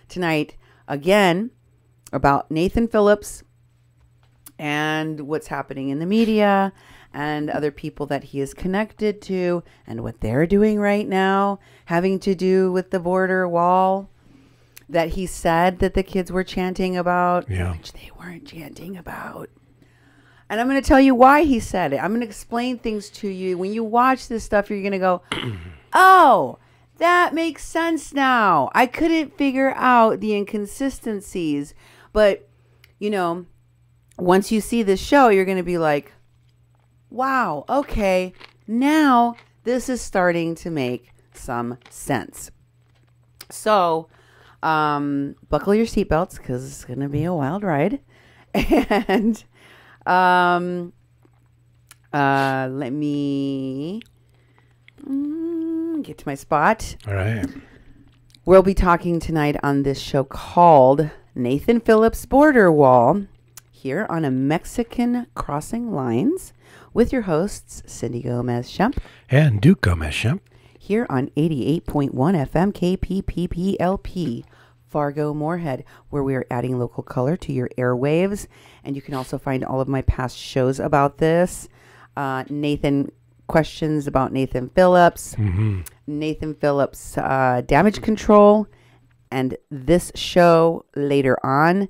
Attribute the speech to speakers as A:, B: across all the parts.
A: tonight again about Nathan Phillips and what's happening in the media and other people that he is connected to and what they're doing right now, having to do with the border wall that he said that the kids were chanting about, which they weren't chanting about. And I'm going to tell you why he said it. I'm going to explain things to you. When you watch this stuff, you're going to go, oh, that makes sense now. I couldn't figure out the inconsistencies. But, you know, once you see this show, you're going to be like, wow, okay, now this is starting to make some sense. So, buckle your seatbelts because it's going to be a wild ride. And let me get to my spot.
B: All right.
A: We'll be talking tonight on this show called Nathan Phillips Border Wall here on a Mexican Crossing Lines with your hosts, Cindy Gomez-Schempp
B: and Duke Gomez-Schempp.
A: Here on 88.1 FM KPPPLP, Fargo Moorhead, where we are adding local color to your airwaves. And you can also find all of my past shows about this. Questions about Nathan Phillips, Nathan Phillips damage control, and this show later on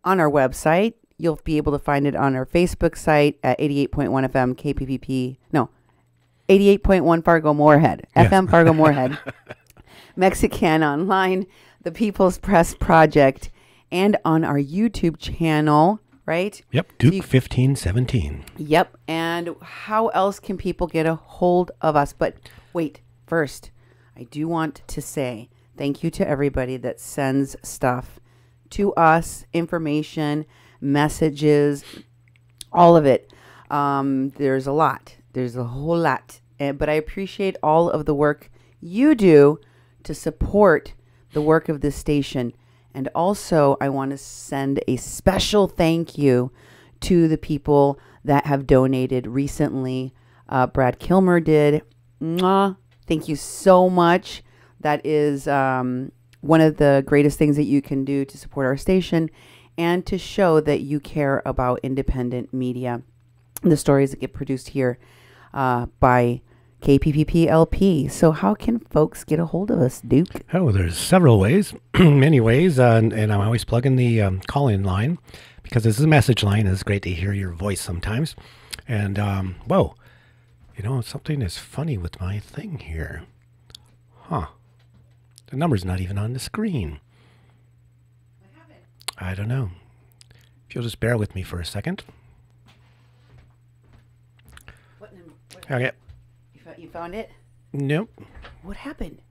A: our website. You'll be able to find it on our Facebook site at 88.1 FM KPPP. No, 88.1 Fargo Moorhead, yes. FM Fargo Moorhead, Mexican Online, the People's Press Project, and on our YouTube channel, right?
B: Yep, Duke 1517.
A: Yep, and how else can people get a hold of us? But wait, first, I do want to say thank you to everybody that sends stuff to us, information, messages, all of it. There's a lot. There's a whole lot. But I appreciate all of the work you do to support the work of this station. And also, I want to send a special thank you to the people that have donated recently. Brad Kilmer did. Mwah. Thank you so much. That is one of the greatest things that you can do to support our station and to show that you care about independent media, the stories that get produced here by KPPPLP. So how can folks get a hold of us, Duke?
B: Oh, there's several ways, many ways, and I'm always plugging the call-in line because this is a message line. It's great to hear your voice sometimes. And, whoa, you know, something is funny with my thing here. Huh. The number's not even on the screen.
A: What happened?
B: I don't know. If you'll just bear with me for a second.
A: What number?
B: Okay.
A: You found it?
B: Nope.
A: What happened?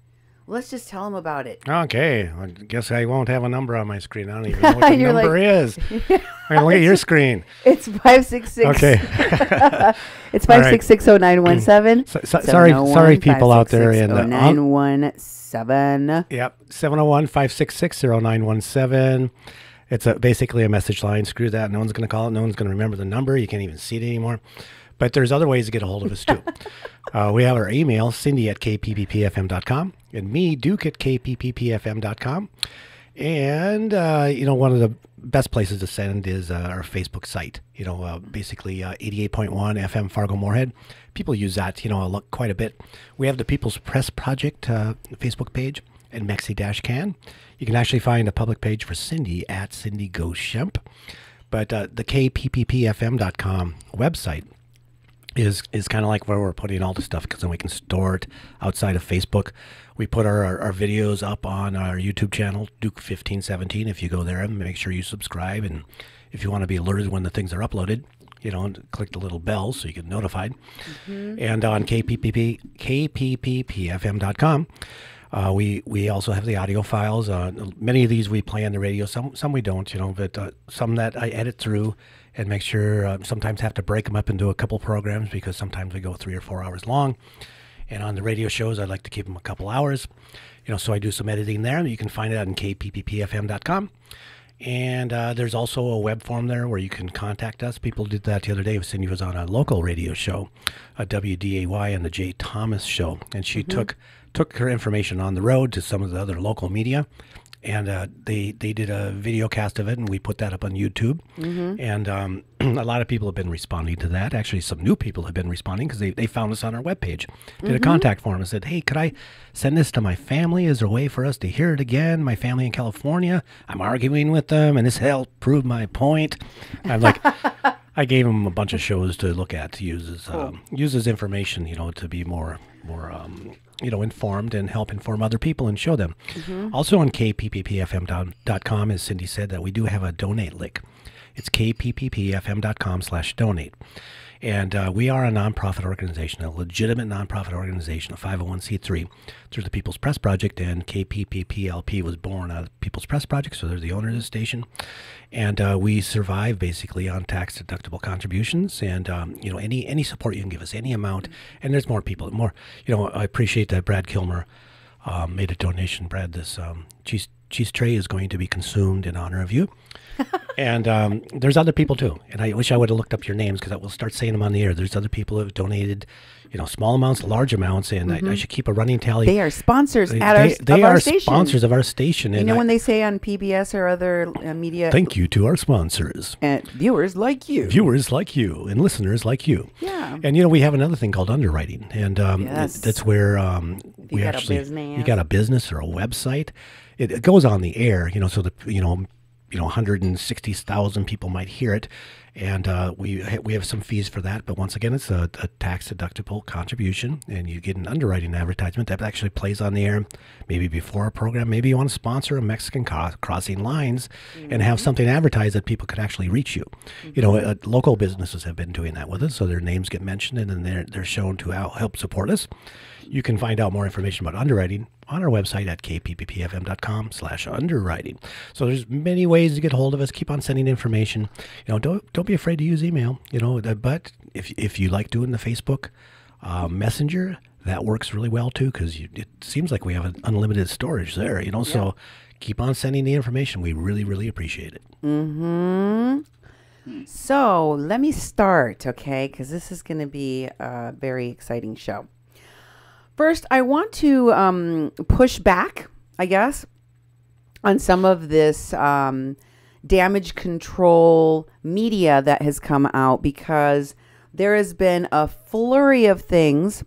A: Let's just tell them about it.
B: Okay. I guess I won't have a number on my screen. I don't even know what the number is.
A: Yeah.
B: Look at your screen.
A: It's 566.
B: Okay.
A: It's 5660917.
B: Sorry, people out there in the
A: 917.
B: Yep, 701-566-0917. It's basically a message line. Screw that. No one's going to call it. No one's going to remember the number. You can't even see it anymore. But there's other ways to get a hold of us, too. We have our email, cindy@kpppfm.com, and me, Duke, at kpppfm.com. And, one of the best places to send is our Facebook site, basically 88.1 FM Fargo Moorhead. People use that, quite a bit. We have the People's Press Project Facebook page and Mexi-Can. You can actually find a public page for Cindy at Cindy Goes Schempp. But the kpppfm.com website is kind of like where we're putting all the stuff because then we can store it outside of Facebook. We put our videos up on our YouTube channel, Duke 1517. If you go there, make sure you subscribe. And if you want to be alerted when the things are uploaded, click the little bell so you get notified. And on kpppfm.com, we also have the audio files. Many of these we play on the radio. Some we don't, but some that I edit through and make sure sometimes have to break them up into a couple programs because sometimes we go 3 or 4 hours long. And on the radio shows, I like to keep them a couple hours. So I do some editing there. You can find it on kpppfm.com. And there's also a web form there where you can contact us. People did that the other day. Cindy was on a local radio show, a WDAY and the Jay Thomas show. And she took her information on the road to some of the other local media. they did a video cast of it, and we put that up on YouTube. And a lot of people have been responding to that. Actually, some new people have been responding because they found us on our webpage. Did a contact form and said, "Hey, could I send this to my family? Is there a way for us to hear it again? My family in California. I'm arguing with them, and this helped prove my point." I'm like, I gave them a bunch of shows to look at to use as information, to be more informed and help inform other people and show them. Also on kpppfm.com, as Cindy said, that we do have a donate link. It's kpppfm.com/donate. And we are a nonprofit organization, a legitimate nonprofit organization, a 501c3 through the People's Press Project, and KPPPLP was born out of the People's Press Project, so they're the owner of the station. And we survive basically on tax-deductible contributions, and any support you can give us, any amount. And there's more people, I appreciate that Brad Kilmer made a donation. Brad, this cheese tray is going to be consumed in honor of you. And there's other people too. And I wish I would have looked up your names because I will start saying them on the air. There's other people who have donated, small amounts, large amounts, and I should keep a running tally.
A: They are sponsors
B: They
A: our station.
B: Sponsors of our station.
A: And when they say on PBS or other media.
B: Thank you to our sponsors.
A: And viewers like you.
B: Viewers like you and listeners like you.
A: Yeah.
B: And, we have another thing called underwriting. And that's where we actually, you got a business or a website. It goes on the air, so the, 160,000 people might hear it, and we have some fees for that. But once again, it's a tax-deductible contribution, and you get an underwriting advertisement that actually plays on the air, maybe before a program. Maybe you want to sponsor a Mexican crossing lines and have something advertised that people could actually reach you. Local businesses have been doing that with us, so their names get mentioned, and then they're shown to help support us. You can find out more information about underwriting on our website at kpppfm.com/underwriting. So there's many ways to get hold of us. Keep on sending information. Don't be afraid to use email. But if you like doing the Facebook Messenger, that works really well too, because it seems like we have an unlimited storage there. So keep on sending the information. We really, really appreciate it.
A: So let me start, okay? Because this is going to be a very exciting show. First, I want to push back, I guess, on some of this damage control media that has come out, because there has been a flurry of things.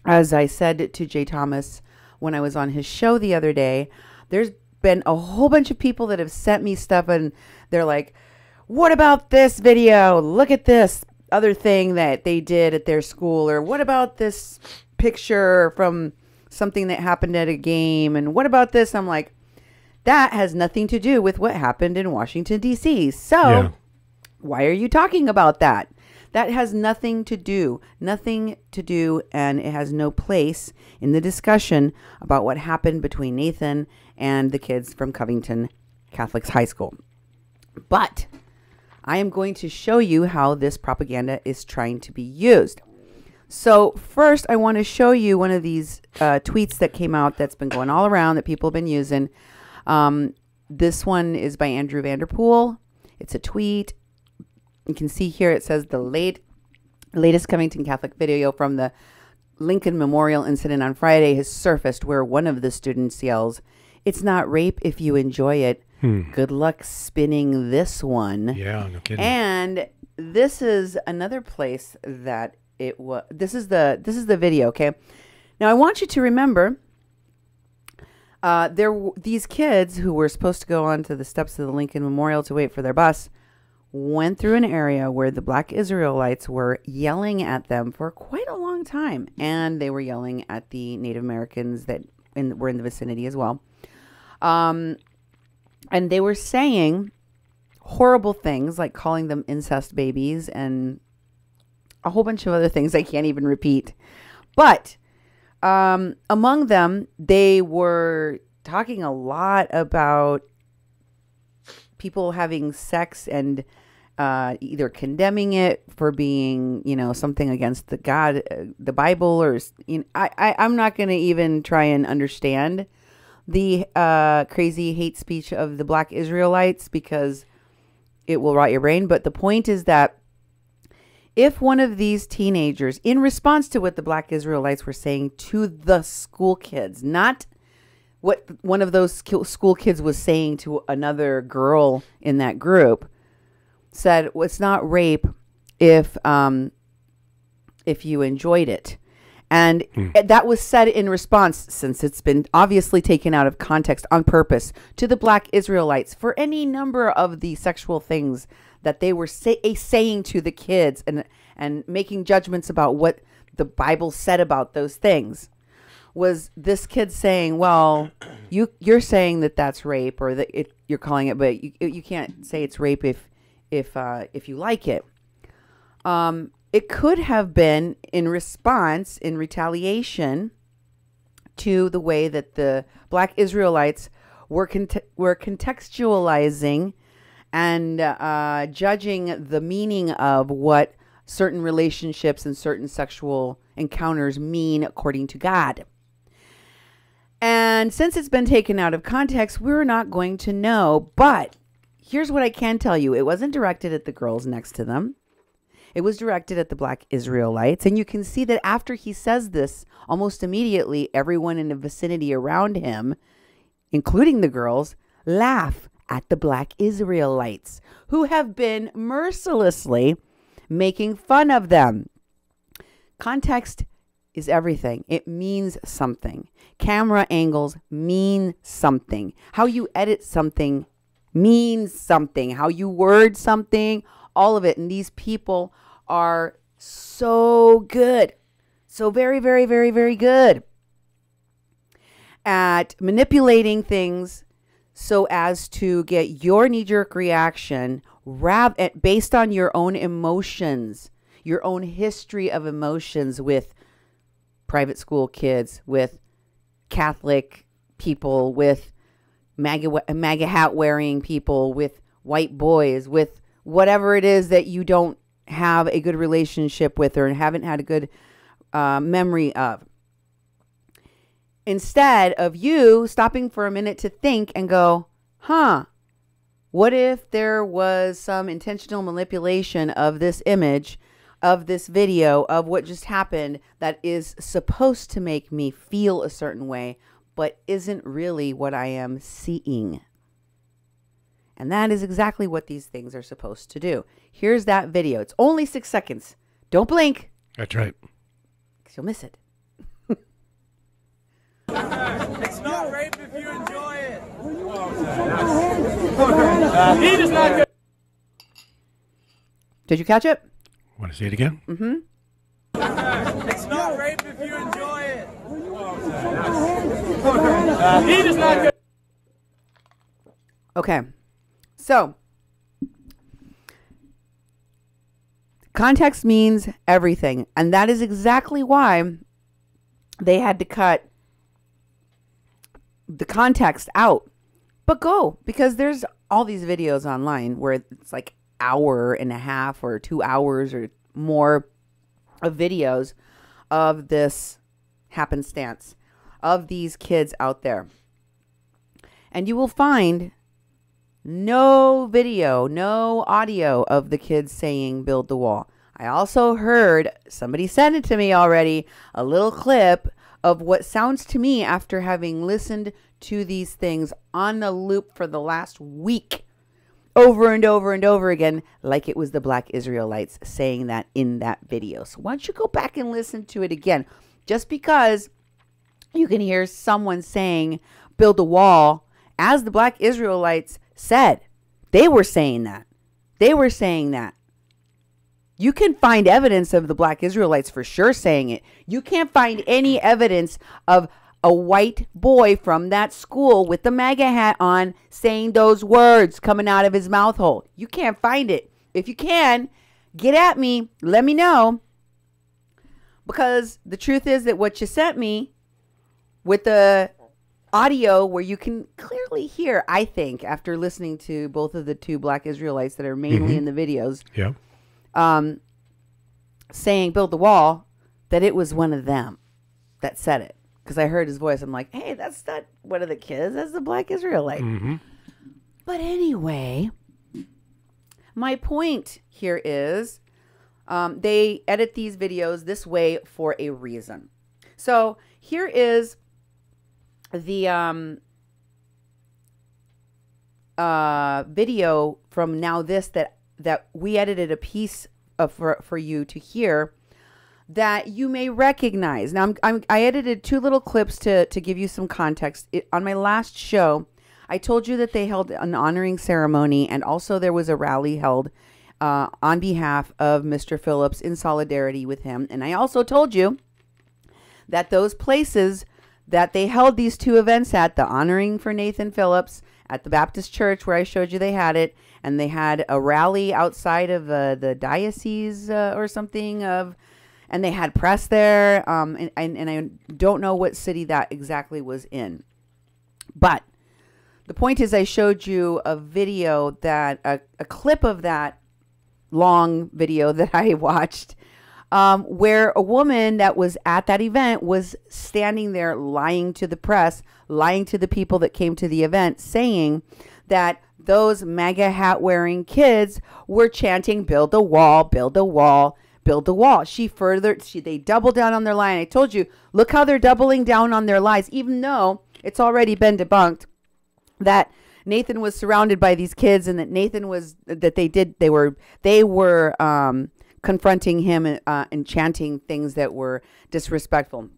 A: As I said to Jay Thomas when I was on his show the other day, there's been a whole bunch of people that have sent me stuff, and they're like, what about this video? Look at this other thing that they did at their school. Or what about this picture from something that happened at a game? And what about this? I'm like, that has nothing to do with what happened in Washington, D.C. So why are you talking about that? That has nothing to do, and it has no place in the discussion about what happened between Nathan and the kids from Covington Catholic High School. But I am going to show you how this propaganda is trying to be used. So first, I want to show you one of these tweets that came out that's been going all around that people have been using. This one is by Andrew Vanderpool. It's a tweet. You can see here it says the latest Covington Catholic video from the Lincoln Memorial incident on Friday has surfaced, where one of the students yells, "It's not rape if you enjoy it. Good luck spinning this one."
B: Yeah, no kidding.
A: And this is another place that it was. This is the video. Okay, now I want you to remember, these kids who were supposed to go onto the steps of the Lincoln Memorial to wait for their bus went through an area where the Black Israelites were yelling at them for quite a long time, and they were yelling at the Native Americans that were in the vicinity as well. And they were saying horrible things like calling them incest babies and a whole bunch of other things I can't even repeat. But among them, they were talking a lot about people having sex and either condemning it for being, something against the Bible, or I'm not going to even try and understand the crazy hate speech of the Black Israelites, because it will rot your brain. But the point is that if one of these teenagers, in response to what the Black Israelites were saying to the school kids, not what one of those school kids was saying to another girl in that group, said, well, it's not rape if you enjoyed it. And that was said in response, since it's been obviously taken out of context on purpose, to the Black Israelites for any number of the sexual things that they were saying to the kids and making judgments about what the Bible said about those things. Was this kid saying, well, you're saying that that's rape, or that you're calling it, but you can't say it's rape if you like it. It could have been in response, in retaliation to the way that the Black Israelites were contextualizing and judging the meaning of what certain relationships and certain sexual encounters mean according to God. And since it's been taken out of context, we're not going to know. But here's what I can tell you. It wasn't directed at the girls next to them. It was directed at the Black Israelites. And you can see that after he says this, almost immediately, everyone in the vicinity around him, including the girls, laugh at the Black Israelites, who have been mercilessly making fun of them. Context is everything. It means something. Camera angles mean something. How you edit something means something. How you word something, all of it. And these people are so good. So very, very, very, very good at manipulating things so as to get your knee-jerk reaction based on your own emotions, your own history of emotions with private school kids, with Catholic people, with MAGA hat wearing people, with white boys, with whatever it is that you don't have a good relationship with or haven't had a good memory of. Instead of you stopping for a minute to think and go, what if there was some intentional manipulation of this image, of this video, of what just happened that is supposed to make me feel a certain way, but isn't really what I am seeing. And that is exactly what these things are supposed to do. Here's that video. It's only 6 seconds. Don't blink.
B: That's right.
A: Because you'll miss it.
C: It's not rape if you enjoy it. He does not go.
A: Did you catch it?
B: Want to see it again?
A: Mm-hmm.
C: It's not rape if you enjoy it. He does not go.
A: Okay. So, context means everything. And that is exactly why they had to cut the context out. But go, because there's all these videos online where it's like hour and a half or 2 hours or more of videos of this happenstance, of these kids out there. And you will find no video, no audio of the kids saying build the wall. I also heard, somebody sent it to me already, a little clip of what sounds to me, after having listened to these things on the loop for the last week, over and over and over again, like it was the Black Israelites saying that in that video. So why don't you go back and listen to it again? Just because you can hear someone saying build a wall, as the Black Israelites said, they were saying that. They were saying that. You can find evidence of the Black Israelites for sure saying it. You can't find any evidence of a white boy from that school with the MAGA hat on saying those words coming out of his mouth hole. You can't find it. If you can, get at me. Let me know. Because the truth is that what you sent me with the audio, where you can clearly hear, I think, after listening to both of the two Black Israelites that are mainly in the videos, saying build the wall, that it was one of them that said it. Because I heard his voice. I'm like, hey, that's not one of the kids. That's the Black Israelite. But anyway, my point here is they edit these videos this way for a reason. So here is the video from Now This that we edited a piece of for you to hear that you may recognize. Now, I edited 2 little clips to give you some context. On my last show, I told you that they held an honoring ceremony, and also there was a rally held on behalf of Mr. Phillips in solidarity with him. And I also told you that those places that they held these 2 events at, the honoring for Nathan Phillips at the Baptist Church where I showed you they had it, and they had a rally outside of the diocese or something and they had press there, and I don't know what city that exactly was in. But the point is, I showed you a video that, a clip of that long video that I watched, where a woman that was at that event was standing there lying to the press, lying to the people that came to the event, saying that those MAGA hat wearing kids were chanting, "Build a wall, build a wall, build a wall." They doubled down on their lie. I told you, look how they're doubling down on their lies, even though it's already been debunked that Nathan was surrounded by these kids, and that they were confronting him and chanting things that were disrespectful.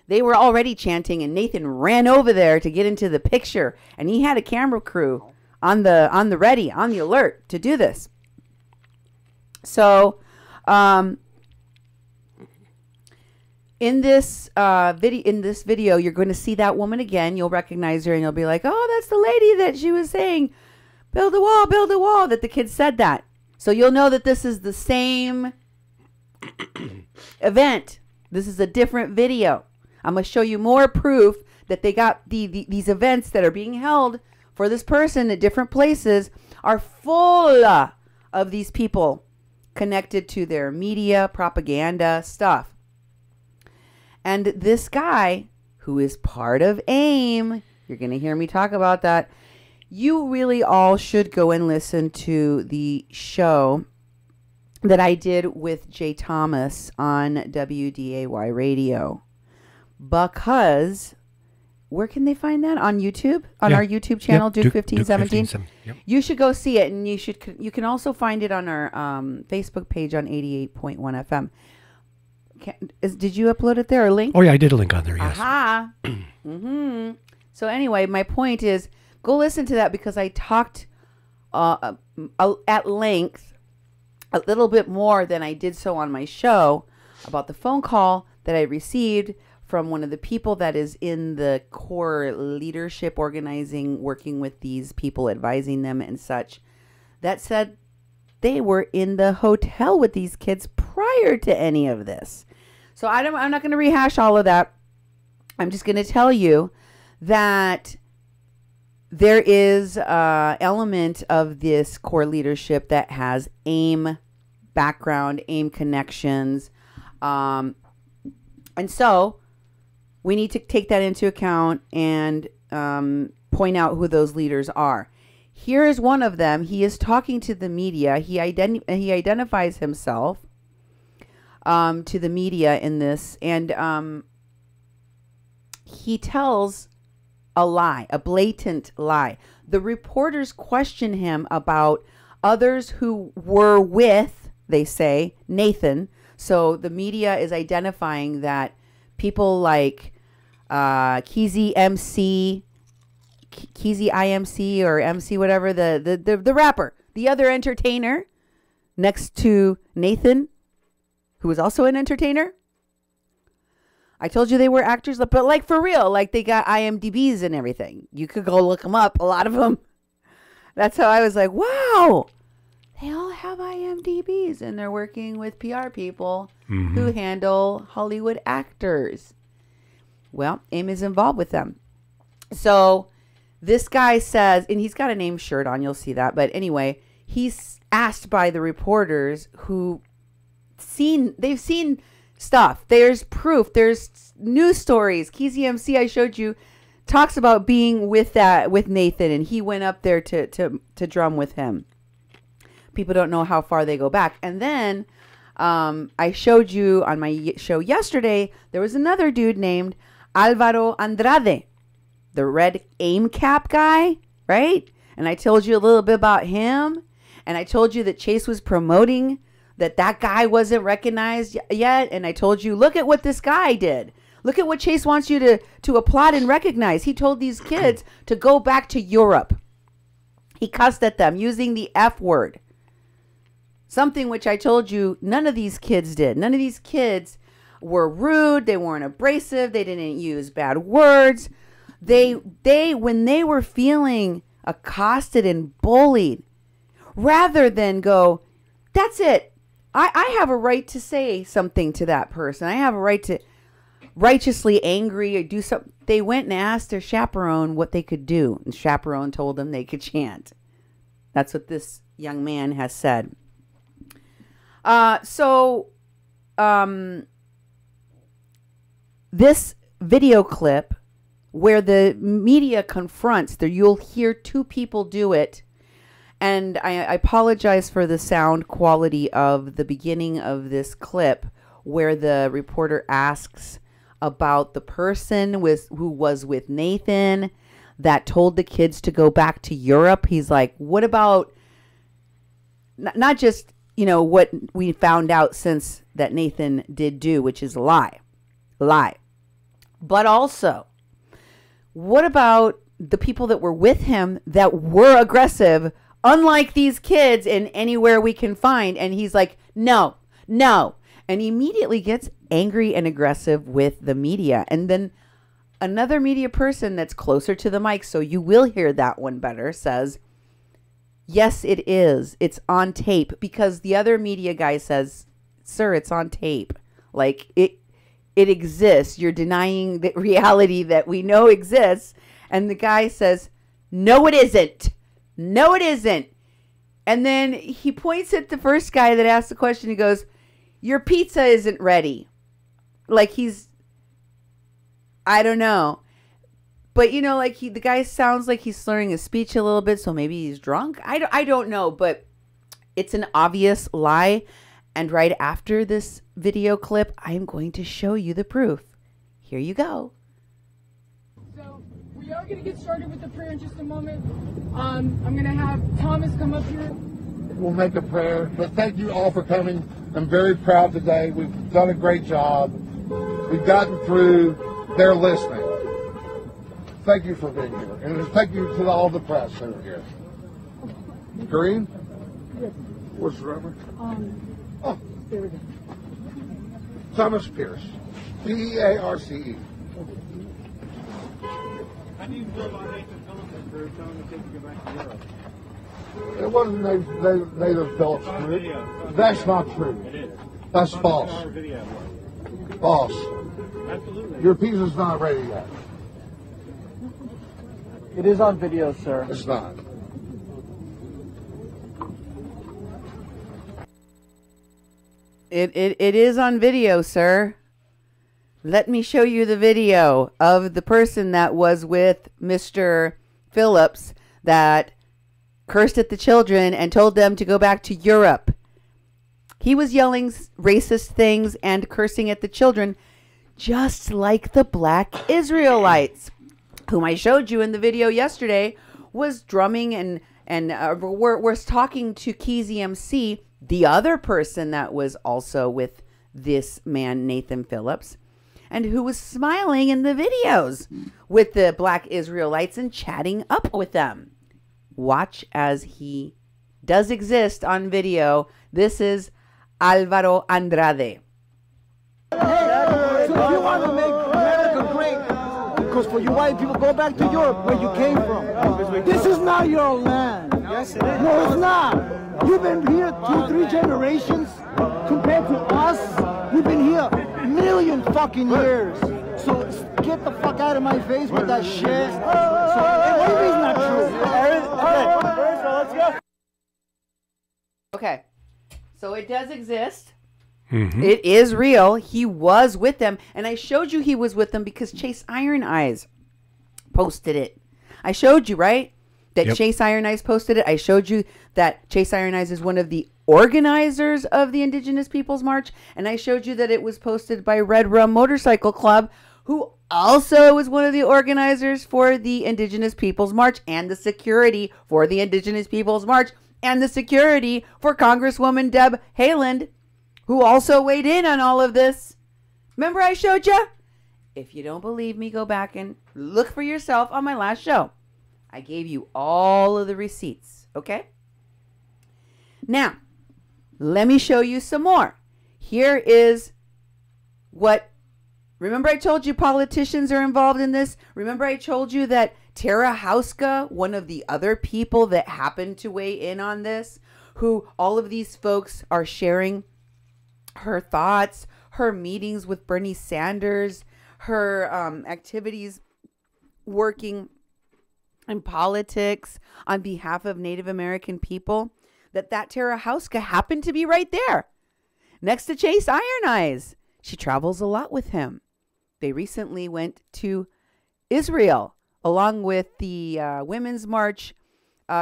A: They were already chanting, and Nathan ran over there to get into the picture, and he had a camera crew on the alert to do this. So, in this video, you're going to see that woman again. You'll recognize her, and you'll be like, "Oh, that's the lady that she was saying, build a wall," that the kids said that. So you'll know that this is the same event. This is a different video. I'm going to show you more proof that they got these events that are being held for this person at different places are full of these people connected to their media, propaganda stuff. And this guy, who is part of AIM, you're going to hear me talk about that. You really all should go and listen to the show that I did with Jay Thomas on WDAY Radio. Because, where can they find that? On YouTube? On our YouTube channel, Duke 1517?
B: Yep.
A: You should go see it, and you can also find it on our Facebook page on 88.1 FM. Did you upload it there or link?
B: Oh, yeah, I did a link on there, yes.
A: Aha. So anyway, my point is, go listen to that, because I talked at length, a little bit more than I did so on my show, about the phone call that I received from one of the people that is in the core leadership organizing, working with these people, advising them and such, that said they were in the hotel with these kids prior to any of this. So I'm not going to rehash all of that. I'm just going to tell you that there is an element of this core leadership that has AIM background, AIM connections. And so we need to take that into account and point out who those leaders are. Here is one of them. He is talking to the media. He identifies himself to the media in this, and he tells a lie, a blatant lie. The reporters question him about others who were with, they say, Nathan. So the media is identifying that people like Keezy IMC or MC, whatever, the rapper, the other entertainer next to Nathan, who was also an entertainer. I told you they were actors, but like for real, like they got IMDb's and everything. You could go look them up, a lot of them. That's how I was like, wow, they all have IMDb's, and they're working with PR people who handle Hollywood actors. Well, AIM is involved with them. So this guy says, and he's got a name shirt on, you'll see that. But anyway, he's asked by the reporters they've seen stuff. There's proof. There's news stories. Keezy MC, I showed you, talks about being with Nathan, and he went up there to drum with him. People don't know how far they go back. And then I showed you on my show yesterday, there was another dude named Alvaro Andrade, the red aim cap guy, right? And I told you a little bit about him. And I told you that Chase was promoting that guy wasn't recognized yet. And I told you, look at what this guy did. Look at what Chase wants you to applaud and recognize. He told these kids to go back to Europe. He cussed at them using the F word. Something which I told you none of these kids did. None of these kids were rude. They weren't abrasive. They didn't use bad words. They when they were feeling accosted and bullied, rather than go, that's it. I have a right to say something to that person. I have a right to righteously angry or do something. They went and asked their chaperone what they could do. And chaperone told them they could chant. That's what this young man has said. This video clip where the media confronts, you'll hear two people do it. And I apologize for the sound quality of the beginning of this clip where the reporter asks about the person who was with Nathan that told the kids to go back to Europe. He's like, what about not just, what we found out since that Nathan did do, which is a lie, but also what about the people that were with him that were aggressive, unlike these kids in anywhere we can find? And he's like, no. And he immediately gets angry and aggressive with the media. And then another media person that's closer to the mic, so you will hear that one better, says, yes, it is. It's on tape. Because the other media guy says, sir, it's on tape. Like, it exists. You're denying the reality that we know exists. And the guy says, no, it isn't. No, it isn't. And then he points at the first guy that asked the question. He goes, your pizza isn't ready. Like I don't know. But, the guy sounds like he's slurring his speech a little bit. So maybe he's drunk. I don't know. But it's an obvious lie. And right after this video clip, I'm going to show you the proof. Here you go.
D: So we are going to get started with the prayer in just a moment. I'm going to have Thomas come up here.
E: We'll make a prayer, but thank you all for coming. I'm very proud today. We've done a great job. We've gotten through. They're listening. Thank you for being here. And thank you to all the press that are here. Green?
D: Yes.
E: What's the reference? Oh,
D: There we go.
E: Thomas Pierce. P-E-A-R-C-E.
C: How do you feel about Nathan Phillips for telling the kids to go back to Europe?
E: It wasn't native Phillips group. That's not true.
C: It is.
E: That's false.
C: Our video.
E: False.
C: Absolutely.
E: Your pizza's not ready yet.
F: It is on video, sir.
E: It's not.
A: It is on video, sir. Let me show you the video of the person that was with Mr. Phillips that cursed at the children and told them to go back to Europe. He was yelling racist things and cursing at the children, just like the black Israelites, whom I showed you in the video yesterday, was drumming and was talking to Keezy MC, the other person that was also with this man, Nathan Phillips, and who was smiling in the videos with the black Israelites and chatting up with them. Watch as he does exist on video. This is Alvaro Andrade.
F: So if you want to make America great, because for you white people, go back to Europe where you came from. This is not your land. Yes, it is. No, it's not. You've been here 2-3 generations compared to us. We've been here a million fucking years. So get the fuck out of my face with that shit. So what do you mean it's not true?
C: Let's go.
A: Okay, so it does exist.
B: Mm-hmm.
A: It is real. He was with them. And I showed you he was with them because Chase Iron Eyes posted it. I showed you, right? That
B: Yep.
A: Chase Iron Eyes posted it. I showed you that Chase Iron Eyes is one of the organizers of the Indigenous Peoples March. And I showed you that it was posted by Red Rum Motorcycle Club, who also was one of the organizers for the Indigenous Peoples March and the security for the Indigenous Peoples March and the security for Congresswoman Deb Haaland, who also weighed in on all of this. Remember I showed you? If you don't believe me, go back and look for yourself on my last show. I gave you all of the receipts, okay? Now, let me show you some more. Here is what, remember I told you politicians are involved in this? Remember I told you that Tara Houska, one of the other people that happened to weigh in on this, who all of these folks are sharing her thoughts, her meetings with Bernie Sanders, her activities working in politics on behalf of Native American people, that Tara Houska happened to be right there next to Chase Iron Eyes. She travels a lot with him. They recently went to Israel along with the Women's March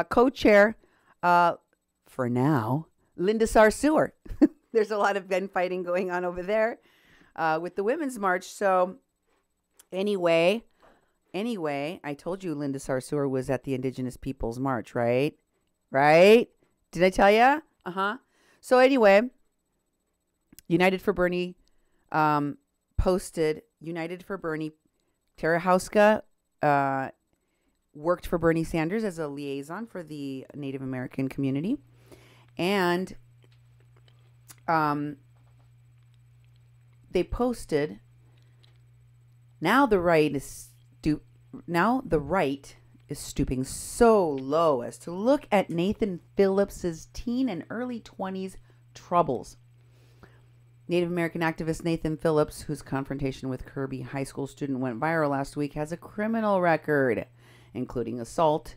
A: co-chair, for now, Linda Sarsour. There's a lot of gun fighting going on over there with the Women's March. So anyway, I told you Linda Sarsour was at the Indigenous Peoples March, right? Right? Did I tell you? Uh-huh. So anyway, United for Bernie posted, United for Bernie, Tara Houska worked for Bernie Sanders as a liaison for the Native American community. And they posted, now the right is stooping so low as to look at Nathan Phillips's teen and early 20s troubles. Native American activist Nathan Phillips, whose confrontation with Kirby High School student went viral last week, has a criminal record, including assault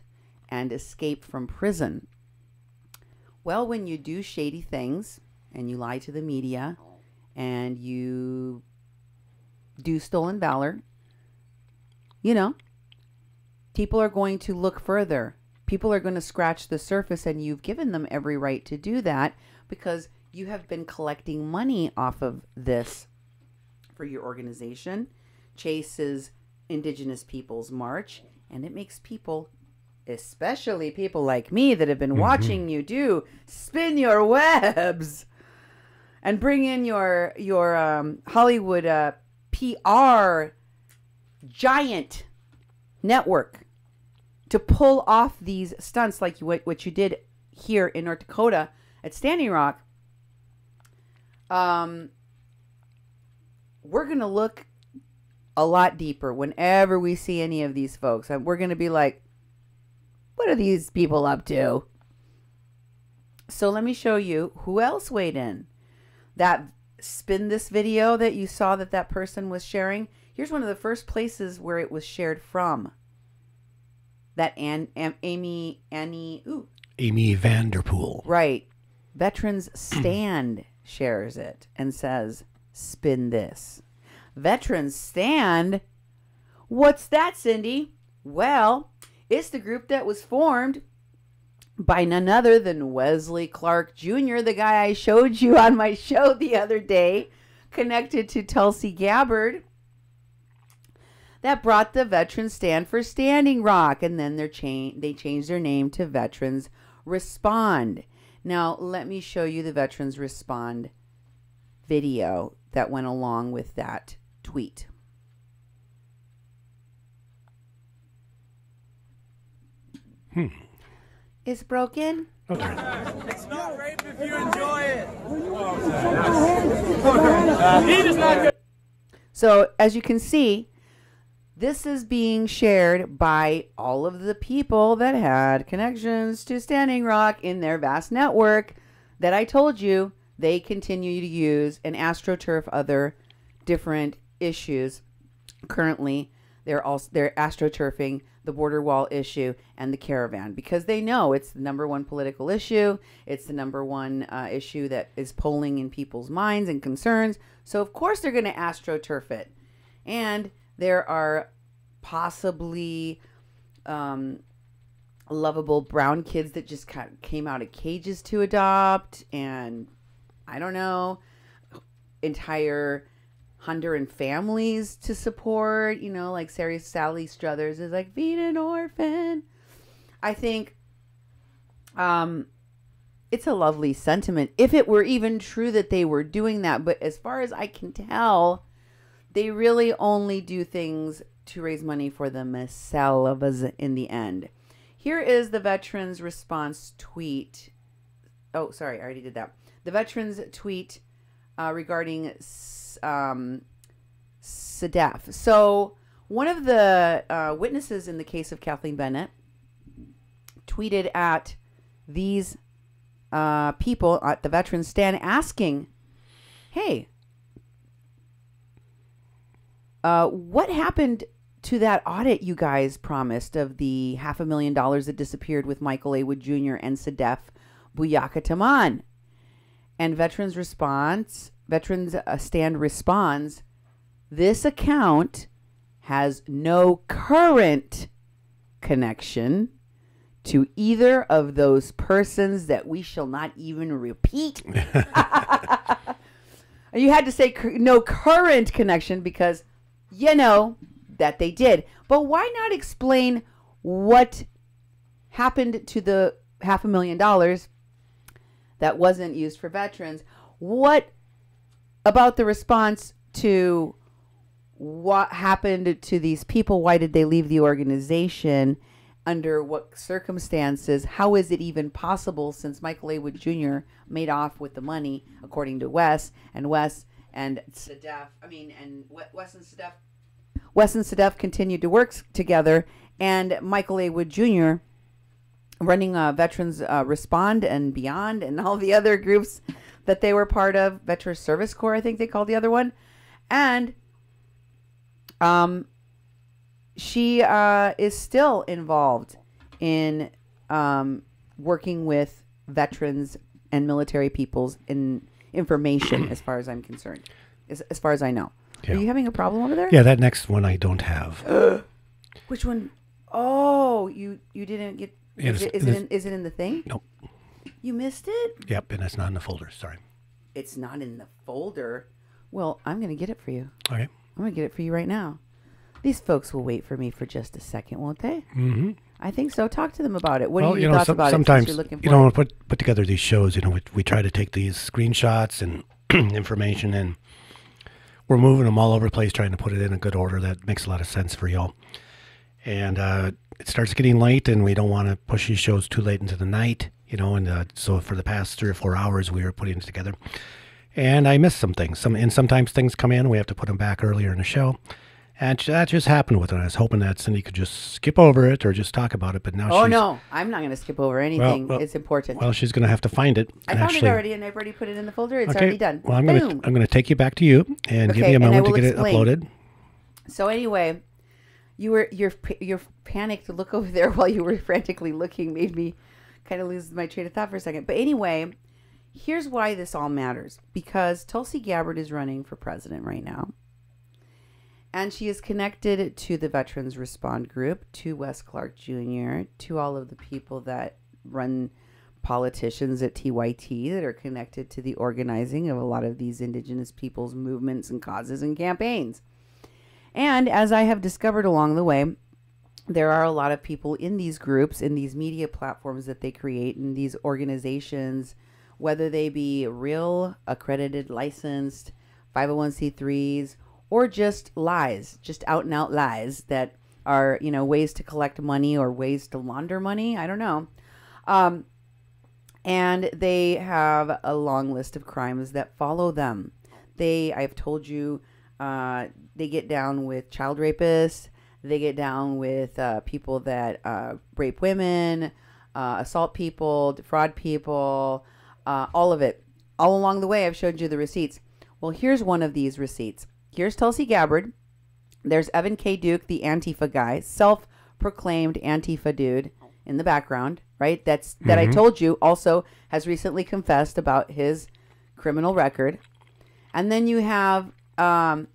A: and escape from prison. Well, when you do shady things and you lie to the media and you do stolen valor, you know, people are going to look further. People are going to scratch the surface, and you've given them every right to do that because you have been collecting money off of this for your organization, Chase's Indigenous Peoples March, and it makes people, especially people like me that have been watching you do, spin your webs and bring in your Hollywood PR giant network to pull off these stunts like what you did here in North Dakota at Standing Rock. We're going to look a lot deeper whenever we see any of these folks. We're going to be like, what are these people up to? So let me show you who else weighed in. That spin this video that you saw that person was sharing. Here's one of the first places where it was shared from. That Amy
B: Vanderpool.
A: Right. Veterans Stand shares it and says, spin this. Veterans Stand? What's that, Cindy? Well, it's the group that was formed by none other than Wesley Clark Jr., the guy I showed you on my show the other day, connected to Tulsi Gabbard, that brought the Veterans Stand for Standing Rock, and then they changed their name to Veterans Respond. Now, let me show you the Veterans Respond video that went along with that tweet. It's broken?
B: Okay.
C: It's not rape if you enjoy it. He does not go.
A: So, as you can see, this is being shared by all of the people that had connections to Standing Rock in their vast network that I told you they continue to use and AstroTurf other different issues. Currently, they're AstroTurfing the border wall issue and the caravan because they know it's the number one political issue. It's the number one issue that is polling in people's minds and concerns. So, of course, they're going to AstroTurf it. And there are possibly lovable brown kids that just came out of cages to adopt, and I don't know, entire Honduran families to support, like Sally Struthers is like, feed an orphan. I think it's a lovely sentiment if it were even true that they were doing that. But as far as I can tell, they really only do things to raise money for themselves in the end. Here is the veterans' response tweet. Oh, sorry, I already did that. The veterans' tweet regarding SEDEF. So one of the witnesses in the case of Kathleen Bennett tweeted at these people at the veterans stand asking, hey, what happened to that audit you guys promised of the $500,000 that disappeared with Michael A. Wood Jr. and SEDEF Buyaka Taman? And veterans stand responds, this account has no current connection to either of those persons that we shall not even repeat. You had to say no current connection because you know that they did. But why not explain what happened to the $500,000 that wasn't used for veterans? What about the response to what happened to these people? Why did they leave the organization? Under what circumstances? How is it even possible, since Michael A. Wood Jr. made off with the money, according to Wes and SEDEF? Wes and SEDEF continued to work together, and Michael A. Wood Jr. running Veterans Respond and Beyond, and all the other groups that they were part of. Veterans Service Corps, I think they called the other one, and she is still involved in working with veterans and military peoples in information, as far as I'm concerned, as far as I know. Yeah. Are you having a problem over there?
B: Yeah, that next one I don't have.
A: Which one? Oh, you didn't get. Is it in the thing?
B: Nope.
A: You missed it?
B: Yep, and it's not in the folder. Sorry.
A: It's not in the folder. Well, I'm going to get it for you.
B: Okay.
A: I'm going to get it for you right now. These folks will wait for me for just a second, won't they?
B: Mm-hmm.
A: I think so. Talk to them about it. What are your thoughts about
B: sometimes,
A: it? You're looking for
B: you know, put together these shows, we try to take these screenshots and information, and we're moving them all over the place, trying to put it in a good order that makes a lot of sense for y'all. And it starts getting late, and we don't want to push these shows too late into the night, and so for the past 3 or 4 hours, we were putting it together. And I missed some things. Sometimes things come in, we have to put them back earlier in the show. And that just happened with it. I was hoping that Cindy could just skip over it or just talk about it, but now
A: no, I'm not going to skip over anything. Well, it's important.
B: Well, she's going to have to find it.
A: I found it already, and I've already put it in the folder. It's already done.
B: Well, I'm going to take you back to you and give you a moment to get it uploaded.
A: So anyway, you're panicked to look over there while you were frantically looking made me kind of lose my train of thought for a second. But anyway, here's why this all matters. Because Tulsi Gabbard is running for president right now. And she is connected to the Veterans Respond group, to Wes Clark Jr., to all of the people that run politicians at TYT that are connected to the organizing of a lot of these indigenous peoples' movements and causes and campaigns. And as I have discovered along the way, there are a lot of people in these groups, in these media platforms that they create, in these organizations, whether they be real, accredited, licensed, 501c3s, or just lies, just out and out lies that are, ways to collect money or ways to launder money. I don't know. And they have a long list of crimes that follow them. I've told you, they get down with child rapists. They get down with people that rape women, assault people, defraud people, all of it. All along the way, I've showed you the receipts. Well, here's one of these receipts. Here's Tulsi Gabbard. There's Evan K. Duke, the Antifa guy, self-proclaimed Antifa dude in the background, right? That I told you also has recently confessed about his criminal record. And then you have Ed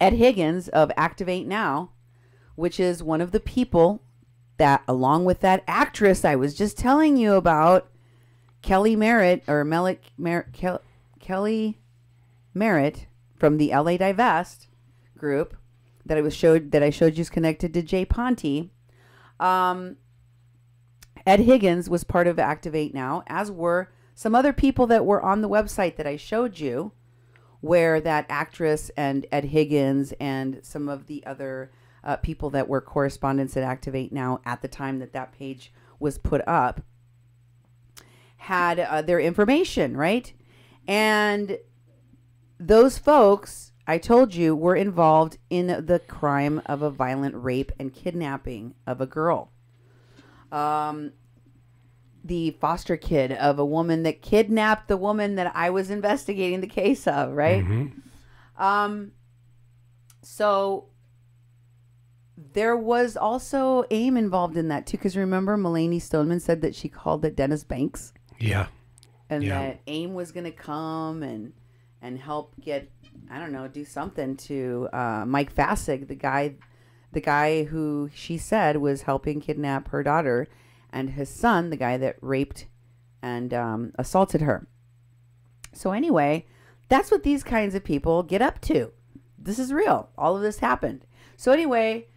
A: Higgins of Activate Now, which is one of the people that, along with that actress I was just telling you about, Kelly Merritt, or Kelly Merritt, from the LA Divest group that I showed you is connected to Jay Ponte. Ed Higgins was part of Activate Now, as were some other people that were on the website that I showed you, where that actress and Ed Higgins and some of the other people that were correspondents at Activate Now at the time that page was put up had their information, right? And those folks, I told you, were involved in the crime of a violent rape and kidnapping of a girl. The foster kid of a woman that kidnapped the woman that I was investigating the case of, right? So there was also AIM involved in that too, because remember Mulaney Stoneman said that she called it Dennis Banks?
B: Yeah.
A: And that AIM was going to come and help get, I don't know, do something to Mike Fassig, the guy who she said was helping kidnap her daughter, and his son, the guy that raped and assaulted her. So anyway, that's what these kinds of people get up to. This is real. All of this happened. So anyway,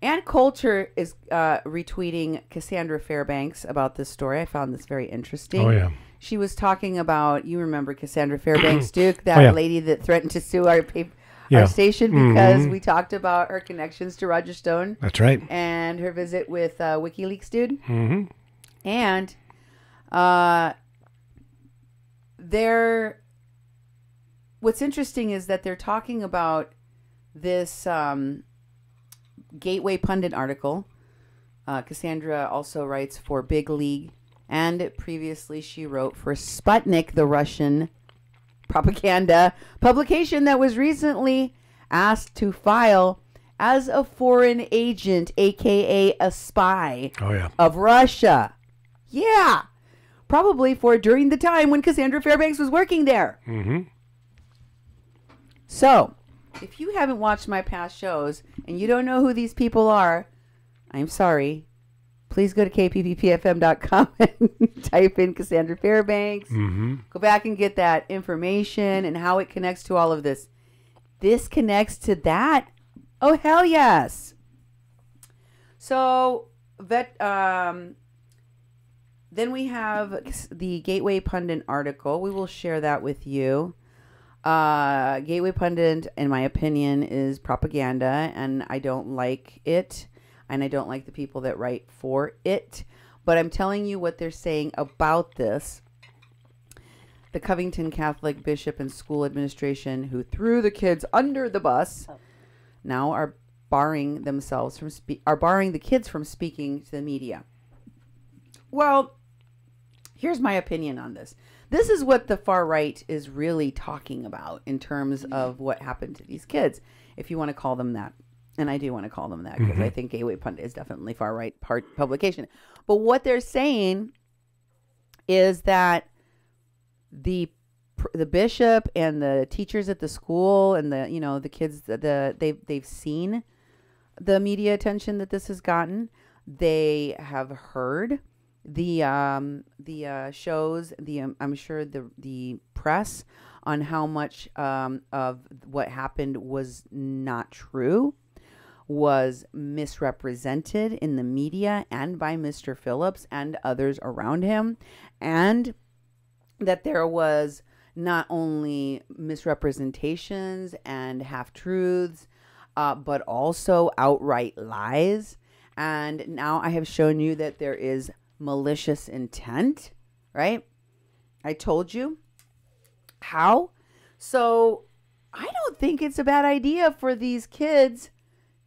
A: Ann Coulter is retweeting Cassandra Fairbanks about this story. I found this very interesting.
B: Oh, yeah.
A: She was talking about, you remember Cassandra Fairbanks, Duke, that lady that threatened to sue our station because we talked about her connections to Roger Stone.
B: That's right.
A: And her visit with WikiLeaks dude. And what's interesting is that they're talking about this Gateway Pundit article. Cassandra also writes for Big League, and previously she wrote for Sputnik, the Russian propaganda publication that was recently asked to file as a foreign agent, aka a spy of Russia. Yeah, probably for during the time when Cassandra Fairbanks was working there. So, if you haven't watched my past shows and you don't know who these people are, I'm sorry. Please go to kpppfm.com and type in Cassandra Fairbanks. Go back and get that information and how it connects to all of this. This connects to that? Oh, hell yes. So, then we have the Gateway Pundit article. We will share that with you. Gateway Pundit, in my opinion, is propaganda, and I don't like it. And I don't like the people that write for it. But I'm telling you what they're saying about this. The Covington Catholic Bishop and School Administration, who threw the kids under the bus, now are barring the kids from speaking to the media. Well, here's my opinion on this. This is what the far right is really talking about in terms of what happened to these kids, if you want to call them that. And I do want to call them that because I think Gateway Pundit is definitely far right publication. But what they're saying is that the bishop and the teachers at the school and the kids, they've seen the media attention that this has gotten. They have heard the shows, I'm sure the press on how much of what happened was not true, was misrepresented in the media and by Mr. Phillips and others around him, and that there was not only misrepresentations and half-truths, but also outright lies. And now I have shown you that there is malicious intent, right? I told you how. So I don't think it's a bad idea for these kids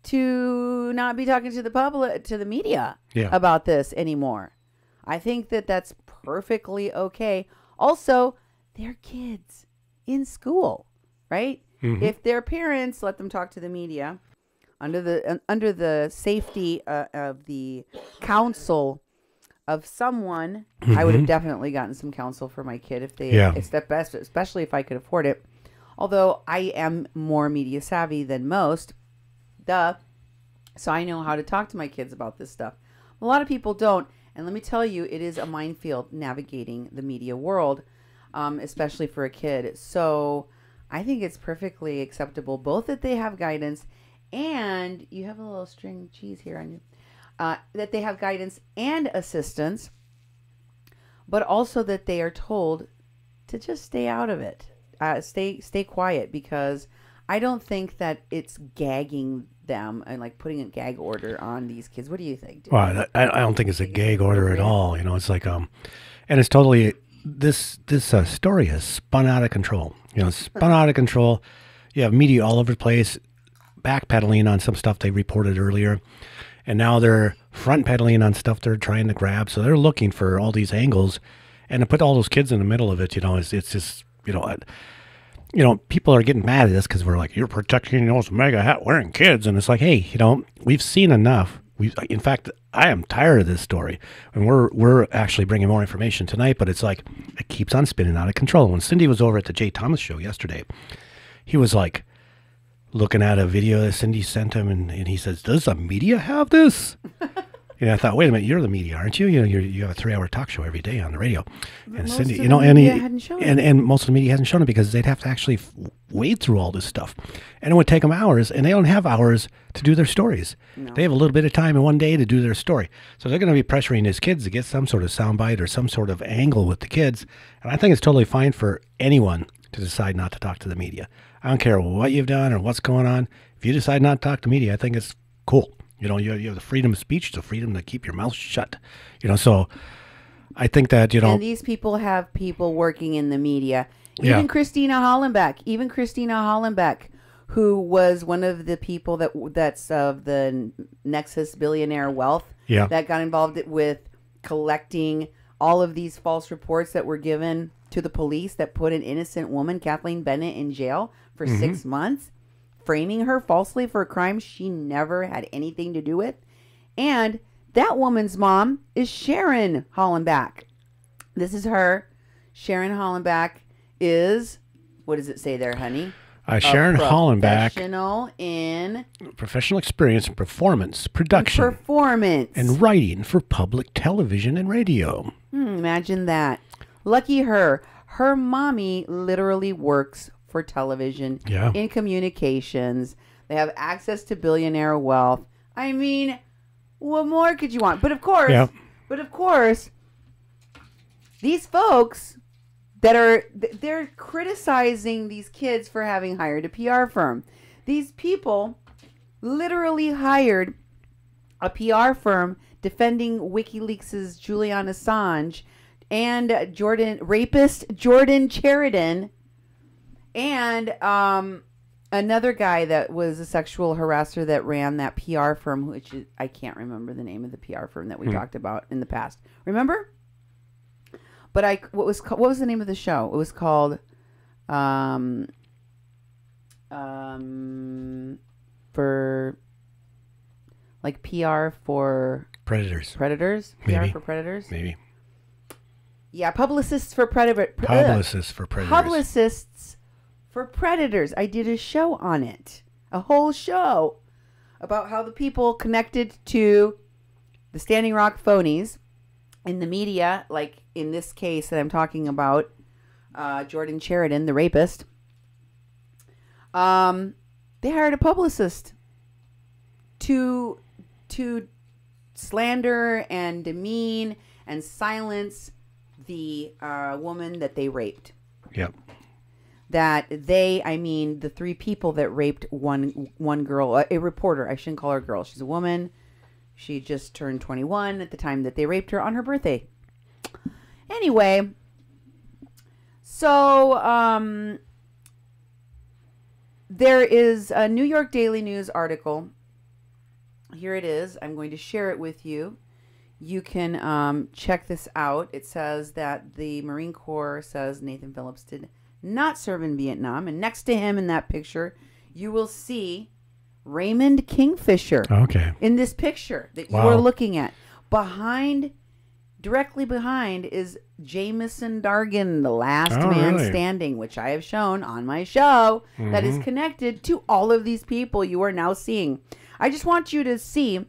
A: to not be talking to the public, to the media about this anymore. I think that that's perfectly okay. Also, they're kids in school, right? If their parents let them talk to the media under the safety of the counsel of someone, I would have definitely gotten some counsel for my kid if they, especially if I could afford it. Although I am more media savvy than most, so I know how to talk to my kids about this stuff. A lot of people don't, and let me tell you, it is a minefield navigating the media world, especially for a kid. So I think it's perfectly acceptable, both that they have guidance and you have a little string cheese here on you, that they have guidance and assistance, but also that they are told to just stay out of it. Stay quiet, because I don't think that it's gagging them and like putting a gag order on these kids. What do you think, dude?
B: Well, I don't think it's a gag order at all. You know, it's like, and it's totally, this story has spun out of control. You know, spun out of control. You have media all over the place, backpedaling on some stuff they reported earlier. And now they're front pedaling on stuff they're trying to grab. So they're looking for all these angles, and to put all those kids in the middle of it, you know, it's just, you know, people are getting mad at us because we're like, you're protecting those mega hat wearing kids. And it's like, hey, you know, we've seen enough. In fact, I am tired of this story, and we're actually bringing more information tonight, but it's like, it keeps on spinning out of control. When Cindy was over at the Jay Thomas show yesterday, he was like, looking at a video that Cindy sent him, and he says, does the media have this? And I thought, wait a minute, you're the media, aren't you? You know, you have a 3-hour talk show every day on the radio.
A: But
B: and
A: most
B: Cindy,
A: of
B: you know,
A: the
B: and
A: media hadn't shown it.
B: and most of the media hasn't shown it because they'd have to actually wade through all this stuff. And it would take them hours, and they don't have hours to do their stories.
A: No.
B: They have a little bit of time in one day to do their story. So they're going to be pressuring these kids to get some sort of soundbite or some sort of angle with the kids. And I think it's totally fine for anyone to decide not to talk to the media. I don't care what you've done or what's going on. If you decide not to talk to media, I think it's cool. You know, you have the freedom of speech, the freedom to keep your mouth shut. You know, so I think that, you know.
A: And these people have people working in the media.
B: Yeah.
A: Even Christina Hollenbeck, who was one of the people that's of the Nexus billionaire wealth,
B: Yeah.
A: that got involved with collecting all of these false reports that were given to the police that put an innocent woman, Kathleen Bennett, in jail for 6 months, framing her falsely for a crime she never had anything to do with. And that woman's mom is Sharon Hollenbeck. This is her. Sharon Hollenbeck is, what does it say there, honey?
B: Sharon Hollenbeck,
A: professional
B: experience in performance, production, and writing for public television and radio.
A: Imagine that. Lucky her. Her mommy literally works for television, in communications. They have access to billionaire wealth. I mean, what more could you want? But of course, these folks they're criticizing these kids for having hired a PR firm. These people literally hired a PR firm defending WikiLeaks' Julian Assange and rapist Jordan Sheridan, and another guy that was a sexual harasser that ran that PR firm, which I can't remember the name of the PR firm that we talked about in the past. Remember? But what was the name of the show? It was called for like PR for
B: Predators.
A: Maybe. PR for Predators?
B: Maybe.
A: Yeah, Publicists for Predators.
B: Publicists for Predators.
A: Publicists for Predators. I did a show on it. A whole show about how the people connected to the Standing Rock phonies in the media, like in this case that I'm talking about, Jordan Sheridan, the rapist, they hired a publicist to slander and demean and silence the woman that they raped.
B: Yep.
A: The 3 people that raped one girl, a reporter. I shouldn't call her a girl. She's a woman. She just turned 21 at the time that they raped her on her birthday. Anyway, so there is a New York Daily News article. Here it is. I'm going to share it with you. You can check this out. It says that the Marine Corps says Nathan Phillips did not serve in Vietnam. And next to him in that picture, you will see Raymond Kingfisher.
B: Okay.
A: In this picture that you are looking at. Directly behind is Jameson Dargan, the last man standing, which I have shown on my show, that is connected to all of these people you are now seeing. I just want you to see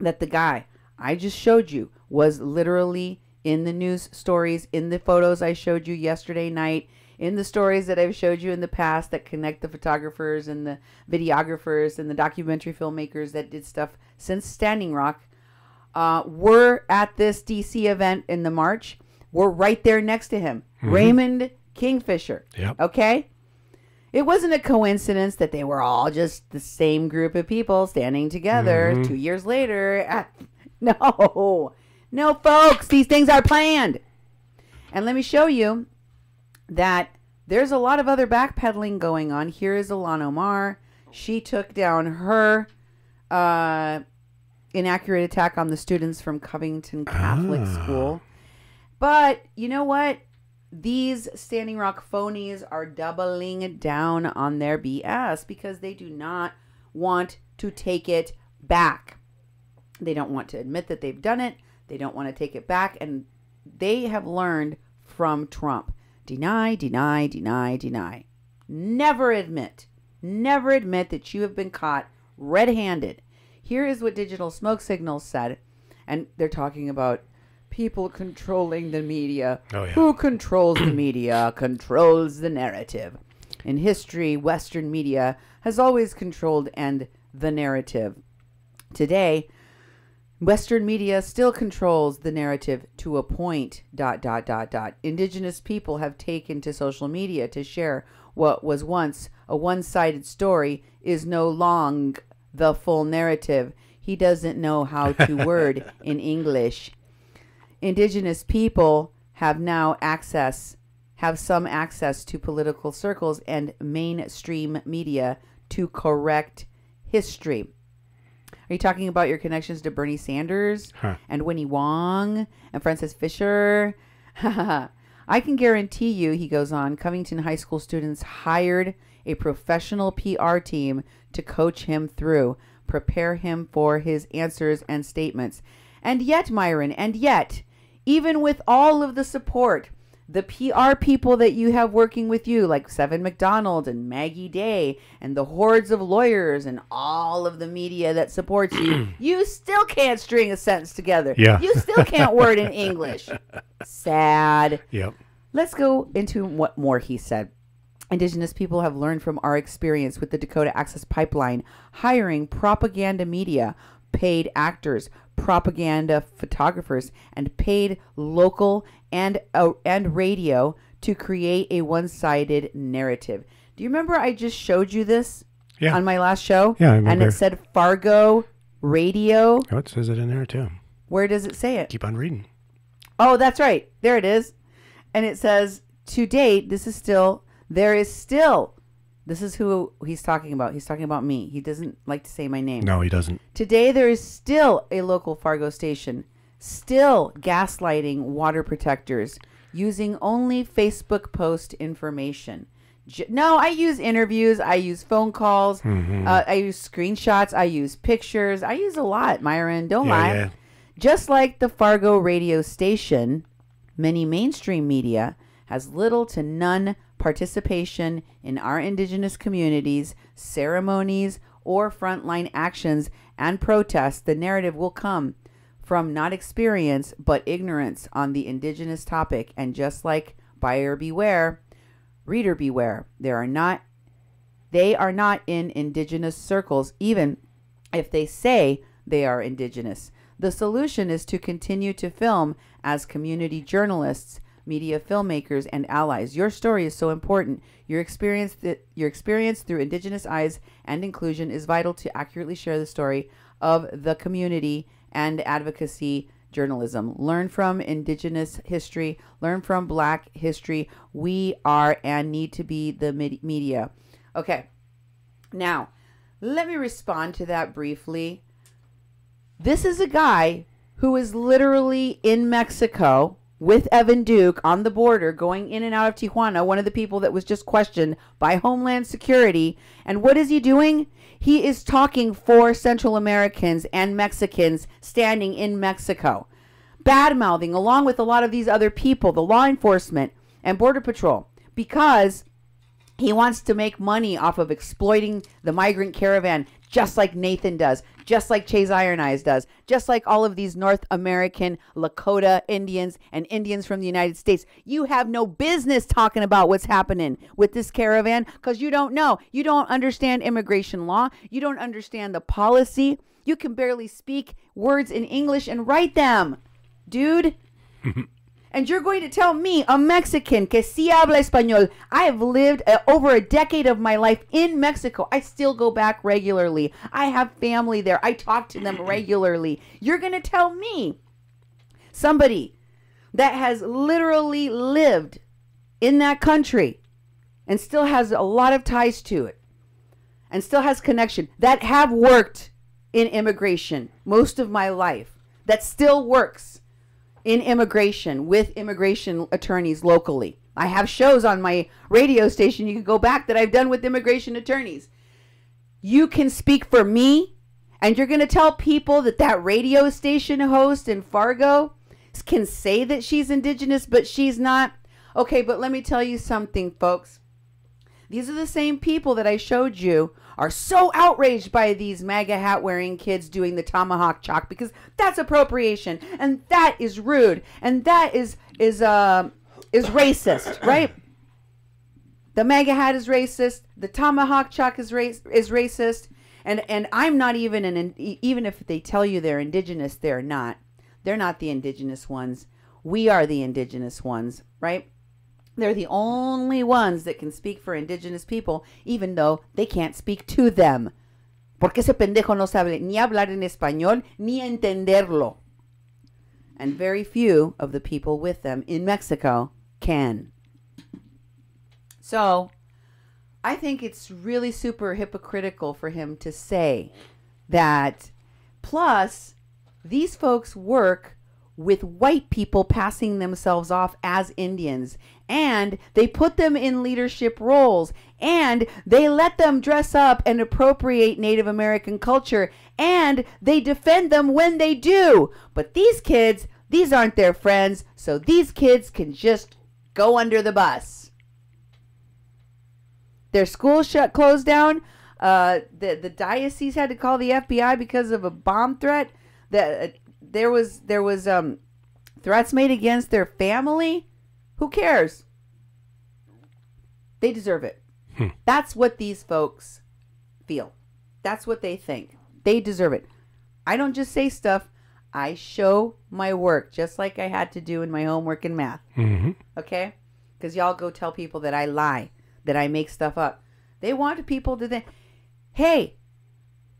A: that the guy I just showed you was literally in the news stories, in the photos I showed you yesterday night, in the stories that I've showed you in the past that connect the photographers and the videographers and the documentary filmmakers that did stuff since Standing Rock, were at this DC event in the March. We're right there next to him. Raymond Kingfisher.
B: Yep.
A: Okay? It wasn't a coincidence that they were all just the same group of people standing together 2 years later. No, folks, these things are planned. And let me show you that there's a lot of other backpedaling going on. Here is Ilhan Omar. She took down her inaccurate attack on the students from Covington Catholic School. But you know what? These Standing Rock phonies are doubling down on their BS because they do not want to take it back. They don't want to admit that they've done it. They don't want to take it back. And they have learned from Trump. Deny, deny, deny, deny. Never admit that you have been caught red-handed. Here is what Digital Smoke Signals said. And they're talking about people controlling the media.
B: Oh, yeah.
A: Who controls the media controls the narrative. In history, Western media has always controlled the narrative. Today, Western media still controls the narrative to a point, ... Indigenous people have taken to social media to share what was once a one-sided story is no longer the full narrative. He doesn't know how to word in English. Indigenous people have some access to political circles and mainstream media to correct history. Are you talking about your connections to Bernie Sanders and Winnie Wong and Francis Fisher? I can guarantee you, he goes on, Covington High School students hired a professional PR team to coach him through, prepare him for his answers and statements. And yet, Myron, even with all of the support, the PR people that you have working with you, like Seven McDonald and Maggie Day and the hordes of lawyers and all of the media that supports you, you still can't string a sentence together.
B: Yeah.
A: You still can't word in English. Sad.
B: Yep.
A: Let's go into what more he said. Indigenous people have learned from our experience with the Dakota Access Pipeline, hiring propaganda media, paid actors, propaganda photographers, and paid local and radio to create a one-sided narrative. Do you remember I just showed you this on my last show?
B: Yeah, I remember.
A: And it said Fargo Radio.
B: Oh, it says it in there too.
A: Where does it say it?
B: Keep on reading.
A: Oh, that's right. There it is. And it says, to date, this is who he's talking about. He's talking about me. He doesn't like to say my name.
B: No, he doesn't.
A: Today, there is still a local Fargo station, still gaslighting water protectors, using only Facebook post information. No, I use interviews. I use phone calls. I use screenshots. I use pictures. I use a lot, Myron. Don't lie.
B: Yeah.
A: Just like the Fargo radio station, many mainstream media has little to none participation in our Indigenous communities, ceremonies, or frontline actions and protests. The narrative will come from not experience, but ignorance on the Indigenous topic. And just like buyer beware, reader beware. They are not in Indigenous circles, even if they say they are Indigenous. The solution is to continue to film as community journalists, media filmmakers, and allies. Your story is so important. Your experience through Indigenous eyes and inclusion is vital to accurately share the story of the community and advocacy journalism. Learn from Indigenous history. Learn from Black history. We are and need to be the media. Okay. Now, let me respond to that briefly. This is a guy who is literally in Mexico with Evan Duke on the border, going in and out of Tijuana, one of the people that was just questioned by Homeland Security. And what is he doing? He is talking for Central Americans and Mexicans standing in Mexico, bad-mouthing along with a lot of these other people, the law enforcement and Border Patrol, because he wants to make money off of exploiting the migrant caravan, just like Nathan does, just like Chase Iron Eyes does, just like all of these North American Lakota Indians and Indians from the United States. You have no business talking about what's happening with this caravan because you don't know. You don't understand immigration law. You don't understand the policy. You can barely speak words in English and write them, dude. And you're going to tell me, a Mexican que sí habla español, I have lived over a decade of my life in Mexico. I still go back regularly. I have family there. I talk to them regularly. You're going to tell me, somebody that has literally lived in that country and still has a lot of ties to it and still has connection, that have worked in immigration most of my life, that still works in immigration with immigration attorneys locally. I have shows on my radio station you can go back that I've done with immigration attorneys. You can speak for me, and you're going to tell people that that radio station host in Fargo can say that she's indigenous, but she's not. Okay, but let me tell you something, folks. These are the same people that I showed you are so outraged by these MAGA hat wearing kids doing the tomahawk chalk because that's appropriation and that is rude and that is racist, right? The MAGA hat is racist. The tomahawk chalk is racist, and I'm not even even if they tell you they're indigenous, they're not. They're not the indigenous ones. We are the indigenous ones, right? They're the only ones that can speak for indigenous people, even though they can't speak to them. Porque ese pendejo no sabe ni hablar en español, ni entenderlo. And very few of the people with them in Mexico can. So, I think it's really super hypocritical for him to say that. Plus, these folks work with white people passing themselves off as Indians, and they put them in leadership roles, and they let them dress up and appropriate Native American culture, and they defend them when they do. But these kids, these aren't their friends, so these kids can just go under the bus. Their school closed down. The diocese had to call the FBI because of a bomb threat. There was threats made against their family. Who cares? They deserve it. That's what these folks feel. That's what they think. They deserve it. I don't just say stuff. I show my work, just like I had to do in my homework in math.
B: Mm-hmm.
A: Okay? Because y'all go tell people that I lie, that I make stuff up. They want people to think, hey,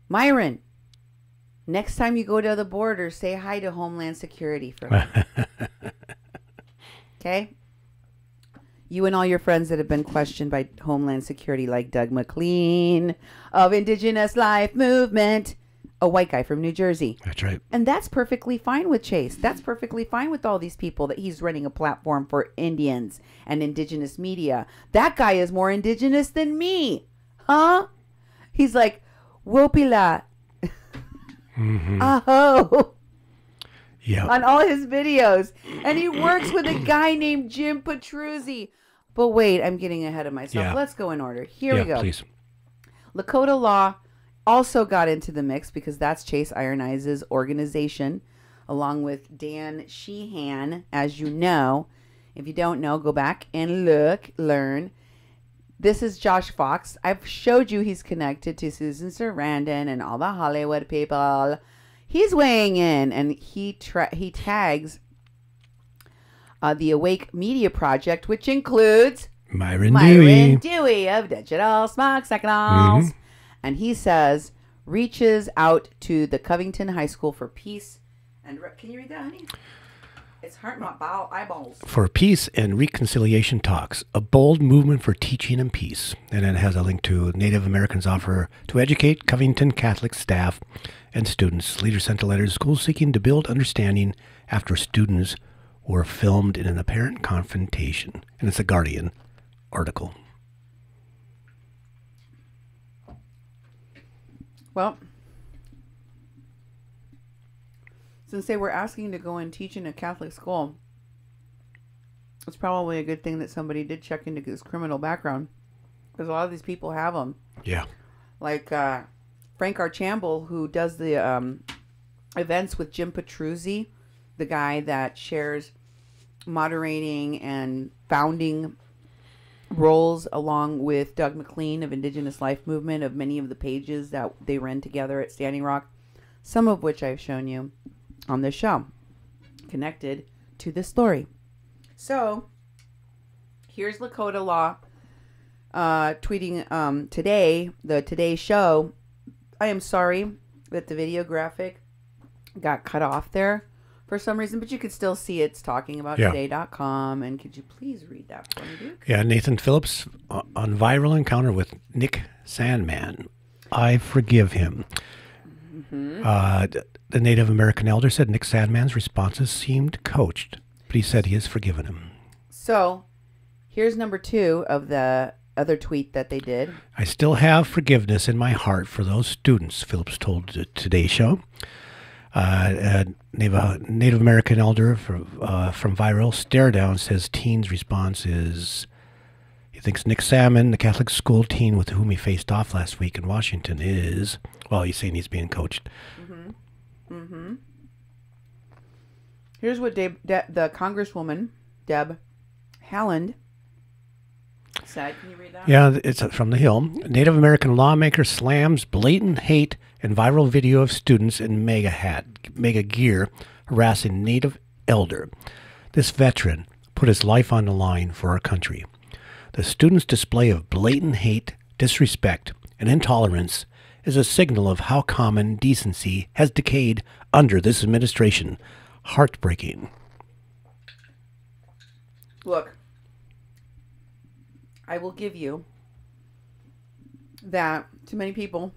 A: Myron, next time you go to the border, say hi to Homeland Security for me. Okay? You and all your friends that have been questioned by Homeland Security, like Doug McLean of Indigenous Life Movement, a white guy from New Jersey.
B: That's right.
A: And that's perfectly fine with Chase. That's perfectly fine with all these people that he's running a platform for Indians and indigenous media. That guy is more indigenous than me. Huh? He's like, Wopila.
B: Mm-hmm.
A: Aho.
B: Yeah.
A: On all his videos. And he works with a guy named Jim Petruzzi. But wait, I'm getting ahead of myself.
B: Yeah.
A: Let's go in order. Here we go.
B: Please.
A: Lakota Law also got into the mix because that's Chase Iron Eyes' organization, along with Dan Sheehan, as you know. If you don't know, go back and look, learn. This is Josh Fox. I've showed you he's connected to Susan Sarandon and all the Hollywood people. He's weighing in, and he tags the Awake Media Project, which includes
B: Myron
A: Dewey of Digital Smoke Signals. Mm-hmm. And he says, reaches out to the Covington High School for peace. And can you read that, honey? It's hurting my eyeballs.
B: For peace and reconciliation talks, a bold movement for teaching and peace. And it has a link to Native Americans offer to educate Covington Catholic staff and students. Leaders sent a letter to schools seeking to build understanding after students were filmed in an apparent confrontation. And it's a Guardian article.
A: Well, since they were asking to go and teach in a Catholic school, it's probably a good thing that somebody did check into his criminal background, because a lot of these people have them.
B: Yeah.
A: Like Frank Archambault, who does the events with Jim Petruzzi, the guy that shares moderating and founding roles along with Doug McLean of Indigenous Life Movement of many of the pages that they ran together at Standing Rock, some of which I've shown you on this show, connected to this story. So here's Lakota Law tweeting today, the Today Show. I am sorry that the video graphic got cut off there for some reason, but you could still see it's talking about today.com. And could you please read that for me, Duke?
B: Yeah, Nathan Phillips on viral encounter with Nick Sandman. I forgive him. The Native American elder said Nick Sandman's responses seemed coached, but he said he has forgiven him.
A: So here's number 2 of the other tweet that they did.
B: I still have forgiveness in my heart for those students, Phillips told the Today Show. Native American elder from Viral Stare Down says teen's response is he thinks Nick Salmon, the Catholic school teen with whom he faced off last week in Washington, is, well, he's saying he's being coached.
A: Here's what the Congresswoman, Deb Haaland, said. Can you read that?
B: Yeah, it's from the Hill. Native American lawmaker slams blatant hate and viral video of students in mega gear harassing Native elder. This veteran put his life on the line for our country. The students' display of blatant hate, disrespect, and intolerance is a signal of how common decency has decayed under this administration. Heartbreaking.
A: Look, I will give you that to many people,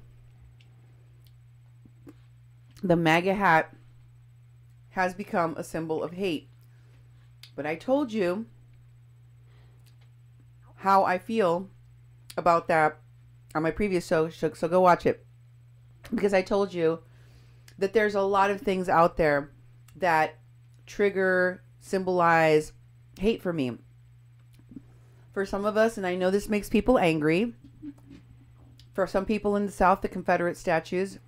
A: the MAGA hat has become a symbol of hate. But I told you how I feel about that on my previous show, so go watch it. Because I told you that there's a lot of things out there that trigger, symbolize hate for me. For some of us, and I know this makes people angry, for some people in the South, the Confederate statues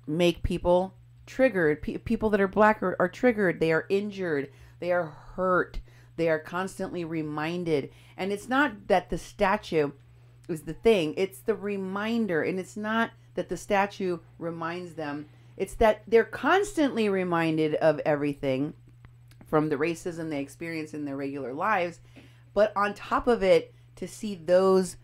A: make people triggered. People that are black are triggered. They are injured. They are hurt. They are constantly reminded. And it's not that the statue is the thing. It's the reminder. And it's not that the statue reminds them. It's that they're constantly reminded of everything from the racism they experience in their regular lives. But on top of it, to see those,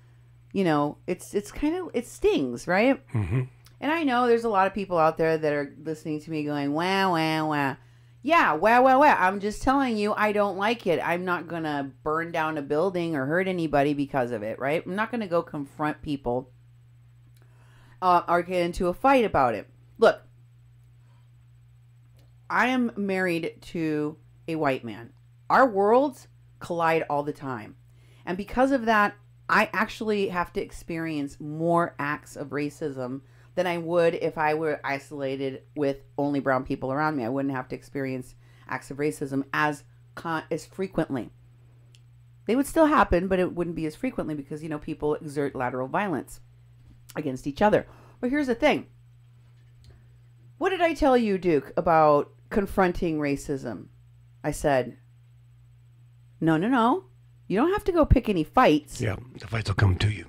A: you know, it's kind of, it stings, right?
B: Mm-hmm.
A: And I know there's a lot of people out there that are listening to me going, wah, wah, wah. Yeah, wah, wah, wah. I'm just telling you, I don't like it. I'm not going to burn down a building or hurt anybody because of it, right? I'm not going to go confront people or get into a fight about it. Look, I am married to a white man. Our worlds collide all the time. And because of that, I actually have to experience more acts of racism than I would if I were isolated with only brown people around me. I wouldn't have to experience acts of racism as frequently. They would still happen, but it wouldn't be as frequently because, you know, people exert lateral violence against each other. But here's the thing. What did I tell you, Duke, about confronting racism? I said, no. You don't have to go pick any fights.
B: Yeah, the fights will come to you.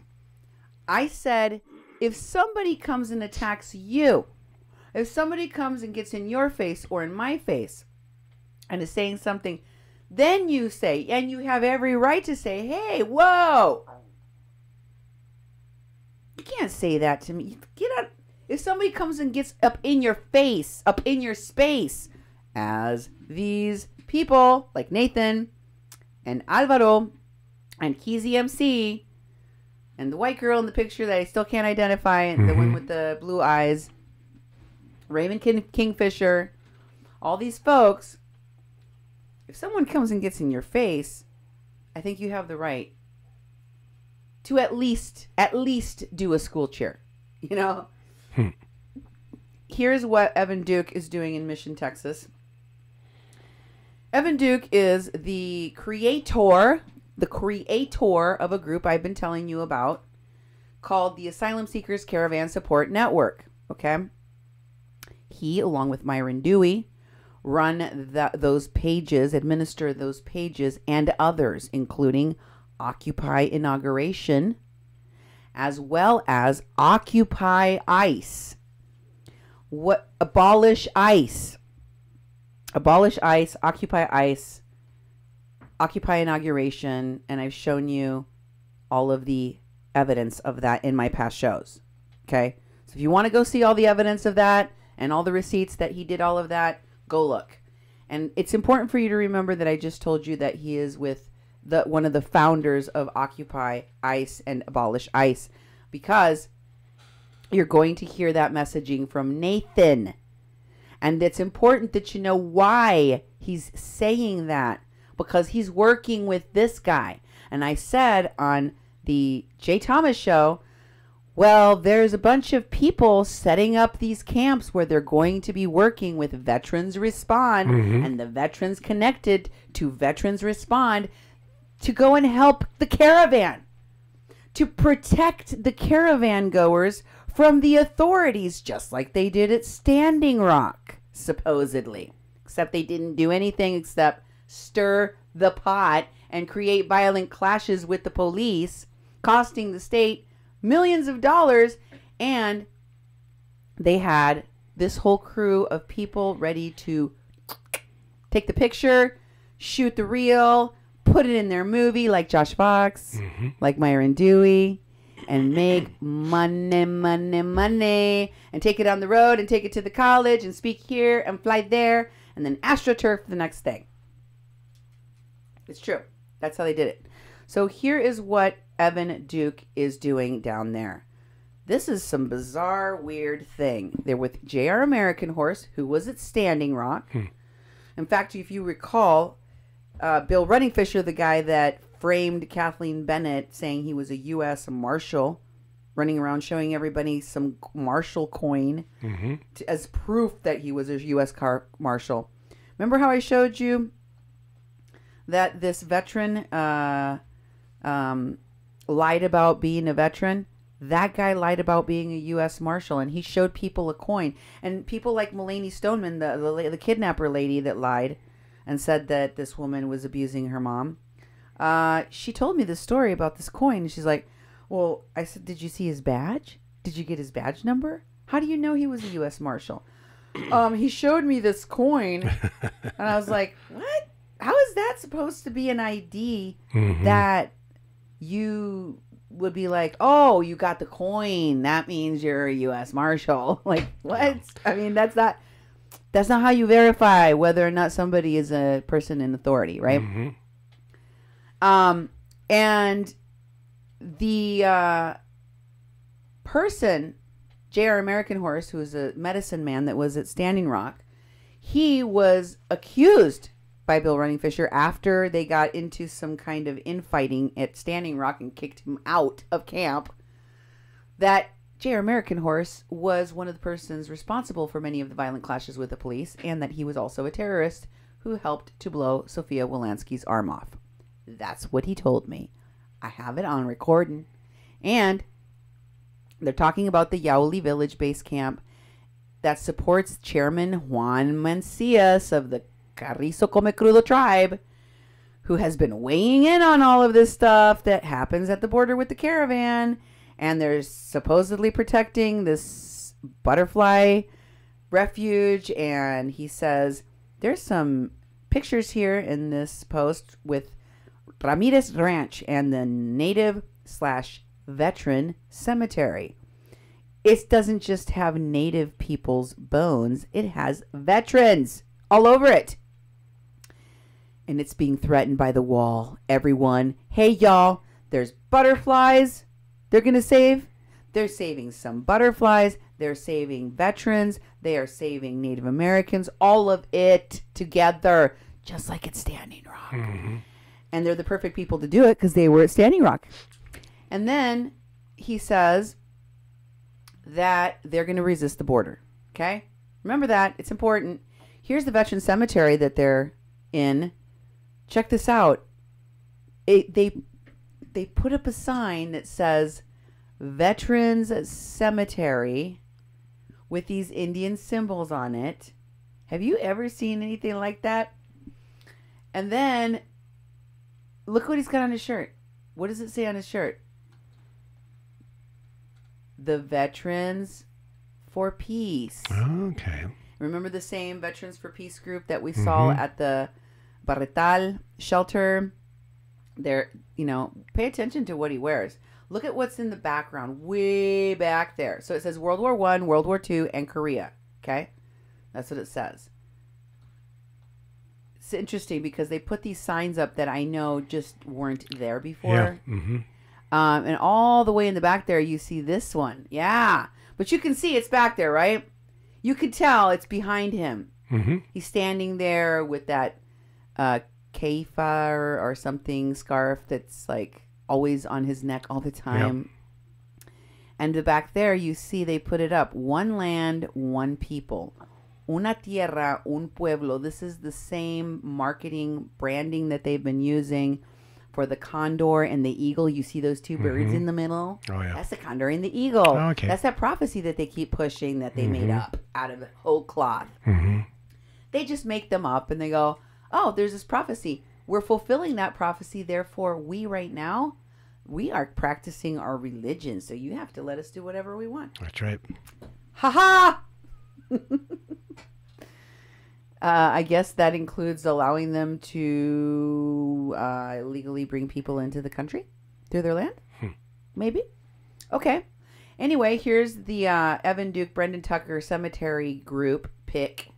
A: I said, if somebody comes and attacks you, if somebody comes and gets in your face or in my face and is saying something, then you say, and you have every right to say, hey, whoa. You can't say that to me. Get out. If somebody comes and gets up in your face, up in your space, as these people like Nathan and Alvaro and Keezy MC and the white girl in the picture that I still can't identify, the one with the blue eyes, Raven Kingfisher, all these folks, if someone comes and gets in your face, I think you have the right to at least do a school cheer, you know? Here's what Evan Duke is doing in Mission, Texas. Evan Duke is the creator of a group I've been telling you about called the Asylum Seekers Caravan Support Network. Okay. He, along with Myron Dewey, run those pages, administer those pages, and others, including Occupy Inauguration, as well as Occupy ICE. Abolish ICE. Abolish ICE, Occupy ICE, Occupy Inauguration, and I've shown you all of the evidence of that in my past shows. Okay? So if you want to go see all the evidence of that and all the receipts that he did all of that, go look. And it's important for you to remember that I just told you that he is with one of the founders of Occupy ICE and Abolish ICE, because you're going to hear that messaging from Nathan. And it's important that you know why he's saying that, because he's working with this guy. And I said on the Jay Thomas show, well, there's a bunch of people setting up these camps where they're going to be working with Veterans Respond, and the veterans connected to Veterans Respond to go and help the caravan, to protect the caravan goers from the authorities, just like they did at Standing Rock, supposedly. Except they didn't do anything except stir the pot and create violent clashes with the police, costing the state millions of dollars. And they had this whole crew of people ready to take the picture, shoot the reel, put it in their movie, like Josh Fox, like Myron Dewey, and make money, money, money, and take it on the road and take it to the college and speak here and fly there, and then AstroTurf the next day. It's true. That's how they did it. So here is what Evan Duke is doing down there. This is some bizarre, weird thing. They're with J.R. American Horse, who was at Standing Rock. In fact, if you recall, Bill Runningfisher, the guy that framed Kathleen Bennett, saying he was a U.S. Marshal, running around showing everybody some Marshal coin as proof that he was a U.S. Marshal. Remember how I showed you that this veteran lied about being a veteran? That guy lied about being a U.S. Marshal, and he showed people a coin. And people like Mulaney Stoneman, the kidnapper lady that lied and said that this woman was abusing her mom, she told me this story about this coin. And she's like, well, I said, did you see his badge? Did you get his badge number? How do you know he was a U.S. Marshal? He showed me this coin. And I was like, what? How is that supposed to be an ID that you would be like, oh, you got the coin, that means you're a U.S. Marshal? Like, what? I mean, that's not how you verify whether or not somebody is a person in authority, right? And the person, J.R. American Horse, who was a medicine man that was at Standing Rock, he was accused by Bill Runningfisher after they got into some kind of infighting at Standing Rock and kicked him out of camp, that J.R. American Horse was one of the persons responsible for many of the violent clashes with the police, and that he was also a terrorist who helped to blow Sophia Wolanski's arm off. That's what he told me. I have it on recording. And they're talking about the Yauli Village base camp that supports Chairman Juan Mancias of the Carrizo Come Crudo tribe, who has been weighing in on all of this stuff that happens at the border with the caravan. And they're supposedly protecting this butterfly refuge. And he says there's some pictures here in this post with Ramirez Ranch and the native/veteran cemetery. It doesn't just have native people's bones, it has veterans all over it. And it's being threatened by the wall. Everyone, hey y'all, there's butterflies they're going to save. They're saving some butterflies. They're saving veterans. They are saving Native Americans. All of it together, just like it's Standing Rock. And they're the perfect people to do it because they were at Standing Rock. And then he says that they're going to resist the border. Okay? Remember that. It's important. Here's the veteran cemetery that they're in. Check this out. They put up a sign that says Veterans Cemetery with these Indian symbols on it. Have you ever seen anything like that? And then look what he's got on his shirt. What does it say on his shirt? The Veterans for Peace.
B: Okay.
A: Remember the same Veterans for Peace group that we saw at the Barretal shelter? There, pay attention to what he wears. Look at what's in the background, way back there. So it says World War I, World War II, and Korea. Okay? That's what it says. It's interesting because they put these signs up that I know just weren't there before.
B: Yeah. Mm-hmm.
A: And all the way in the back there, you see this one. Yeah. But you can see it's back there, right? You can tell it's behind him.
B: Mm-hmm.
A: He's standing there with that keifa or something scarf that's like always on his neck all the time. Yep. And the back there, you see they put it up. One land, one people. Una tierra, un pueblo. This is the same marketing branding that they've been using for the condor and the eagle. You see those two birds in the middle?
B: Oh, yeah.
A: That's the condor and the eagle.
B: Oh, okay.
A: That's that prophecy that they keep pushing that they made up out of whole cloth. They just make them up and they go, oh, there's this prophecy. We're fulfilling that prophecy. Therefore, we right now, we are practicing our religion. So you have to let us do whatever we want.
B: That's right.
A: Ha ha! I guess that includes allowing them to legally bring people into the country through their land. Maybe. Okay. Anyway, here's the Evan Duke, Brendan Tucker Cemetery group pic.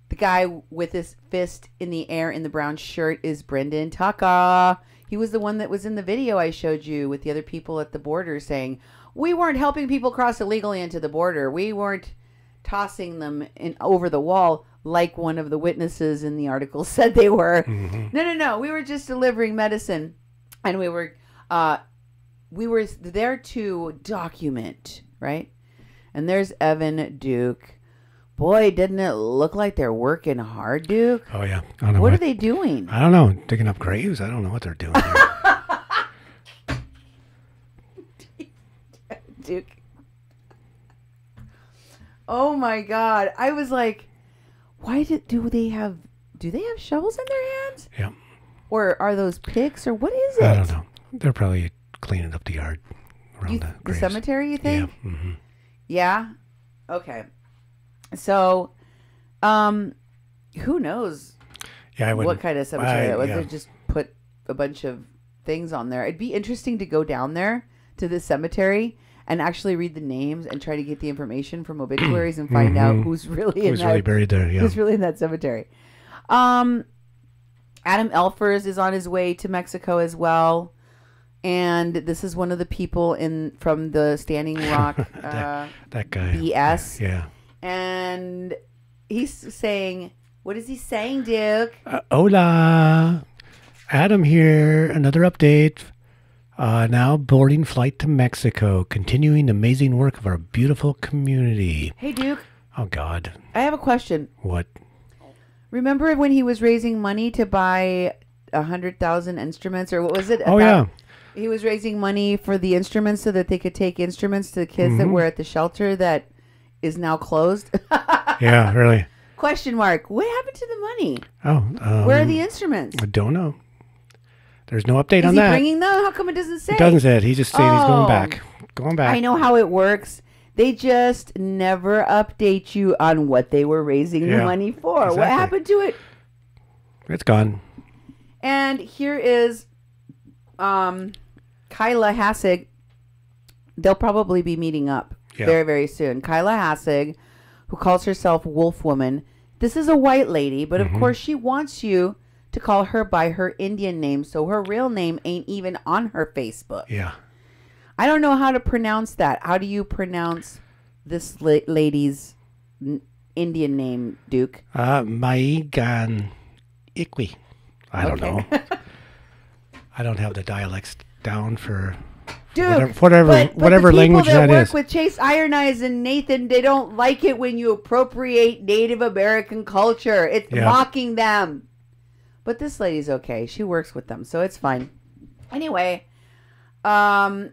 A: The guy with his fist in the air in the brown shirt is Brendan Tucker. He was the one that was in the video I showed you with the other people at the border saying, we weren't helping people cross illegally into the border. We weren't tossing them over the wall like one of the witnesses in the article said they were. No. We were just delivering medicine. And we were there to document, right? And there's Evan Duke. Boy, didn't it look like they're working hard, Duke?
B: Oh, yeah. I don't know
A: what are they doing?
B: I don't know. Digging up graves? I don't know what they're doing there.
A: Duke. Oh, my God. I was like, do they have shovels in their hands?
B: Yeah.
A: Or are those picks? Or what is it?
B: I don't know. They're probably cleaning up the yard around the
A: the
B: graves.
A: cemetery, you think?
B: Yeah. Mm-hmm.
A: Yeah? Okay. So, who knows what kind of cemetery it was? They just put a bunch of things on there. It'd be interesting to go down there to this cemetery and actually read the names and try to get the information from obituaries and find out who's really
B: buried there. Yeah.
A: Who's really in that cemetery. Adam Elfers is on his way to Mexico as well. And this is one of the people from the Standing Rock
B: that guy.
A: BS.
B: Yeah.
A: And he's saying, what is he saying, Duke?
B: Hola. Adam here. Another update. Now boarding flight to Mexico. Continuing the amazing work of our beautiful community.
A: Hey, Duke.
B: Oh, God.
A: I have a question.
B: What?
A: Remember when he was raising money to buy 100,000 instruments? Or what was it?
B: Oh, yeah.
A: He was raising money for the instruments so that they could take instruments to the kids that were at the shelter that is now closed.
B: Yeah, really.
A: Question mark. What happened to the money?
B: Oh,
A: where are the instruments?
B: I don't know. There's no update
A: is
B: on
A: he
B: that.
A: Bringing them? How come it doesn't say?
B: It doesn't say it. He's just saying he's going back. Going back.
A: I know how it works. They just never update you on what they were raising the money for. Exactly. What happened to it?
B: It's gone.
A: And here is Kyla Hassig. They'll probably be meeting up very, very soon. Kyla Hassig, who calls herself Wolf Woman. This is a white lady, but of course she wants you to call her by her Indian name, so her real name ain't even on her Facebook.
B: Yeah.
A: I don't know how to pronounce that. How do you pronounce this lady's Indian name, Duke?
B: Maigan Ikwi. I don't know. I don't have the dialects down for
A: Duke,
B: whatever language that is.
A: People that work with Chase Iron Eyes and Nathan, they don't like it when you appropriate Native American culture. It's mocking them. But this lady's okay. She works with them, so it's fine. Anyway, Kyla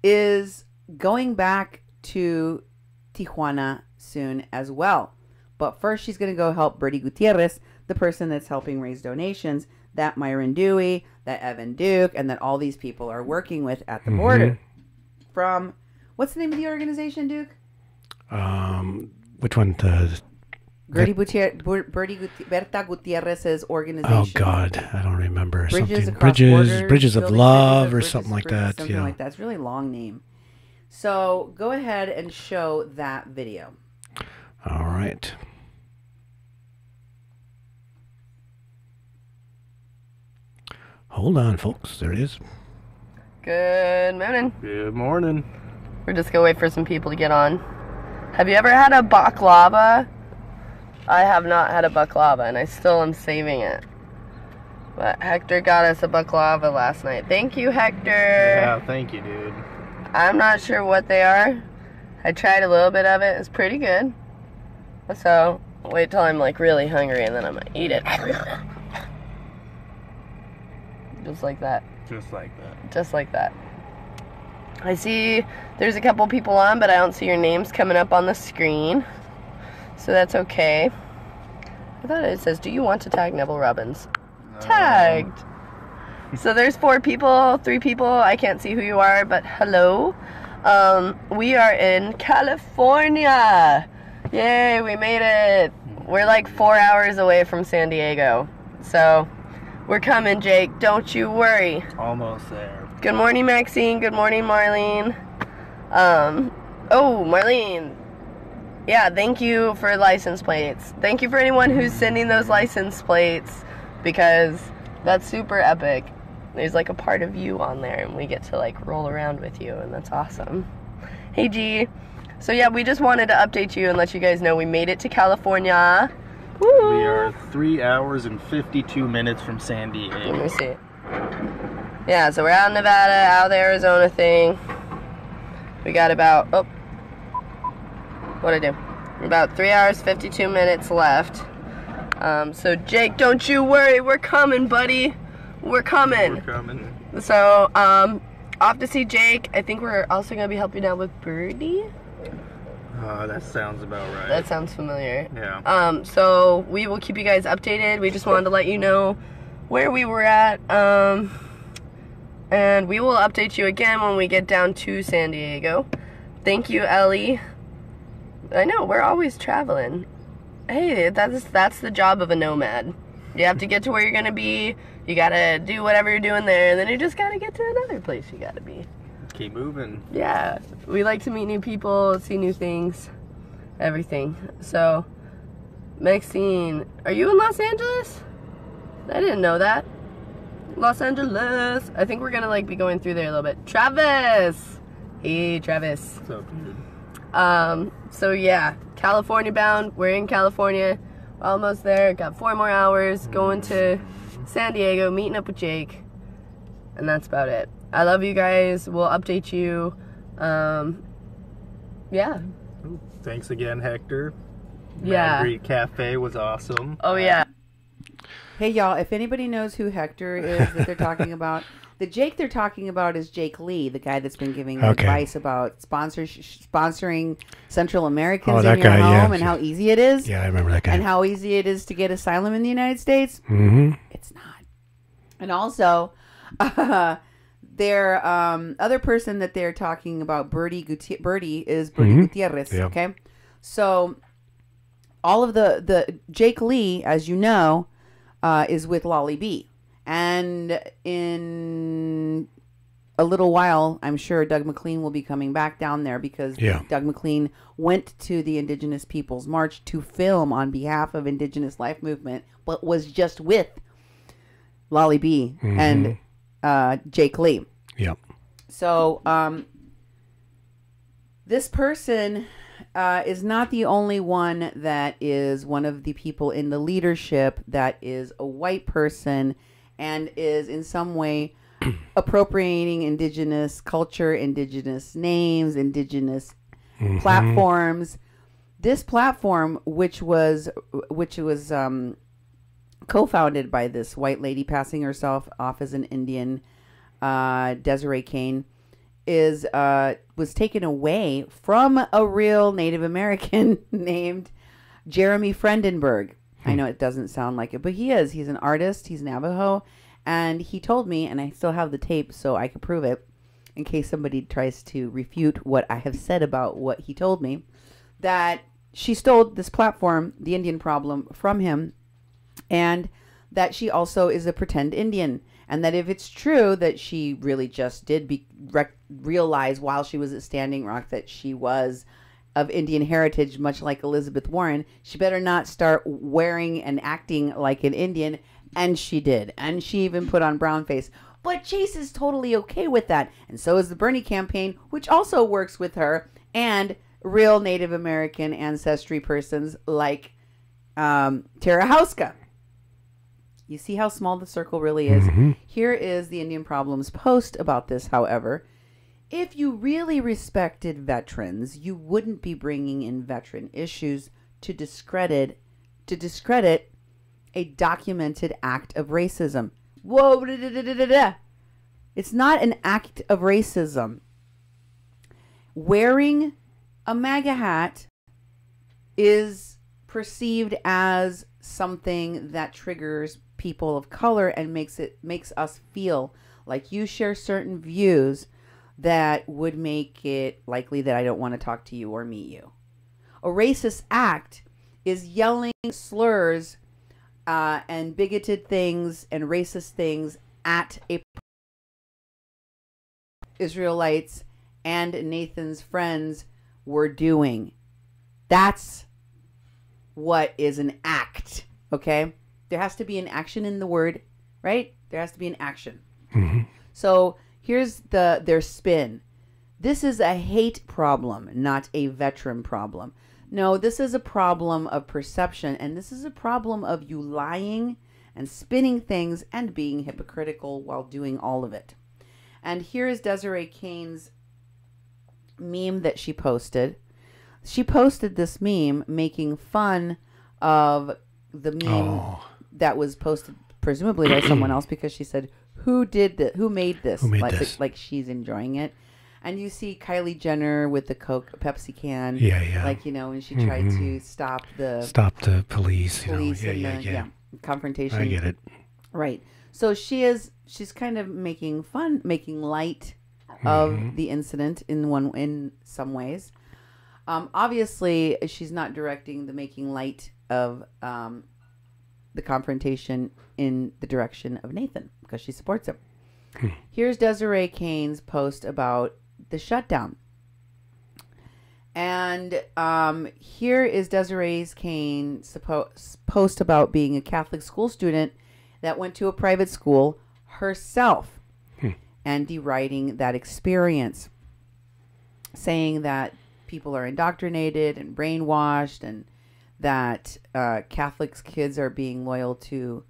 A: is going back to Tijuana soon as well. But first, she's going to go help Bertie Gutierrez, the person that's helping raise donations that Myron Dewey, that Evan Duke, and that all these people are working with at the border. From, what's the name of the organization, Duke?
B: Which one?
A: Berta Gutierrez's organization.
B: Oh God, I don't remember.
A: Bridges
B: something.
A: Across Borders,
B: Bridges of
A: Building
B: Love,
A: Bridges
B: or
A: of
B: something like
A: Bridges,
B: that.
A: Something
B: Yeah.
A: like that. It's a really long name. So go ahead and show that video.
B: All right. Hold on, folks. There it is.
G: Good morning.
B: Good morning.
G: We're just gonna wait for some people to get on. Have you ever had a baklava? I have not had a baklava, and I still am saving it. But Hector got us a baklava last night. Thank you, Hector.
H: Yeah, thank you, dude.
G: I'm not sure what they are. I tried a little bit of it. It's pretty good. So, wait till I'm like really hungry, and then I'm gonna eat it. Just like that.
H: Just like that.
G: Just like that. I see there's a couple people on, but I don't see your names coming up on the screen. So that's okay. I thought it says, do you want to tag Neville Robbins? Tagged. So there's 4 people, 3 people. I can't see who you are, but hello. We are in California. Yay, we made it. We're like 4 hours away from San Diego. So we're coming, Jake. Don't you worry.
H: Almost there.
G: Good morning, Maxine. Good morning, Marlene. Oh, Marlene. Yeah, thank you for license plates. Thank you for anyone who's sending those license plates, because that's super epic. There's like a part of you on there, and we get to like roll around with you, and that's awesome. Hey, G. So yeah, we just wanted to update you and let you guys know we made it to California. Woo!
H: We are 3 hours and 52 minutes from San
G: Let
H: Diego.
G: me see. Yeah, so we're out in Nevada, out of the Arizona thing. We got about, what'd I do? About 3 hours, 52 minutes left. So Jake, don't you worry, we're coming, buddy. We're coming.
H: We're coming.
G: So, off to see Jake. I think we're also gonna be helping out with Birdie.
H: That sounds about right.
G: That sounds familiar.
H: Yeah.
G: So we will keep you guys updated. We just wanted to let you know where we were at. And we will update you again when we get down to San Diego. Thank you, Ellie. I know, we're always traveling. Hey, that's the job of a nomad. You have to get to where you're gonna be. You gotta do whatever you're doing there, and then you just gotta get to another place you gotta be.
H: Keep moving.
G: Yeah, we like to meet new people, see new things, everything. So, Maxine, are you in Los Angeles? I didn't know that. Los Angeles. I think we're gonna like be going through there a little bit. Travis! Hey, Travis.
H: What's up, dude?
G: So yeah, California bound. We're in California. Almost there. Got 4 more hours. Going to San Diego, meeting up with Jake. And that's about it. I love you guys. We'll update you. Yeah.
H: Ooh, thanks again, Hector.
G: Yeah.
H: Mad Greek Cafe was awesome.
G: Oh yeah.
A: Hey, y'all, if anybody knows who Hector is that they're talking about, the Jake they're talking about is Jake Lee, the guy that's been giving advice about sponsoring Central Americans in your home and how easy it is.
B: Yeah, I remember that guy.
A: And how easy it is to get asylum in the United States.
B: Mm-hmm.
A: It's not. And also, their other person that they're talking about, Bertie is Bertie Gutierrez.
B: Yeah.
A: Okay, so all of the Jake Lee, as you know, is with Lolly B. And in a little while, I'm sure Doug McLean will be coming back down there because Doug McLean went to the Indigenous Peoples March to film on behalf of Indigenous Life Movement, but was just with Lolly B and Jake Lee.
B: Yep.
A: So this person is not the only one that is one of the people in the leadership that is a white person and is in some way appropriating indigenous culture, indigenous names, indigenous platforms. This platform, which was co-founded by this white lady passing herself off as an Indian, Desiree Kane, was taken away from a real Native American named Jeremy Frendenberg. I know it doesn't sound like it, but he is. He's an artist. He's Navajo. And he told me, and I still have the tape so I could prove it in case somebody tries to refute what I have said about what he told me, that she stole this platform, the Indian Problem, from him, and that she also is a pretend Indian. And that if it's true that she really just did realize while she was at Standing Rock that she was of Indian heritage, much like Elizabeth Warren, she better not start wearing and acting like an Indian. And she did. And she even put on brown face. But Chase is totally okay with that. And so is the Bernie campaign, which also works with her and real Native American ancestry persons like Tara Houska. You see how small the circle really is? Here is the Indian Problems post about this, however. If you really respected veterans, you wouldn't be bringing in veteran issues to discredit a documented act of racism. Whoa, it's not an act of racism. Wearing a MAGA hat is perceived as something that triggers people of color and makes us feel like you share certain views that would make it likely that I don't want to talk to you or meet you. A racist act is yelling slurs and bigoted things and racist things at Israelites and Nathan's friends were doing. That's what is an act, okay? There has to be an action in the word, right? There has to be an action. So here's their spin. This is a hate problem, not a veteran problem. No, this is a problem of perception, and this is a problem of you lying and spinning things and being hypocritical while doing all of it. And here is Desiree Kane's meme that she posted. She posted this meme making fun of the meme that was posted presumably by someone else, because she said, who did this? Who made this? Like she's enjoying it. And you see Kylie Jenner with the Pepsi can.
B: Yeah.
A: Like, you know, and she tried to stop the
B: police.
A: confrontation.
B: I get it.
A: Right. So she's kind of making light of the incident in some ways. Obviously, she's not directing the making light of the confrontation in the direction of Nathan, because she supports him. Here's Desiree Kane's post about the shutdown. And here is Desiree Kane's post about being a Catholic school student that went to a private school herself and deriding that experience, saying that people are indoctrinated and brainwashed, and that Catholic kids are being loyal to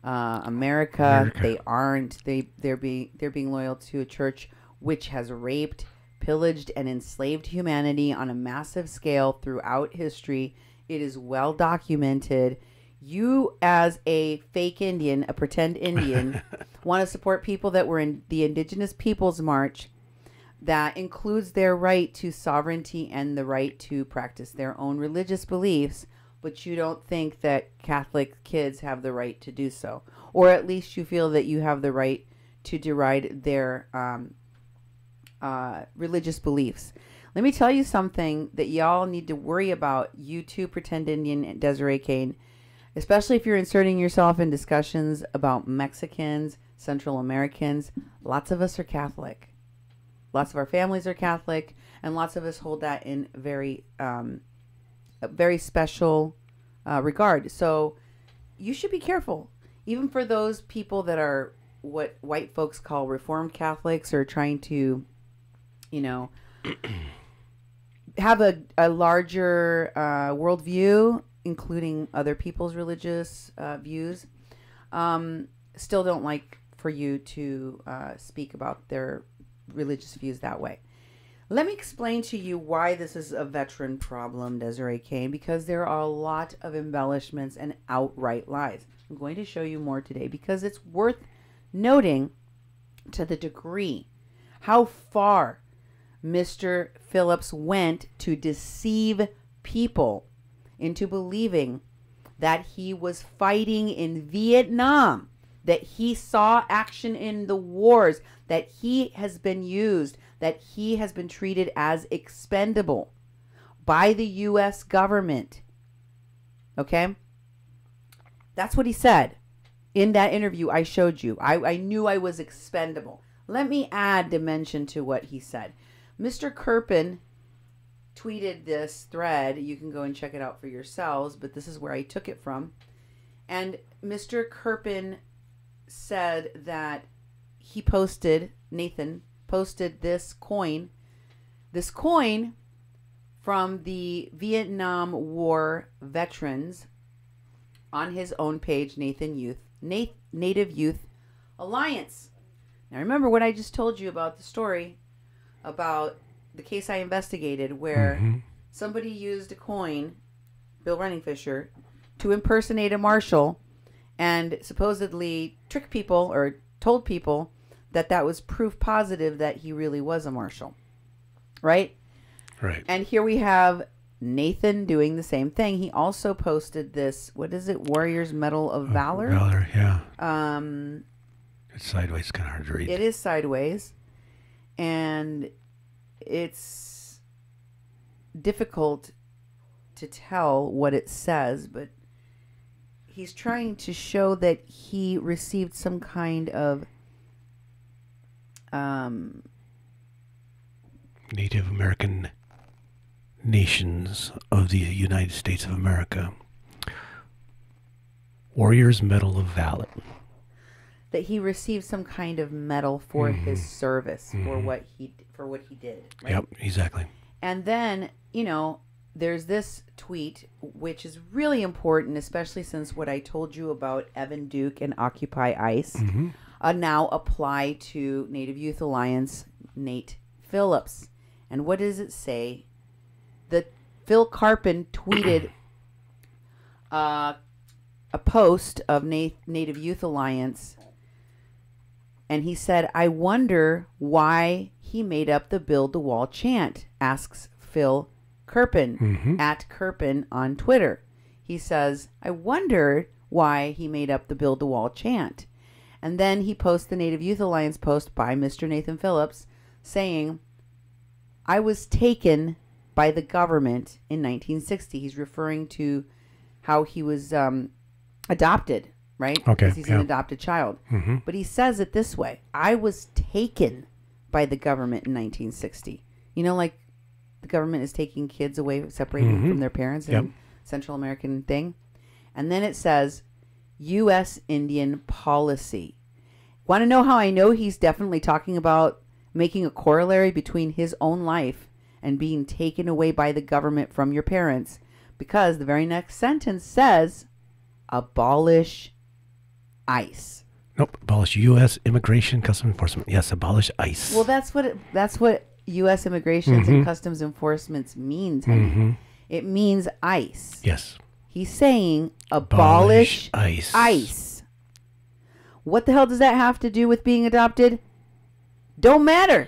A: America. They aren't. They're being loyal to a church which has raped, pillaged, and enslaved humanity on a massive scale throughout history. It is well documented. You, as a fake Indian, a pretend Indian, want to support people that were in the Indigenous Peoples March, that includes their right to sovereignty and the right to practice their own religious beliefs, but you don't think that Catholic kids have the right to do so. Or at least you feel that you have the right to deride their religious beliefs. Let me tell you something that y'all need to worry about, you too, pretend Indian and Desiree Kane, especially if you're inserting yourself in discussions about Mexicans, Central Americans. Lots of us are Catholic. Lots of our families are Catholic, and lots of us hold that in very special regard. So you should be careful. Even for those people that are what white folks call Reformed Catholics, or trying to, you know, have a larger worldview, including other people's religious views, still don't like for you to speak about their religious views that way. Let me explain to you why this is a veteran problem, Desiree Kane, because there are a lot of embellishments and outright lies. I'm going to show you more today because it's worth noting to the degree how far Mr. Phillips went to deceive people into believing that he was fighting in Vietnam, that he saw action in the wars, that he has been used, that he has been treated as expendable by the U.S. government. Okay? That's what he said in that interview I showed you. I knew I was expendable. Let me add dimension to what he said. Mr. Kerpen tweeted this thread. You can go and check it out for yourselves, but this is where I took it from. And Mr. Kerpen said that he posted, Nathan posted this coin from the Vietnam War veterans on his own page, Native Youth Alliance. Now remember what I just told you about the story about the case I investigated where somebody used a coin, Bill Runningfisher, to impersonate a marshal and supposedly trick people or told people that that was proof positive that he really was a marshal. Right?
B: Right.
A: And here we have Nathan doing the same thing. He also posted this, what is it? Warriors Medal of Valor?
B: Valor, yeah. It's sideways, kind of hard to read.
A: It is sideways. And it's difficult to tell what it says, but he's trying to show that he received some kind of
B: Native American nations of the United States of America. Warriors Medal of Valor.
A: That he received some kind of medal for his service, for what he did. Right?
B: Yep, exactly.
A: And then, you know, there's this tweet, which is really important, especially since what I told you about Evan Duke and Occupy ICE now apply to Native Youth Alliance, Nate Phillips. And what does it say? The Phil Carpin tweeted a post of Native Youth Alliance, and he said, "I wonder why he made up the Build the Wall chant," asks Phil Kerpen at Kerpen on Twitter. He says, "I wonder why he made up the Build the Wall chant." And then he posts the Native Youth Alliance post by Mr. Nathan Phillips saying, "I was taken by the government in 1960. He's referring to how he was adopted, right?
B: Okay.
A: Because he's an adopted child. But he says it this way: "I was taken by the government in 1960. You know, like the government is taking kids away, separating them from their parents in Central American thing. And then it says, U.S. Indian policy. Want to know how I know he's definitely talking about making a corollary between his own life and being taken away by the government from your parents? Because the very next sentence says, abolish ICE.
B: Nope. Abolish U.S. Immigration Customs Enforcement. Yes, abolish ICE.
A: Well, that's what U.S. Immigrations and Customs Enforcement means, honey. It means ICE.
B: Yes.
A: He's saying abolish ICE. What the hell does that have to do with being adopted? Don't matter.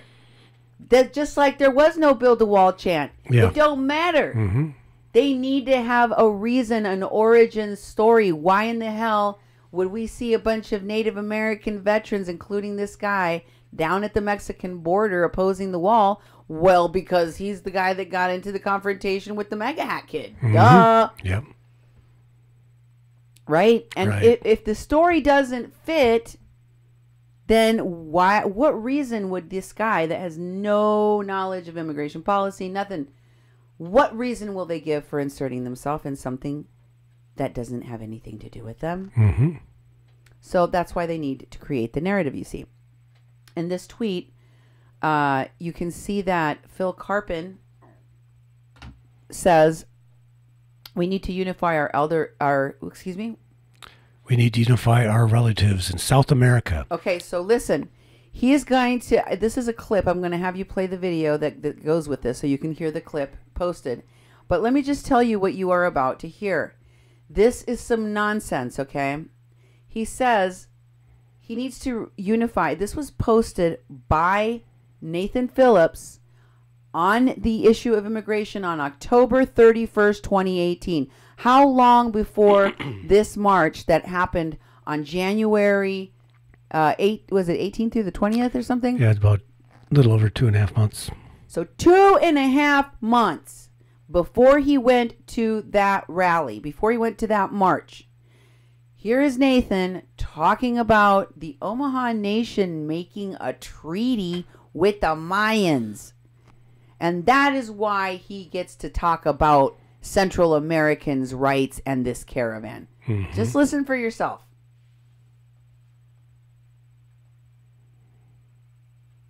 A: That just like there was no Build the Wall chant.
B: Yeah.
A: It don't matter. They need to have a reason, an origin story. Why in the hell would we see a bunch of Native American veterans, including this guy, down at the Mexican border opposing the wall? Well, because he's the guy that got into the confrontation with the Mega Hat Kid. Duh.
B: Yep.
A: Right? And
B: Right.
A: if the story doesn't fit, then what reason would this guy that has no knowledge of immigration policy, nothing, what reason will they give for inserting themselves in something that doesn't have anything to do with them? So that's why they need to create the narrative, you see. In this tweet, you can see that Phil Carpin says, we need to unify
B: We need to unify our relatives in South America.
A: Okay, so listen. He is going to, this is a clip. I'm going to have you play the video that goes with this so you can hear the clip posted. But let me just tell you what you are about to hear. This is some nonsense, okay? He says he needs to unify. This was posted by Nathan Phillips on the issue of immigration on October 31st, 2018. How long before this march that happened on January was it 18th through the 20th or something?
B: Yeah, it's about a little over 2.5 months.
A: So 2.5 months before he went to that rally, before he went to that march. Here is Nathan talking about the Omaha Nation making a treaty with the Mayans. And that is why he gets to talk about Central Americans' rights and this caravan.
B: Mm-hmm.
A: Just listen for yourself.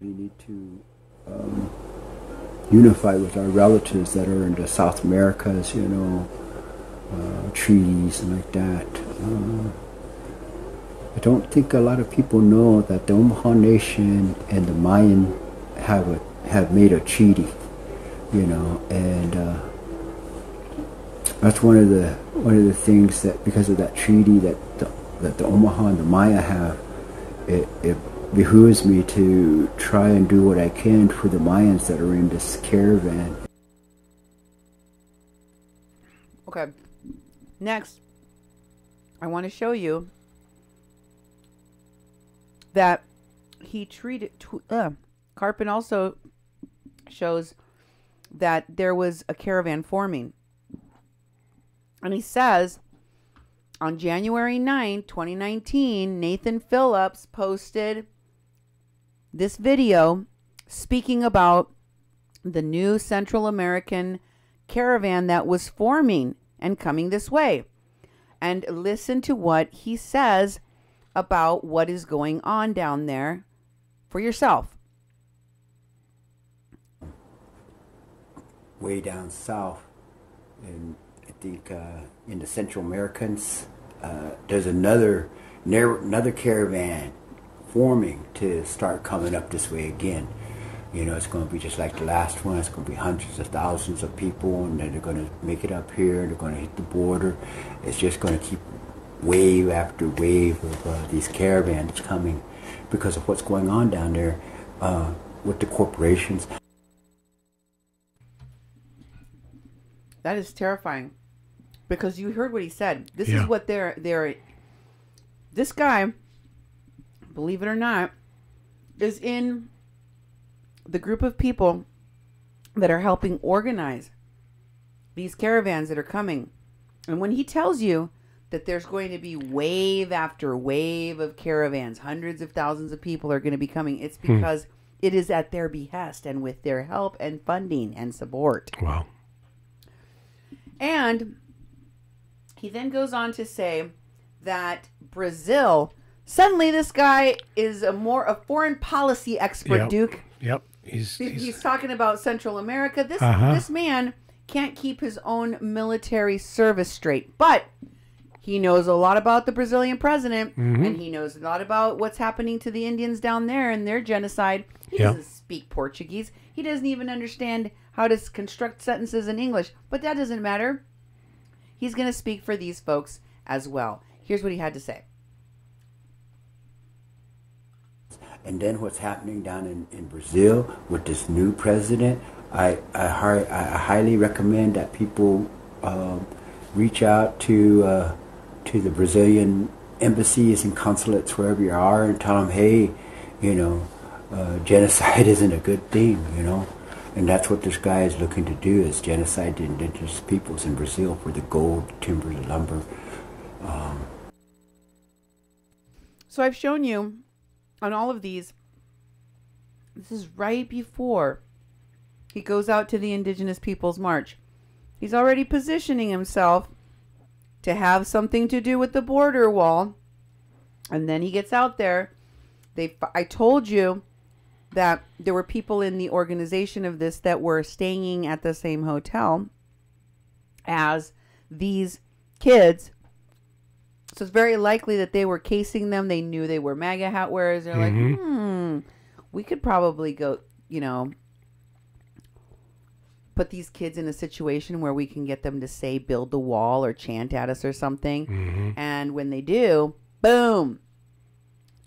I: We need to unify with our relatives that are in the South Americas, treaties and like that. I don't think a lot of people know that the Omaha Nation and the Mayan have made a treaty, and that's one of the things that because of that treaty that the Omaha and the Maya have, it behooves me to try and do what I can for the Mayans that are in this caravan.
A: Okay. Next, I want to show you that he treated... Carpin also shows that there was a caravan forming. And he says, on January 9, 2019, Nathan Phillips posted this video speaking about the new Central American caravan that was forming and coming this way. And listen to what he says about what is going on down there for yourself.
I: Way down south, and I think in the Central Americans, there's another caravan forming to start coming up this way again. It's going to be just like the last one. It's going to be hundreds of thousands of people, and then they're going to make it up here. They're going to hit the border. It's just going to keep wave after wave of these caravans coming because of what's going on down there with the corporations.
A: That is terrifying, because you heard what he said. This is what they're. This guy, believe it or not, is in the group of people that are helping organize these caravans that are coming. And when he tells you that there's going to be wave after wave of caravans, hundreds of thousands of people are going to be coming, it's because it is at their behest and with their help and funding and support.
B: Wow.
A: And he then goes on to say that Brazil, suddenly this guy is a foreign policy expert, Duke.
B: Yep.
A: He's talking about Central America. This man can't keep his own military service straight, but he knows a lot about the Brazilian president, and he knows a lot about what's happening to the Indians down there and their genocide. He doesn't speak Portuguese. He doesn't even understand how to construct sentences in English, but that doesn't matter. He's going to speak for these folks as well. Here's what he had to say.
I: And then what's happening down in Brazil with this new president, I highly recommend that people reach out to the Brazilian embassies and consulates wherever you are and tell them, hey, genocide isn't a good thing, And that's what this guy is looking to do, is genocide the indigenous peoples in Brazil for the gold, timber, the lumber.
A: So I've shown you on all of these, this is right before he goes out to the Indigenous Peoples March. He's already positioning himself to have something to do with the border wall. And then he gets out there. I told you that there were people in the organization of this that were staying at the same hotel as these kids. So it's very likely that they were casing them. They knew they were MAGA hat wearers. They're like, we could probably go, put these kids in a situation where we can get them to say, build the wall or chant at us or something. And when they do, boom,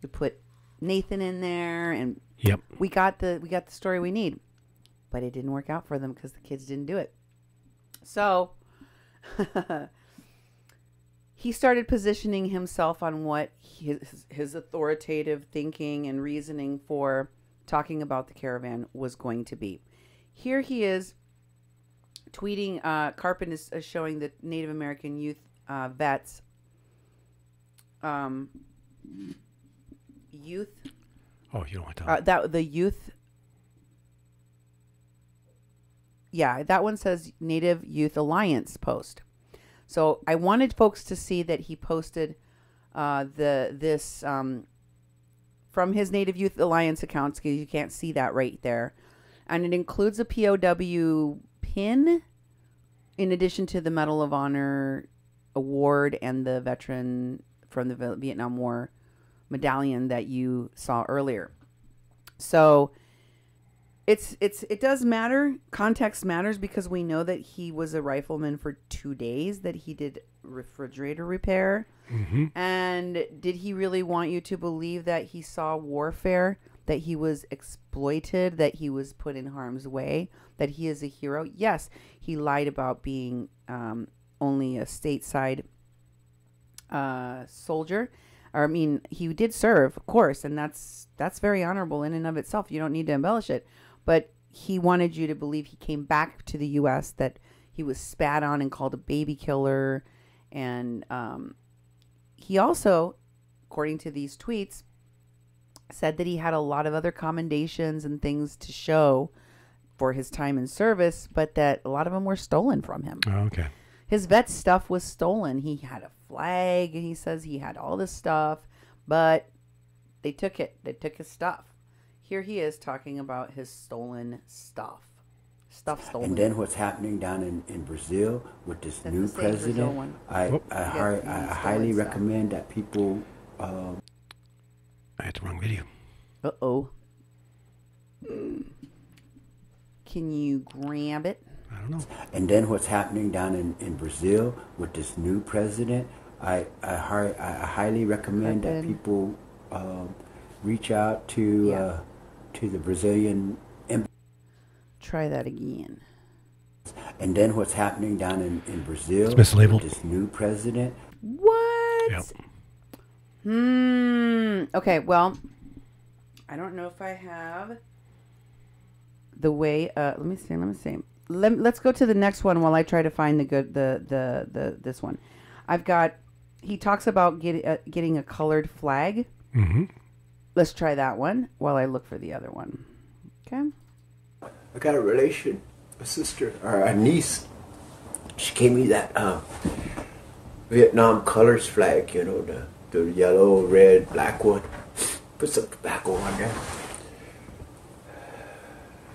A: you put Nathan in there and
B: Yep.
A: We got the story we need, but it didn't work out for them because the kids didn't do it. So he started positioning himself on what his authoritative thinking and reasoning for talking about the caravan was going to be. Here he is tweeting. Carpin is showing the Native American youth vets. Youth.
B: Oh, you don't want to.
A: That the youth. Yeah, that one says Native Youth Alliance post. So I wanted folks to see that he posted this from his Native Youth Alliance accounts, because you can't see that right there. And it includes a POW pin in addition to the Medal of Honor award and the veteran from the Vietnam War medallion that you saw earlier. So it does matter. Context matters, because we know that he was a rifleman for 2 days, that he did refrigerator repair.
B: Mm-hmm.
A: And did he really want you to believe that he saw warfare, that he was exploited, that he was put in harm's way, that he is a hero? Yes, he lied about being only a stateside soldier. Or, I mean, he did serve, of course, and that's very honorable in and of itself. You don't need to embellish it. But he wanted you to believe he came back to the U.S., that he was spat on and called a baby killer. And he also, according to these tweets, said that he had a lot of other commendations and things to show for his time in service, but that a lot of them were stolen from him.
B: Oh, okay.
A: His vet stuff was stolen. He had a flag, and he says he had all this stuff, but they took it. They took his stuff. Here he is talking about his stolen stuff. Stuff stolen.
I: And then what's happening down in Brazil with this new president, I highly recommend that people...
B: I had the wrong video.
A: Uh-oh. Can you grab it?
B: I don't know.
I: And then what's happening down in Brazil with this new president, I highly recommend that people reach out to the Brazilian embassy.
A: Try that again.
I: And then what's happening down in Brazil
B: it's mislabeled.
I: with this new president.
A: What?
B: Yep.
A: Okay, well, I don't know if I have the way. Let me see. Let's go to the next one while I try to find this one. I've got. He talks about getting a colored flag.
B: Mm-hmm.
A: Let's try that one while I look for the other one. Okay.
I: I got a relation, a sister, or a niece. She gave me that Vietnam colors flag, you know, the yellow, red, black one. Put some tobacco on there.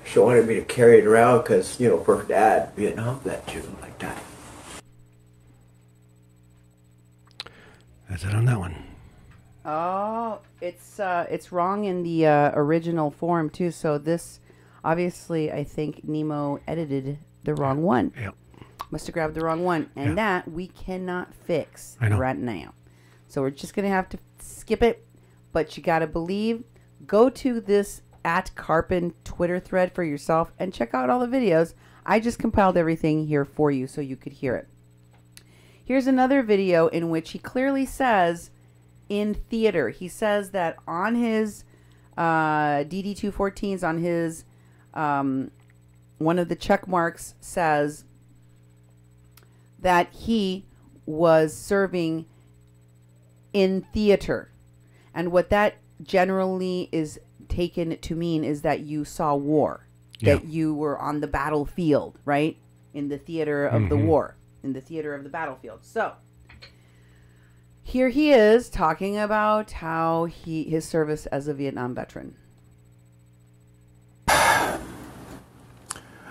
I: She wanted me to carry it around because, you know, for her dad, Vietnam vet, you know, like that.
B: That's it on that one.
A: Oh, it's wrong in the original form too. So this, obviously, I think Nemo edited the wrong one.
B: Yep.
A: Must have grabbed the wrong one, and that we cannot fix right now. So we're just gonna have to skip it. But you gotta believe. Go to this @Carpin Twitter thread for yourself and check out all the videos. I just compiled everything here for you so you could hear it. Here's another video in which he clearly says, in theater, he says that on his DD-214s, on his one of the check marks says that he was serving in theater. And what that generally is taken to mean is that you saw war, that you were on the battlefield, right? In the theater of the war, in the theater of the battlefield. So here he is talking about how his service as a Vietnam veteran.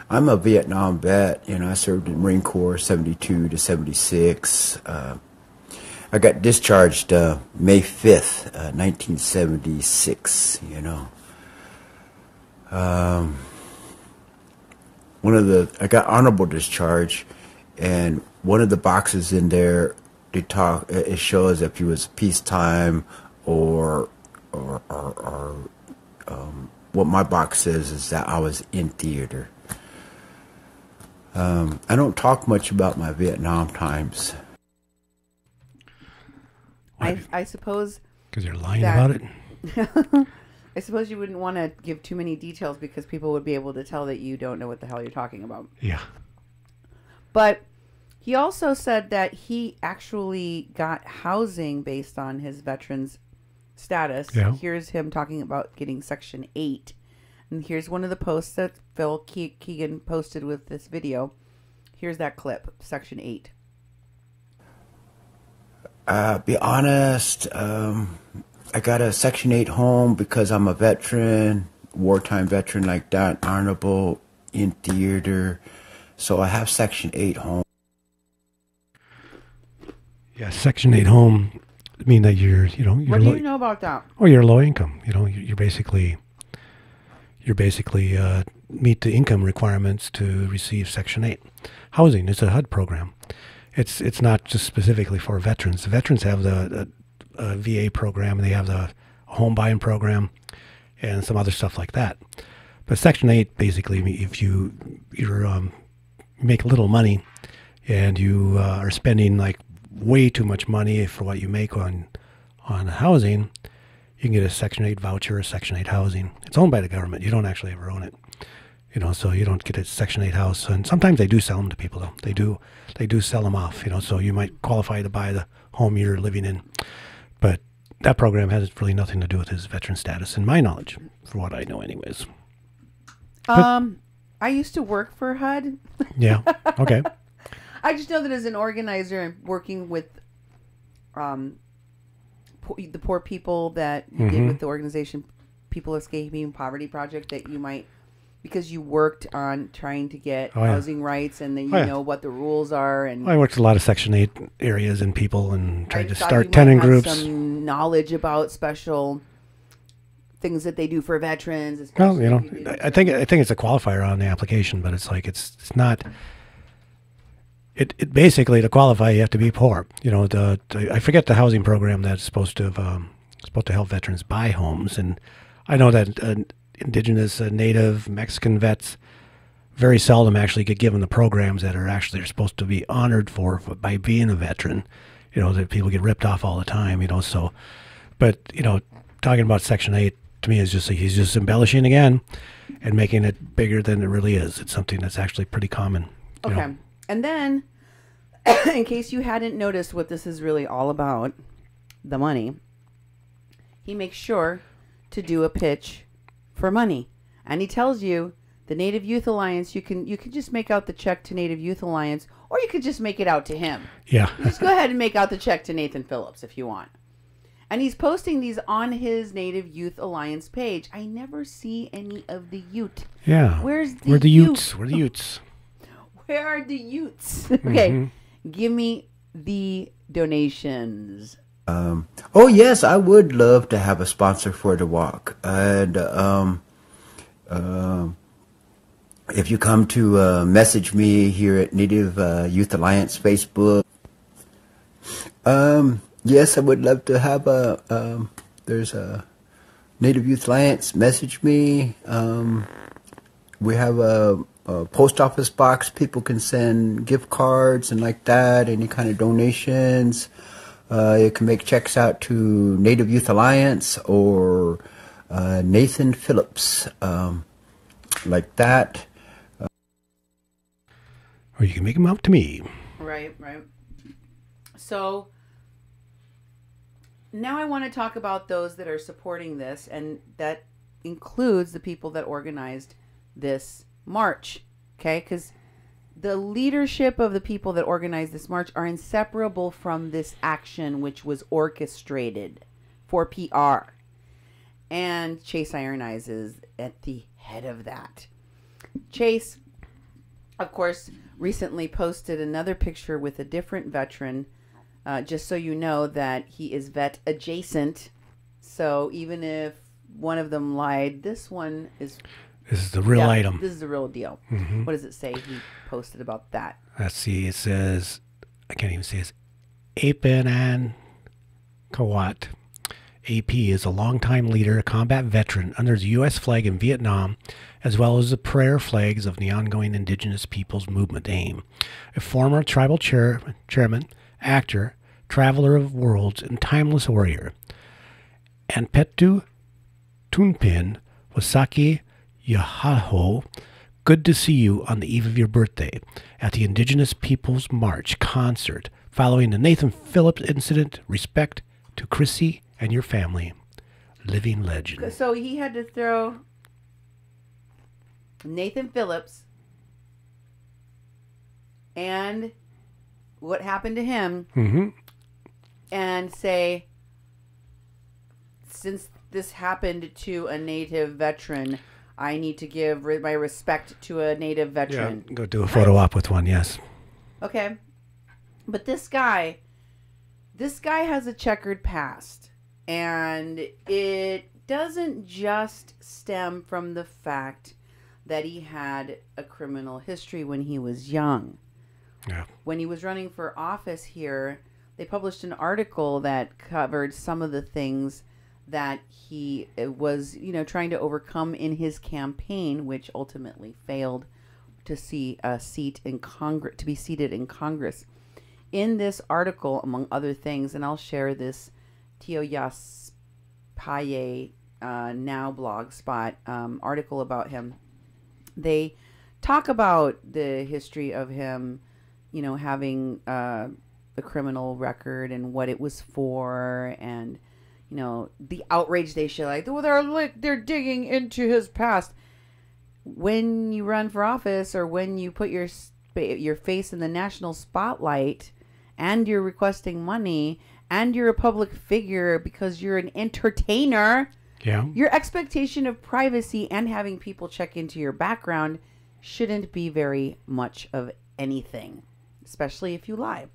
I: I'm a Vietnam vet. You know, I served in the Marine Corps 72 to 76. I got discharged May 5th, 1976, you know. I got honorable discharge, and one of the boxes in there, it shows if you was peacetime or what my box says is that I was in theater. I don't talk much about my Vietnam times.
A: I suppose
B: because you're lying about it.
A: I suppose you wouldn't want to give too many details because people would be able to tell that you don't know what the hell you're talking about.
B: Yeah.
A: But he also said that he actually got housing based on his veterans status.
B: Yeah.
A: Here's him talking about getting Section 8. And here's one of the posts that Phil Keegan posted with this video. Here's that clip, Section 8.
I: Be honest, I got a Section 8 home because I'm a veteran, wartime veteran like that, honorable, in theater. So I have Section 8 home.
B: Yeah, Section 8 home mean that you're
A: What do you know about that?
B: Oh, you're low income. You're basically meet the income requirements to receive Section 8 housing. It's a HUD program. It's not just specifically for veterans. The veterans have the VA program, and they have the home buying program, and some other stuff like that. But Section 8 basically, if you make little money, and you are spending like way too much money for what you make on housing, you can get a Section 8 voucher or Section 8 housing. It's owned by the government. You don't actually ever own it. So you don't get a Section 8 house. And sometimes they do sell them to people, though. They do sell them off, so you might qualify to buy the home you're living in. But that program has really nothing to do with his veteran status, in my knowledge, for what I know anyways.
A: I used to work for HUD.
B: Yeah, okay.
A: I just know that as an organizer and working with the poor people that you did with the organization People Escaping Poverty Project, that you might, because you worked on trying to get housing rights, and then you know what the rules are. And
B: I worked a lot of Section 8 areas and people, and tried to start
A: you
B: tenant
A: might have
B: groups.
A: some knowledge about special things that they do for veterans.
B: Well, I think it's a qualifier on the application, but it's like it's not. It basically, to qualify, you have to be poor. I forget the housing program that's supposed to help veterans buy homes, and I know that indigenous, Native, Mexican vets very seldom actually get given the programs that are supposed to be honored for by being a veteran. That people get ripped off all the time. So, but talking about Section 8 to me is just he's just embellishing again and making it bigger than it really is. It's something that's actually pretty common.
A: Okay. And then, in case you hadn't noticed what this is really all about, the money, he makes sure to do a pitch for money. And he tells you, the Native Youth Alliance, you can just make out the check to Native Youth Alliance, or you could just make it out to him.
B: Yeah.
A: Just go ahead and make out the check to Nathan Phillips if you want. And he's posting these on his Native Youth Alliance page. I never see any of the Ute.
B: Yeah.
A: Where the
B: Utes? Where are the Utes?
A: Where are the Utes? Okay. Give me the donations.
I: Oh yes, I would love to have a sponsor for the walk. And if you come to message me here at Native Youth Alliance Facebook, yes, I would love to have there's a Native Youth Alliance. Message me. We have a post office box. People can send gift cards and like that. Any kind of donations. You can make checks out to Native Youth Alliance or Nathan Phillips, like that.
B: Or you can make them out to me.
A: Right. So now I want to talk about those that are supporting this, and that includes the people that organized this march. Okay, because the leadership of the people that organized this march are inseparable from this action, which was orchestrated for PR. And Chase Iron Eyes is at the head of that. Chase, of course, recently posted another picture with a different veteran, just so you know that he is vet adjacent. So even if one of them lied, this one is...
B: This is the real item.
A: This is the real deal.
B: Mm-hmm.
A: What does it say he posted about that?
B: Let's see. It says, I can't even say it. Apenan Kawat AP is a longtime leader, a combat veteran under the U.S. flag in Vietnam, as well as the prayer flags of the ongoing Indigenous Peoples Movement AIM. A former tribal chairman, actor, traveler of worlds, and timeless warrior. And Petu Tunpin Wasaki Yahaho, good to see you on the eve of your birthday at the Indigenous Peoples March concert following the Nathan Phillips incident. Respect to Chrissy and your family. Living legend.
A: So he had to throw Nathan Phillips and what happened to him and say, since this happened to a Native veteran, I need to give my respect to a Native veteran.
B: Yeah, go do a photo op with one, yes.
A: Okay. But this guy has a checkered past. And it doesn't just stem from the fact that he had a criminal history when he was young.
B: Yeah.
A: When he was running for office here, they published an article that covered some of the things that he was, trying to overcome in his campaign, which ultimately failed to see a seat in Congress, to be seated in Congress. In this article, among other things, and I'll share this Tio Yas Paye Now blog spot article about him. They talk about the history of him, having a criminal record and what it was for, and the outrage they show, like, well, they're digging into his past. When you run for office, or when you put your face in the national spotlight, and you're requesting money, and you're a public figure because you're an entertainer, your expectation of privacy and having people check into your background shouldn't be very much of anything, especially if you lie.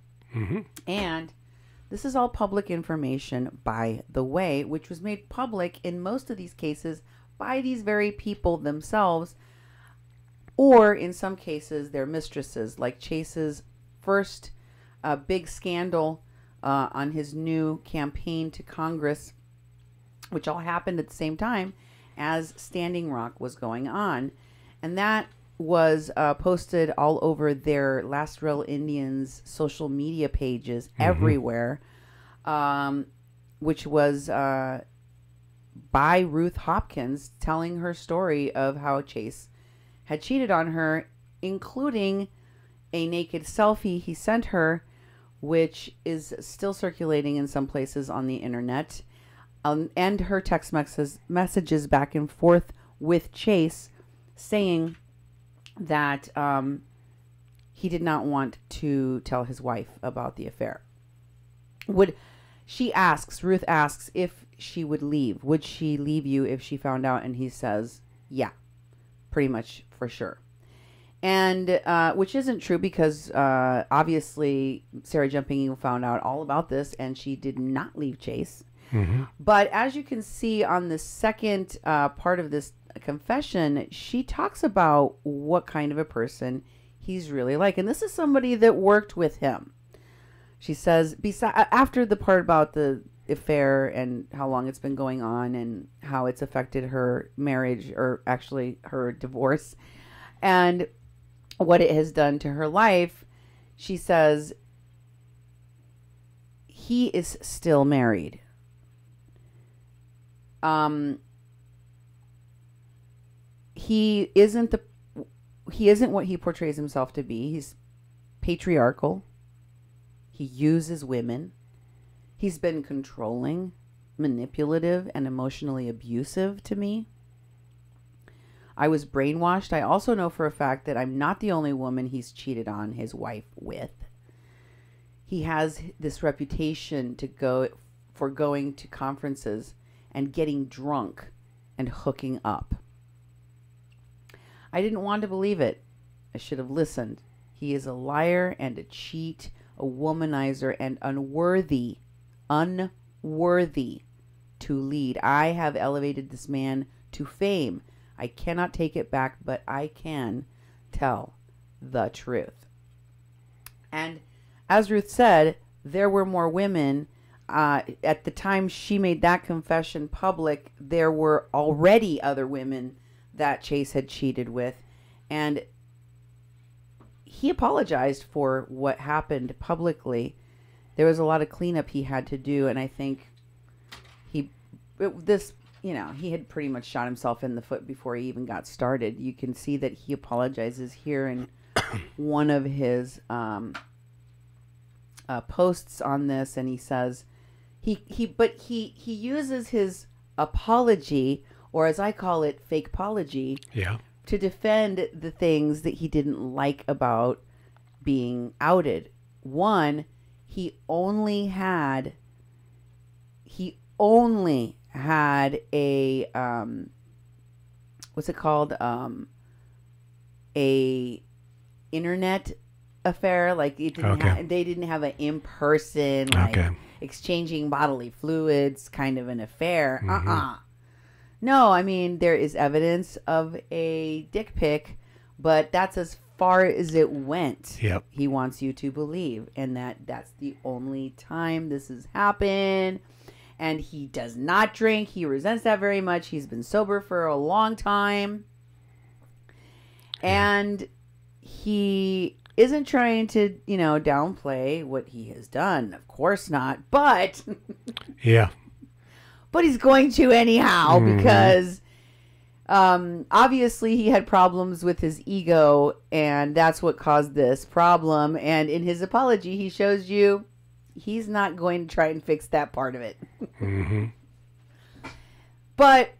A: And this is all public information, by the way, which was made public in most of these cases by these very people themselves, or in some cases their mistresses, like Chase's first big scandal on his new campaign to Congress, which all happened at the same time as Standing Rock was going on. And that was posted all over their Last Real Indians social media pages everywhere, which was by Ruth Hopkins telling her story of how Chase had cheated on her, including a naked selfie he sent her, which is still circulating in some places on the internet, and her text messages back and forth with Chase saying that he did not want to tell his wife about the affair. Ruth asks if she would leave. Would she leave you if she found out? And he says, yeah, pretty much for sure. And which isn't true, because obviously Sarah Jumping Eagle found out all about this, and she did not leave Chase. But as you can see on the second part of this confession, she talks about what kind of a person he's really like. And this is somebody that worked with him. She says, after the part about the affair and how long it's been going on and how it's affected her marriage, or actually her divorce, and what it has done to her life, she says, he is still married. He isn't what he portrays himself to be. He's patriarchal. He uses women. He's been controlling, manipulative, and emotionally abusive to me. I was brainwashed. I also know for a fact that I'm not the only woman he's cheated on his wife with. He has this reputation for going to conferences and getting drunk and hooking up. I didn't want to believe it. I should have listened. He is a liar and a cheat, a womanizer, and unworthy to lead. I have elevated this man to fame. I cannot take it back, but I can tell the truth. And as Ruth said, there were more women at the time she made that confession public, there were already other women that Chase had cheated with. And he apologized for what happened publicly. There was a lot of cleanup he had to do. And I think he had pretty much shot himself in the foot before he even got started. You can see that he apologizes here in one of his posts on this, and he says he uses his apology, or as I call it, fake apology, to defend the things that he didn't like about being outed. One, he only had a what's it called, a internet affair. Like it didn't they didn't have an in-person exchanging bodily fluids kind of an affair. No, I mean, there is evidence of a dick pic, but that's as far as it went.
B: Yep.
A: He wants you to believe, and that's the only time this has happened. And he does not drink. He resents that very much. He's been sober for a long time. And he isn't trying to, downplay what he has done. Of course not. But but he's going to anyhow, because obviously he had problems with his ego, and that's what caused this problem. And in his apology, he shows you he's not going to try and fix that part of it. But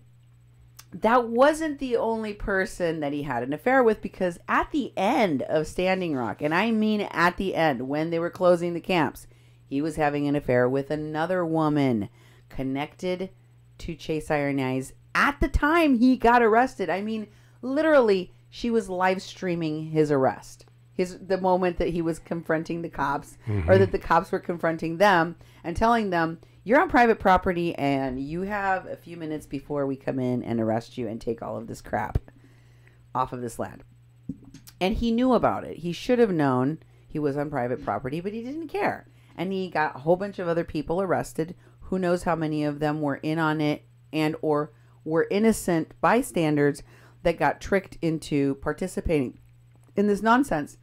A: that wasn't the only person that he had an affair with, because at the end of Standing Rock, and I mean at the end, when they were closing the camps, he was having an affair with another woman connected to Chase Iron Eyes at the time he got arrested. I mean, literally, she was live streaming his arrest. The moment that he was confronting the cops, or that the cops were confronting them and telling them, you're on private property and you have a few minutes before we come in and arrest you and take all of this crap off of this land. And he knew about it. He should have known he was on private property, but he didn't care. And he got a whole bunch of other people arrested. Who knows how many of them were in on it and or were innocent bystanders that got tricked into participating in this nonsense.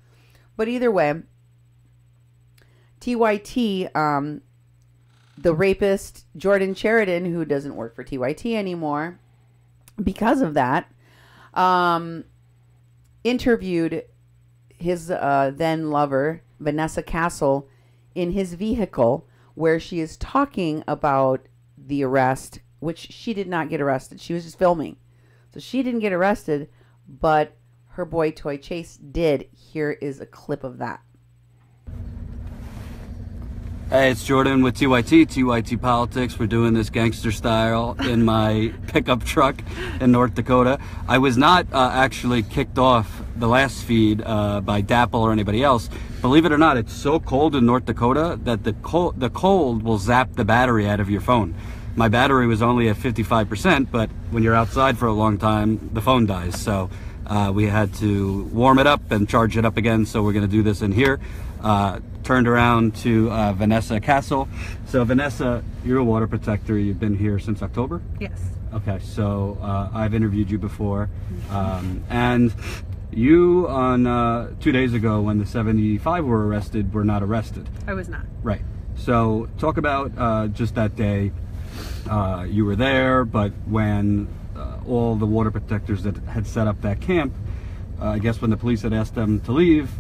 A: But either way, TYT, the rapist Jordan Sheridan, who doesn't work for TYT anymore because of that, interviewed his then lover, Vanessa Castle, in his vehicle, where she is talking about the arrest, which she did not get arrested. She was just filming. So she didn't get arrested, but her boy Toy Chase did. Here is a clip of that.
J: Hey, it's Jordan with TYT Politics. We're doing this gangster style in my pickup truck in North Dakota. I was not actually kicked off the last feed by Dapple or anybody else. Believe it or not, it's so cold in North Dakota that the cold will zap the battery out of your phone. My battery was only at 55%, but when you're outside for a long time, the phone dies. So we had to warm it up and charge it up again. So we're going to do this in here. Turned around to Vanessa Castle. So Vanessa, you're a water protector. You've been here since October?
K: Yes.
J: Okay, so I've interviewed you before. And you, on 2 days ago when the 75 were arrested, were not arrested.
K: I was not.
J: Right. So talk about just that day. You were there, but when all the water protectors that had set up that camp, I guess when the police had asked them to leave,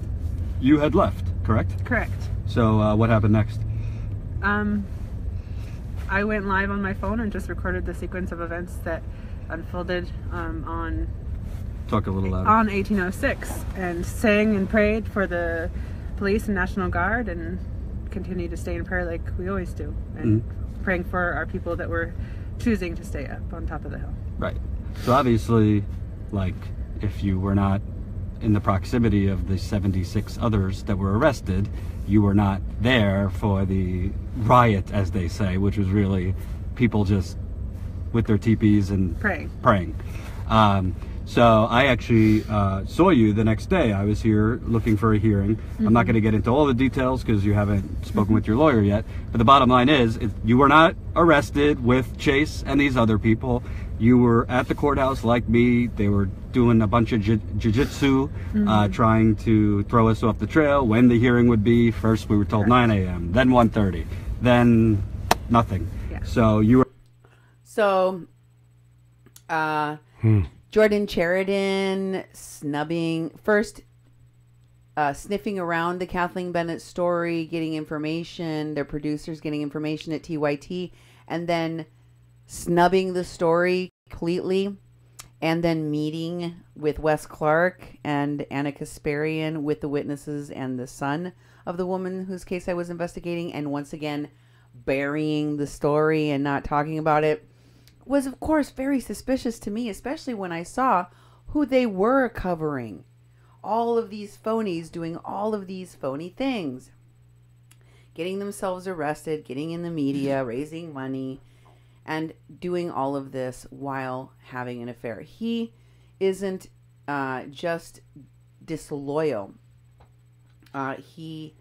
J: you had left, correct?
K: Correct.
J: So what happened next?
K: I went live on my phone and just recorded the sequence of events that unfolded on
J: Talk a little louder.
K: On 1806, and sang and prayed for the police and National Guard, and continued to stay in prayer like we always do, and praying for our people that were choosing to stay up on top of the hill.
J: Right. So obviously, like, if you were not in the proximity of the 76 others that were arrested, you were not there for the riot, as they say, which was really people just with their teepees and
K: praying.
J: So I actually saw you the next day. I was here looking for a hearing. I'm not going to get into all the details because you haven't spoken with your lawyer yet. But the bottom line is, you were not arrested with Chase and these other people. You were at the courthouse like me. They were doing a bunch of jiu-jitsu, trying to throw us off the trail when the hearing would be. First we were told 9 a.m., then 1:30, then nothing. Yeah. So you were...
A: So, Jordan Sheridan sniffing around the Kathleen Bennett story, getting information, their producers getting information at TYT, and then snubbing the story completely, and then meeting with Wes Clark and Anna Kasparian with the witnesses and the son of the woman whose case I was investigating, and once again burying the story and not talking about it, was of course very suspicious to me, especially when I saw who they were covering. All of these phonies doing all of these phony things. Getting themselves arrested, getting in the media, raising money, and doing all of this while having an affair. He isn't just disloyal. He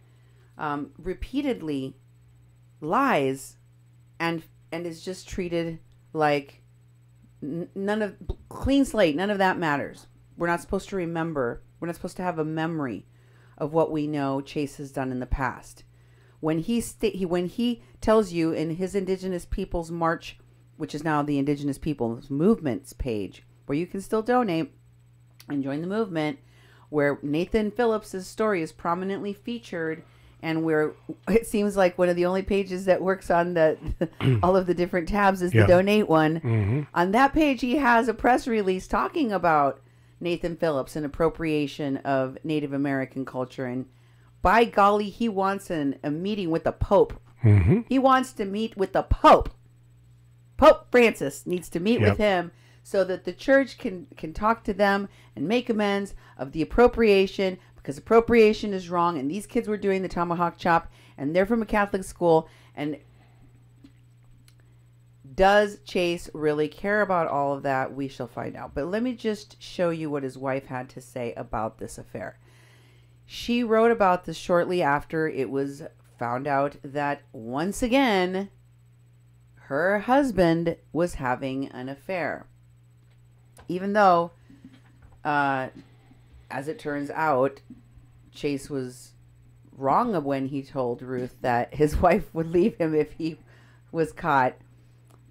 A: repeatedly lies and is just treated like clean slate. None of that matters. We're not supposed to remember. We're not supposed to have a memory of what we know Chase has done in the past. When he tells you in his Indigenous Peoples March, which is now the Indigenous Peoples Movements page, where you can still donate and join the movement, where Nathan Phillips' story is prominently featured, and where it seems like one of the only pages that works on the all of the different tabs is the donate one. On that page, he has a press release talking about Nathan Phillips and appropriation of Native American culture. And by golly, he wants a meeting with the Pope. He wants to meet with the Pope. Pope Francis needs to meet with him so that the church can talk to them and make amends of the appropriation, because appropriation is wrong, and these kids were doing the tomahawk chop, and they're from a Catholic school. And does Chase really care about all of that? We shall find out. But let me just show you what his wife had to say about this affair. She wrote about this shortly after it was found out that once again her husband was having an affair. Even though, as it turns out, Chase was wrong when he told Ruth that his wife would leave him if he was caught.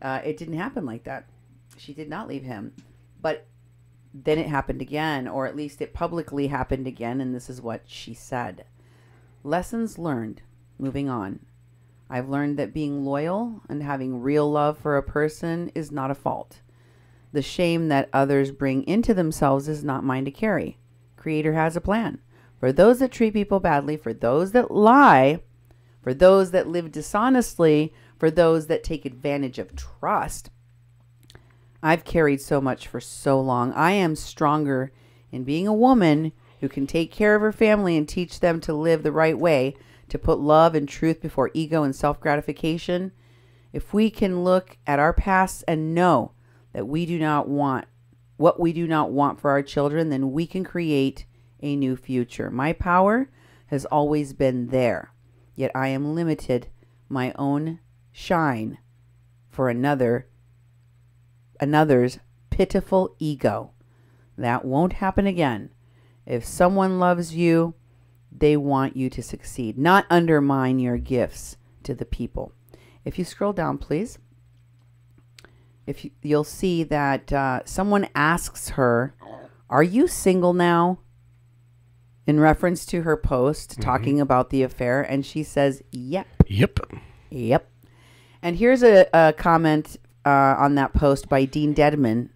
A: It didn't happen like that. She did not leave him. But then it happened again, or at least it publicly happened again, and this is what she said. Lessons learned. Moving on. I've learned that being loyal and having real love for a person is not a fault. The shame that others bring into themselves is not mine to carry. Creator has a plan. For those that treat people badly, for those that lie, for those that live dishonestly, for those that take advantage of trust. I've carried so much for so long. I am stronger in being a woman who can take care of her family and teach them to live the right way, to put love and truth before ego and self-gratification. If we can look at our past and know that we do not want what we do not want for our children, then we can create a new future. My power has always been there, yet I am limited my own shine for another's pitiful ego. That won't happen again. If someone loves you, they want you to succeed, not undermine your gifts to the people. If you scroll down, please, you'll see that someone asks her, "Are you single now?" in reference to her post talking about the affair, and she says, "Yep." Yep. And here's a comment on that post by Dean Dedman.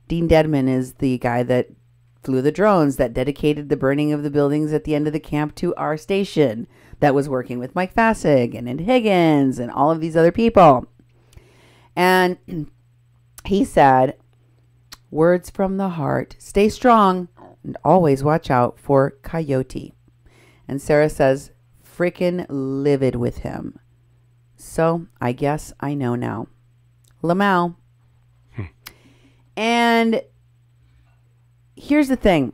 A: Dean Dedman is the guy that flew the drones that dedicated the burning of the buildings at the end of the camp to our station, that was working with Mike Fassig and Ed Higgins and all of these other people. And he said, "Words from the heart, stay strong and always watch out for Coyote." And Sarah says, "Frickin' livid with him. So I guess I know now." Lamau. And here's the thing.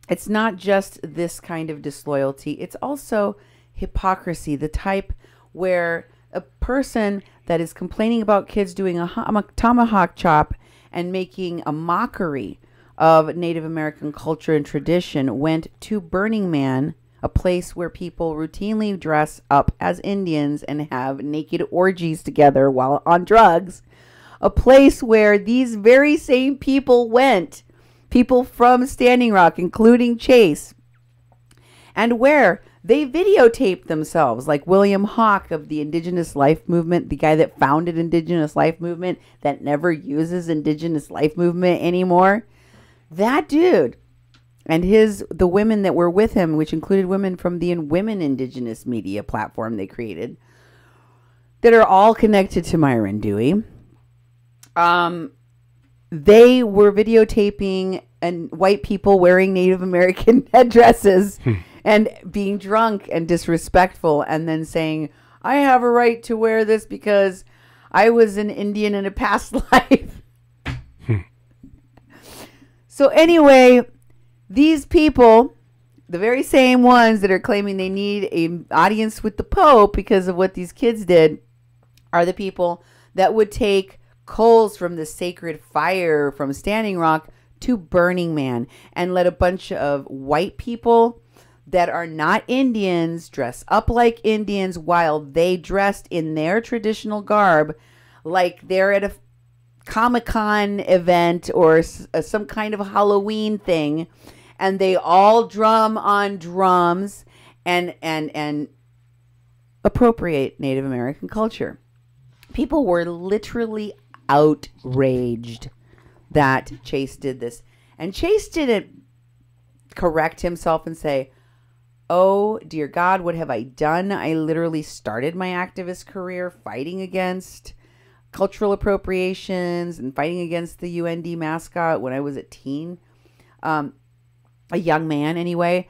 A: It's not just this kind of disloyalty. It's also hypocrisy, the type where a person that is complaining about kids doing a tomahawk chop and making a mockery of Native American culture and tradition went to Burning Man, a place where people routinely dress up as Indians and have naked orgies together while on drugs, a place where these very same people went, people from Standing Rock, including Chase, and where they videotaped themselves, like William Hawk of the Indigenous Life Movement, the guy that founded Indigenous Life Movement that never uses Indigenous Life Movement anymore. That dude and the women that were with him, which included women from the Women Indigenous Media platform they created, that are all connected to Myron Dewey. They were videotaping and white people wearing Native American headdresses and being drunk and disrespectful, and then saying, I have a right to wear this because I was an Indian in a past life. So anyway, these people, the very same ones that are claiming they need an audience with the Pope because of what these kids did, are the people that would take coals from the sacred fire from Standing Rock to Burning Man and let a bunch of white people that are not Indians dress up like Indians while they dressed in their traditional garb, like they're at a Comic-Con event or some kind of Halloween thing, and they all drum on drums and appropriate Native American culture. People were literally outraged that Chase did this. And Chase didn't correct himself and say, oh, dear God, what have I done? I literally started my activist career fighting against cultural appropriations and fighting against the UND mascot when I was a teen, a young man anyway.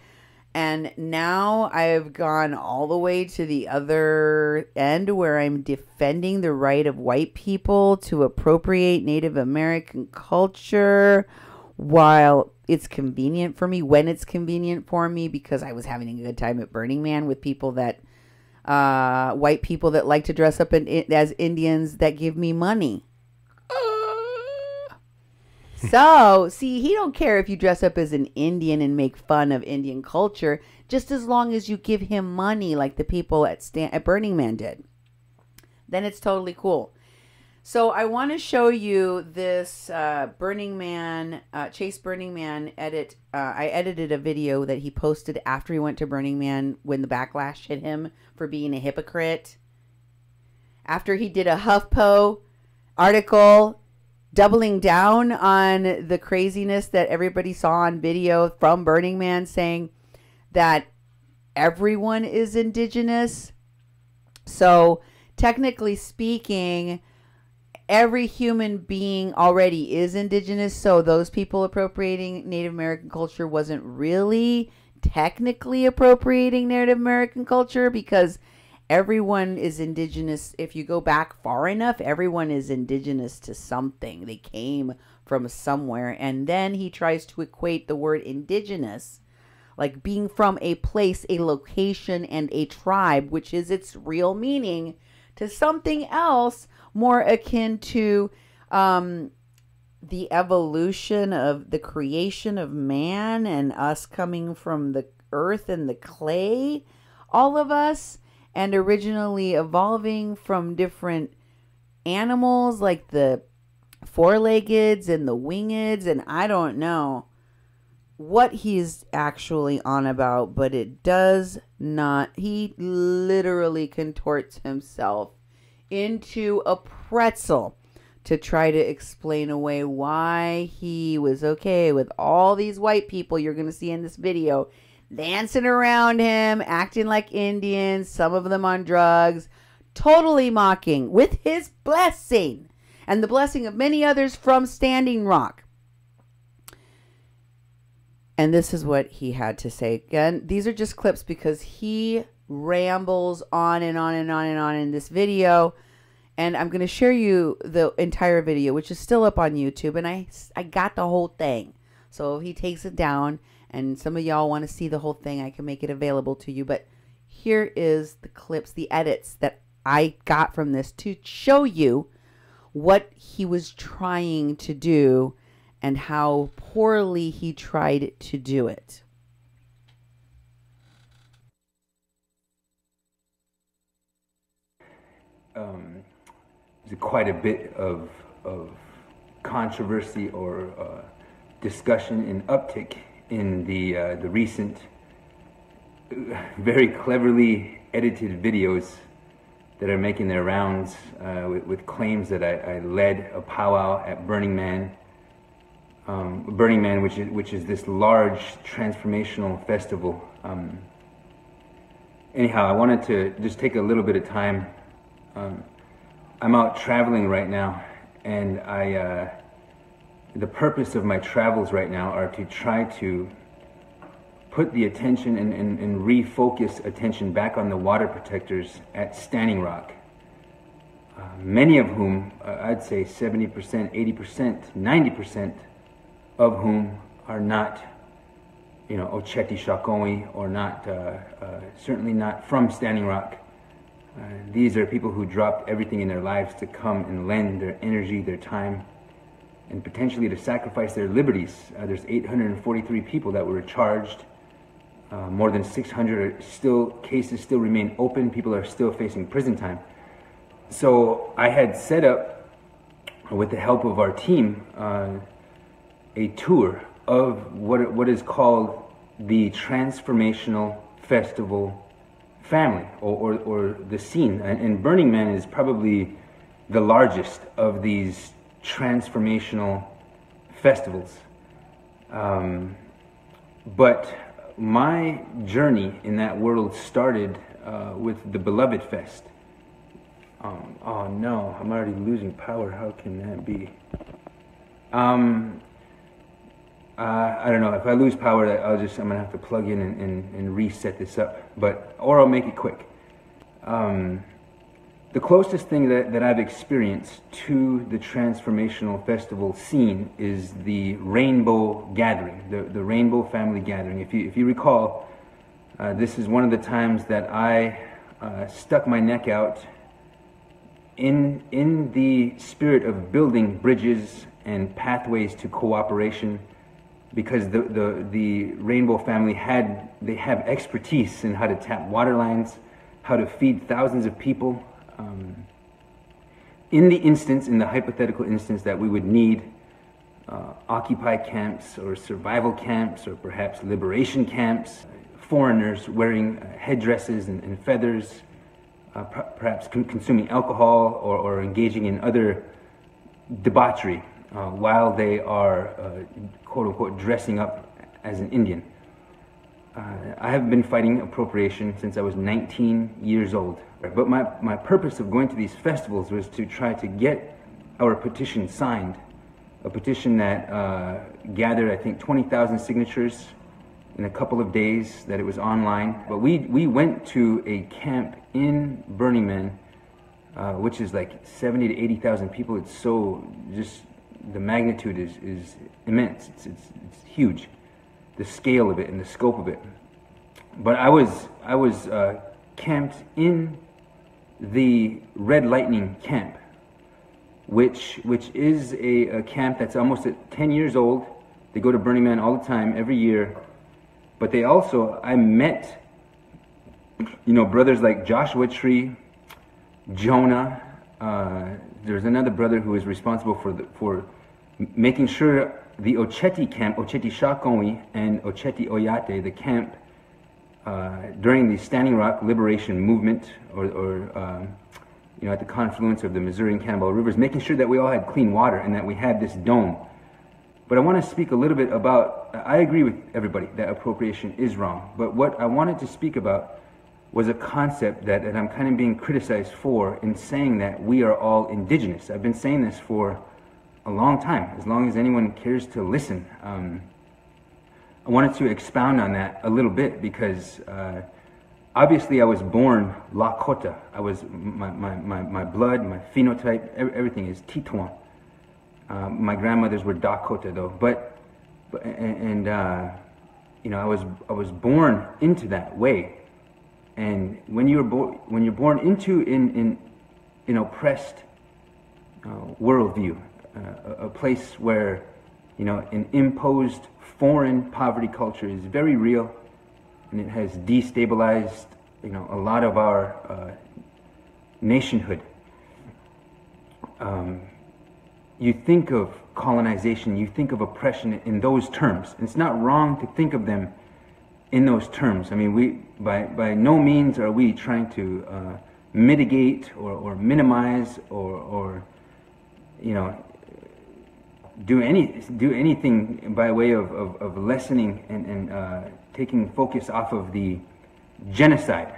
A: And now I've gone all the way to the other end where I'm defending the right of white people to appropriate Native American culture while it's convenient for me, when it's convenient for me, because I was having a good time at Burning Man with people that, white people that like to dress up as Indians that give me money. So, see, he don't care if you dress up as an Indian and make fun of Indian culture, just as long as you give him money like the people at Burning Man did. Then it's totally cool. So I want to show you this Burning Man, Chase Burning Man edit. I edited a video that he posted after he went to Burning Man when the backlash hit him for being a hypocrite. After he did a HuffPo article doubling down on the craziness that everybody saw on video from Burning Man, saying that everyone is indigenous. So technically speaking, every human being already is indigenous. So those people appropriating Native American culture wasn't really technically appropriating Native American culture, because everyone is indigenous. If you go back far enough, everyone is indigenous to something. They came from somewhere. And then he tries to equate the word indigenous, like being from a place, a location, and a tribe, which is its real meaning, to something else more akin to the evolution of the creation of man and us coming from the earth and the clay, all of us, and originally evolving from different animals like the four-leggeds and the wingeds, and I don't know what he's actually on about, but it does not. He literally contorts himself into a pretzel to try to explain away why he was okay with all these white people you're going to see in this video dancing around him, acting like Indians, some of them on drugs, totally mocking with his blessing and the blessing of many others from Standing Rock. And this is what he had to say. Again, these are just clips because he rambles on and on and on and on in this video. And I'm going to share you the entire video, which is still up on YouTube. And I got the whole thing. So if he takes it down and some of y'all want to see the whole thing, I can make it available to you. But here is the clips, the edits that I got from this to show you what he was trying to do and how poorly he tried to do it.
L: There's quite a bit of controversy or discussion and uptick in the recent, very cleverly edited videos that are making their rounds with claims that I led a powwow at Burning Man. Burning Man, which is this large transformational festival. Anyhow, I wanted to just take a little bit of time. I'm out traveling right now, and the purpose of my travels right now are to try to put the attention and refocus attention back on the water protectors at Standing Rock. Many of whom, I'd say 70%, 80%, 90% of whom are not, Oceti Sakowin, or not, certainly not from Standing Rock. These are people who dropped everything in their lives to come and lend their energy, their time, and potentially to sacrifice their liberties. There's 843 people that were charged. More than 600 cases still remain open. People are still facing prison time. So I had set up, with the help of our team, a tour of what is called the Transformational Festival family, or the scene. And Burning Man is probably the largest of these transformational festivals. But my journey in that world started with the Beloved Fest. Oh no, I'm already losing power. How can that be? I don't know. If I lose power, I'm gonna have to plug in and reset this up. Or I'll make it quick. The closest thing that I've experienced to the Transformational Festival scene is the Rainbow Gathering, the Rainbow Family Gathering. If you recall, this is one of the times that I stuck my neck out in the spirit of building bridges and pathways to cooperation, because the Rainbow family have expertise in how to tap water lines, how to feed thousands of people. In the hypothetical instance that we would need occupy camps or survival camps or perhaps liberation camps, foreigners wearing headdresses and feathers, perhaps consuming alcohol or engaging in other debauchery while they are quote-unquote dressing up as an Indian. I have been fighting appropriation since I was 19 years old. But my purpose of going to these festivals was to try to get our petition signed, a petition that gathered, I think, 20,000 signatures in a couple of days, that it was online. But we went to a camp in Burning Man, which is like 70 to 80,000 people. It's so, just the magnitude is immense. It's huge, the scale of it and the scope of it. But I was camped in the Red Lightning camp, which is a camp that's almost 10 years old. They go to Burning Man all the time, every year. But they also, I met, brothers like Joshua Tree, Jonah. There's another brother who is responsible for making sure the Oceti camp, Oceti Sakowin and Oceti Oyate, the camp during the Standing Rock Liberation Movement, or at the confluence of the Missouri and Cannibal Rivers, making sure that we all had clean water and that we had this dome. But I want to speak a little bit about, I agree with everybody that appropriation is wrong, but what I wanted to speak about was a concept that I'm kind of being criticized for, in saying that we are all indigenous. I've been saying this for a long time, as long as anyone cares to listen. I wanted to expound on that a little bit because obviously I was born Lakota. I was, my blood, my phenotype, everything is Tituan. My grandmothers were Dakota though, but you know, I was born into that way. And when you're born into an oppressed worldview, a place where, you know, an imposed foreign poverty culture is very real, and it has destabilized, you know, a lot of our nationhood. You think of colonization, you think of oppression in those terms. And it's not wrong to think of them in those terms. I mean, by no means are we trying to mitigate or minimize or you know, do anything by way of lessening and taking focus off of the genocide,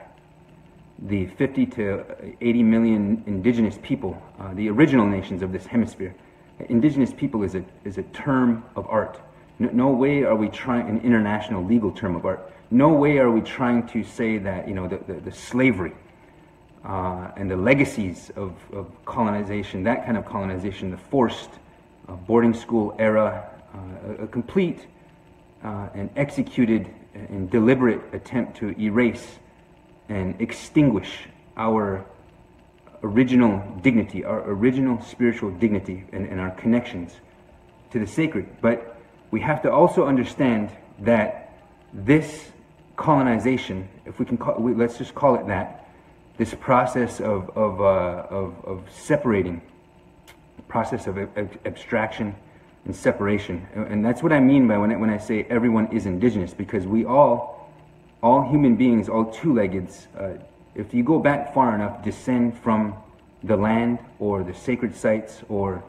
L: the 50 to 80 million indigenous people, the original nations of this hemisphere. Indigenous people is a term of art. No way are we trying, an international legal term of art. No way are we trying to say that, you know, the slavery and the legacies of colonization, that kind of colonization, the forced boarding school era, a complete and executed and deliberate attempt to erase and extinguish our original dignity, our original spiritual dignity, and our connections to the sacred. But we have to also understand that this colonization, if we can call, let's just call it that, this process of separating, process of abstraction and separation, and that's what I mean by when I say everyone is indigenous, because we all human beings, all two-leggeds, if you go back far enough, descend from the land or the sacred sites, or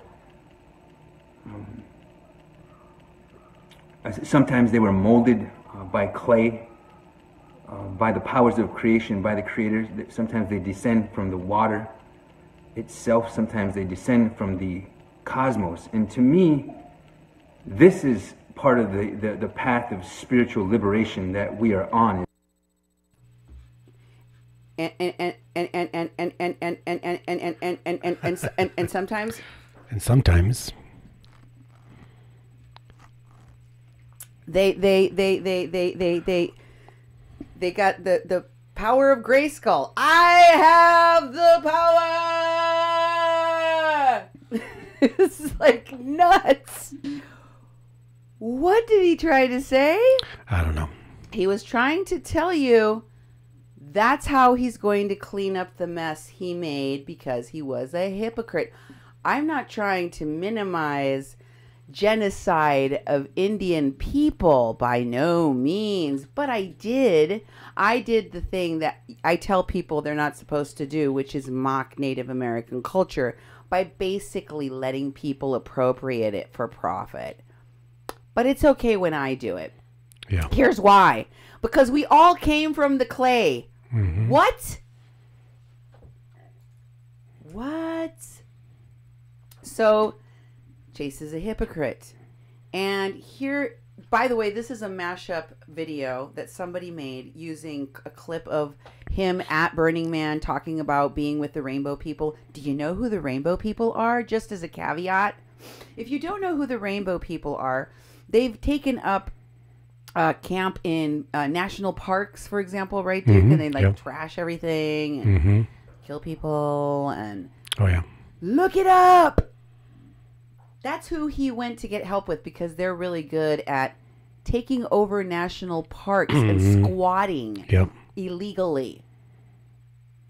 L: sometimes they were molded by clay, by the powers of creation, by the creators. Sometimes they descend from the water itself. Sometimes they descend from the cosmos. And to me, this is part of the path of spiritual liberation that we are on.
A: And sometimes they got the power of Grayskull. I have the power. This is like nuts. What did he try to say?
B: I don't know.
A: He was trying to tell you that's how he's going to clean up the mess he made because he was a hypocrite. I'm not trying to minimize genocide of Indian people by no means, but I did the thing that I tell people they're not supposed to do, which is mock Native American culture by basically letting people appropriate it for profit. But it's okay when I do it.
B: Yeah.
A: Here's why. Because we all came from the clay.
B: Mm-hmm.
A: What? So, Chase is a hypocrite. And here, by the way, this is a mashup video that somebody made using a clip of him at Burning Man talking about being with the rainbow people. Do you know who the rainbow people are? Just as a caveat. If you don't know who the rainbow people are, they've taken up camp in national parks, for example, right, Duke?
B: Mm-hmm.
A: And they like trash everything and kill people and look it up. That's who he went to get help with because they're really good at taking over national parks and squatting illegally.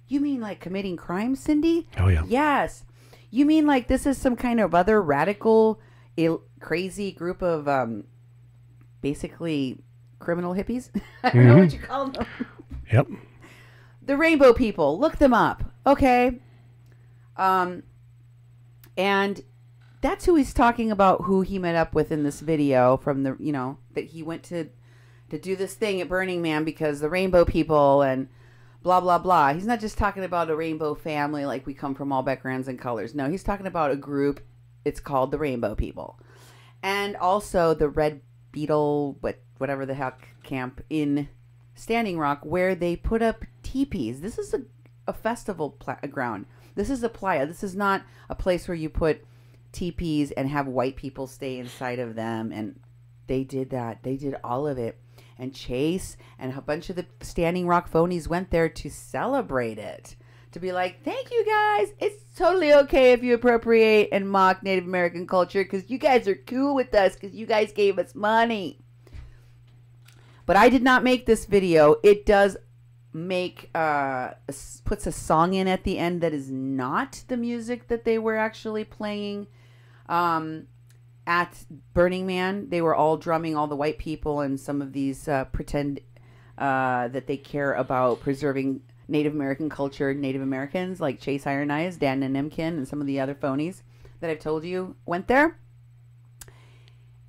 A: You mean like committing crimes, Cindy?
B: Oh, yeah.
A: Yes. You mean like this is some kind of other radical, crazy group of basically criminal hippies? I don't know what you call them.
B: Yep.
A: The rainbow people. Look them up. Okay. And that's who he's talking about, who he met up with in this video from the, you know, that he went to do this thing at Burning Man because the rainbow people and blah, blah, blah. He's not just talking about a rainbow family like we come from all backgrounds and colors. No, he's talking about a group. It's called the rainbow people. And also the Red Beetle, whatever the heck camp in Standing Rock where they put up teepees. This is a festival ground. This is a playa. This is not a place where you put teepees and have white people stay inside of them. And They did that. They did all of it. And Chase and a bunch of the Standing Rock phonies went there to celebrate it. To be like, thank you guys. It's totally okay if you appropriate and mock Native American culture because you guys are cool with us because you guys gave us money. But I did not make this video. It does make, puts a song in at the end that is not the music that they were actually playing at Burning Man. They were all drumming, all the white people, and some of these pretend that they care about preserving Native American culture, Native Americans like Chase Iron Eyes, Dan and Nimkin, and some of the other phonies that I've told you went there.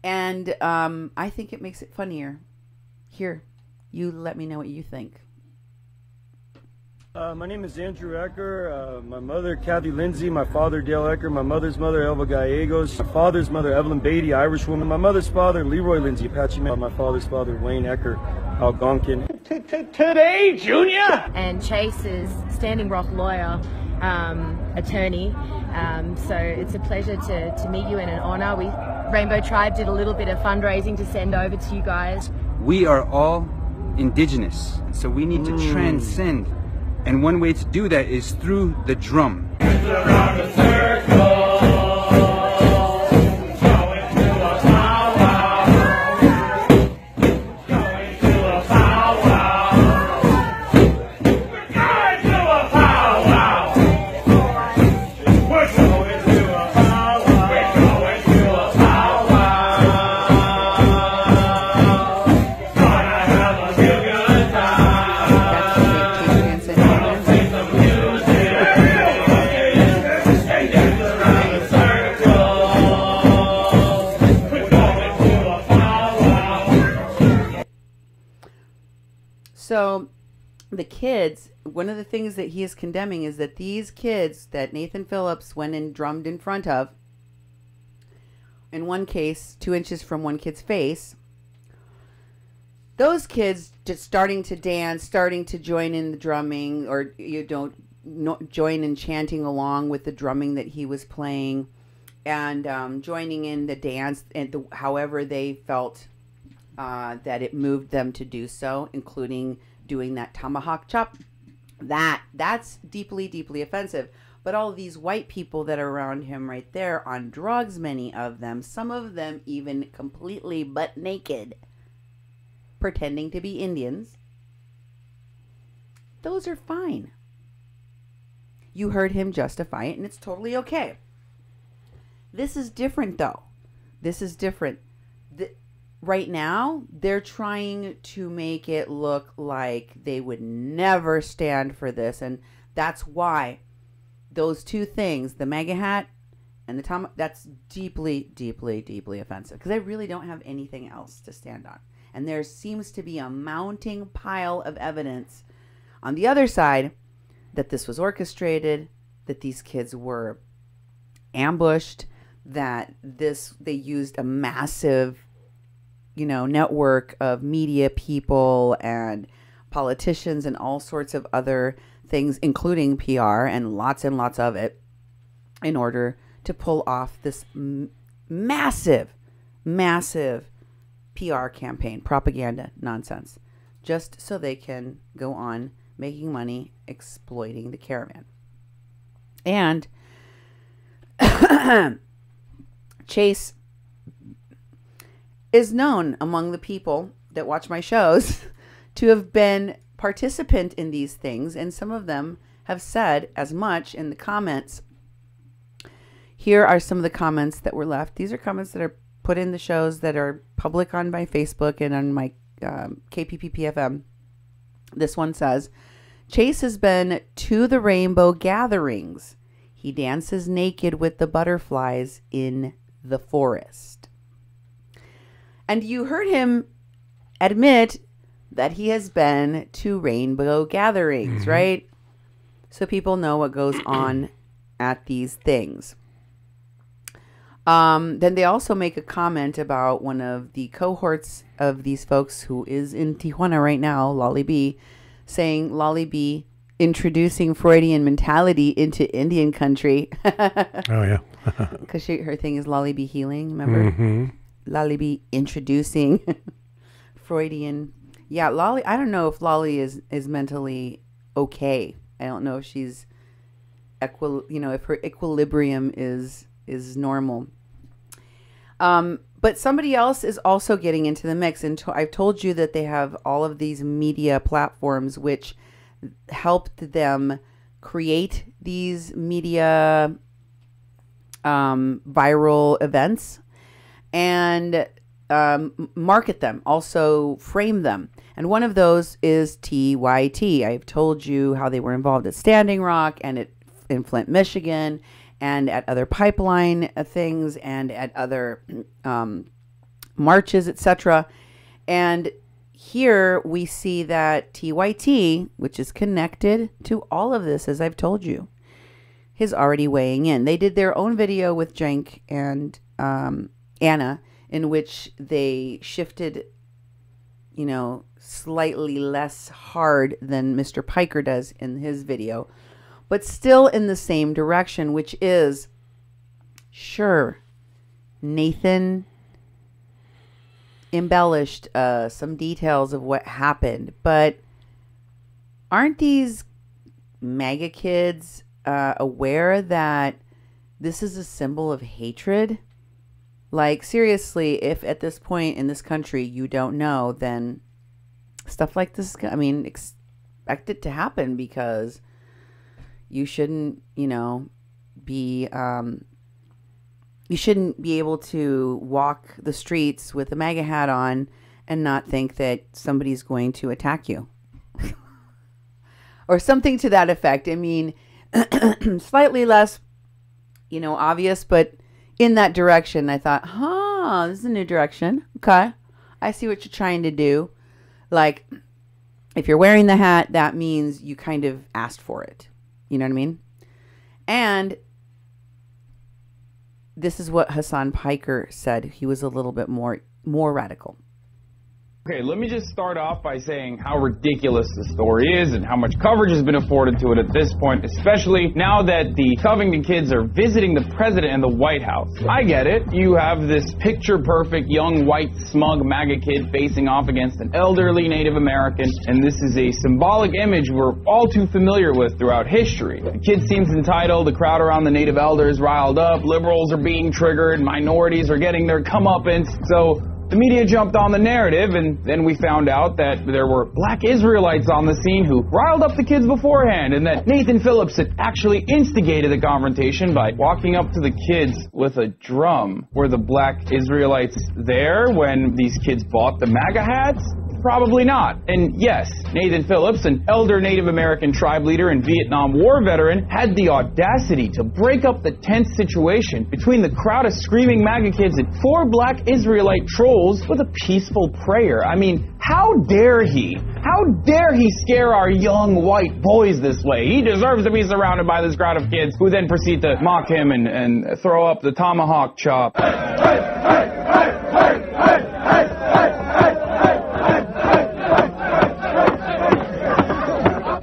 A: And I think it makes it funnier. Here, you let me know what you think.
M: My name is Andrew Ecker. My mother, Kathy Lindsay. My father, Dale Ecker. My mother's mother, Elva Gallegos. My father's mother, Evelyn Beatty, Irish woman. My mother's father, Leroy Lindsay, Apache man. My father's father, Wayne Ecker, Algonquin.
N: Today, Junior! And Chase is Standing Rock lawyer, attorney. So it's a pleasure to meet you and an honor. Rainbow Tribe did a little bit of fundraising to send over to you guys.
L: We are all indigenous, so we need to transcend. And one way to do that is through the drum.
A: So the kids, one of the things that he is condemning is that these kids that Nathan Phillips went and drummed in front of, in one case, 2 inches from one kid's face, those kids just starting to dance, starting to join in the drumming, or you don't join in chanting along with the drumming that he was playing, and joining in the dance and however they felt that it moved them to do so, including doing that tomahawk chop. That's deeply, deeply offensive. But all of these white people that are around him right there on drugs, many of them, some of them even completely butt naked, pretending to be Indians, those are fine. You heard him justify it, and it's totally okay. This is different, though. This is different. Right now, they're trying to make it look like they would never stand for this, and that's why those two things, the MAGA hat and the Tom, that's deeply, deeply, deeply offensive, because I really don't have anything else to stand on. And there seems to be a mounting pile of evidence on the other side that this was orchestrated, that these kids were ambushed, that they used a massive, network of media people and politicians and all sorts of other things, including PR and lots of it, in order to pull off this massive, massive PR campaign, propaganda nonsense, just so they can go on making money exploiting the caravan. And Chase is known among the people that watch my shows to have been participant in these things, and some of them have said as much in the comments. Here are some of the comments that were left. These are comments that are put in the shows that are public on my Facebook and on my KPPPFM. This one says, Chase has been to the rainbow gatherings. He dances naked with the butterflies in the forest. And you heard him admit that he has been to rainbow gatherings, right? So people know what goes on at these things. Then they also make a comment about one of the cohorts of these folks who is in Tijuana right now, Lolly B, saying Lolly B introducing Freudian mentality into Indian country.
B: Oh, yeah.
A: Because her thing is Lolly B healing, remember? Lolly be introducing Freudian. Yeah, Lolly. I don't know if Lolly is mentally okay. I don't know if she's if her equilibrium is normal. But somebody else is also getting into the mix, and I've told you that they have all of these media platforms which helped them create these media viral events and market them, also frame them. And one of those is TYT. I've told you how they were involved at Standing Rock and in Flint, Michigan, and at other pipeline things and at other marches, etc. And here we see that TYT, which is connected to all of this, as I've told you, is already weighing in. They did their own video with Cenk and Anna, in which they shifted, slightly less hard than Mr. Piker does in his video, but still in the same direction, which is, sure, Nathan embellished some details of what happened, but aren't these MAGA kids aware that this is a symbol of hatred? Like, seriously, if at this point in this country you don't know, then stuff like this, expect it to happen, because you shouldn't, be, you shouldn't be able to walk the streets with a MAGA hat on and not think that somebody's going to attack you. Or something to that effect. Slightly less, obvious, but in that direction. I thought, this is a new direction. Okay. I see what you're trying to do. Like, if you're wearing the hat, that means you kind of asked for it. You know what I mean? And this is what Hassan Piker said. He was a little bit more radical.
O: Okay, let me just start off by saying how ridiculous the story is and how much coverage has been afforded to it at this point, especially now that the Covington kids are visiting the president in the White House. I get it. You have this picture-perfect young white smug MAGA kid facing off against an elderly Native American, and this is a symbolic image we're all too familiar with throughout history. The kid seems entitled, the crowd around the Native elders riled up, liberals are being triggered, minorities are getting their comeuppance, so the media jumped on the narrative, and then we found out that there were black Israelites on the scene who riled up the kids beforehand, and that Nathan Phillips had actually instigated the confrontation by walking up to the kids with a drum. Were the black Israelites there when these kids bought the MAGA hats? Probably not. And yes, Nathan Phillips, an elder Native American tribe leader and Vietnam War veteran, had the audacity to break up the tense situation between the crowd of screaming MAGA kids and 4 black Israelite trolls with a peaceful prayer. How dare he? How dare he scare our young white boys this way? He deserves to be surrounded by this crowd of kids who then proceed to mock him and throw up the tomahawk chop.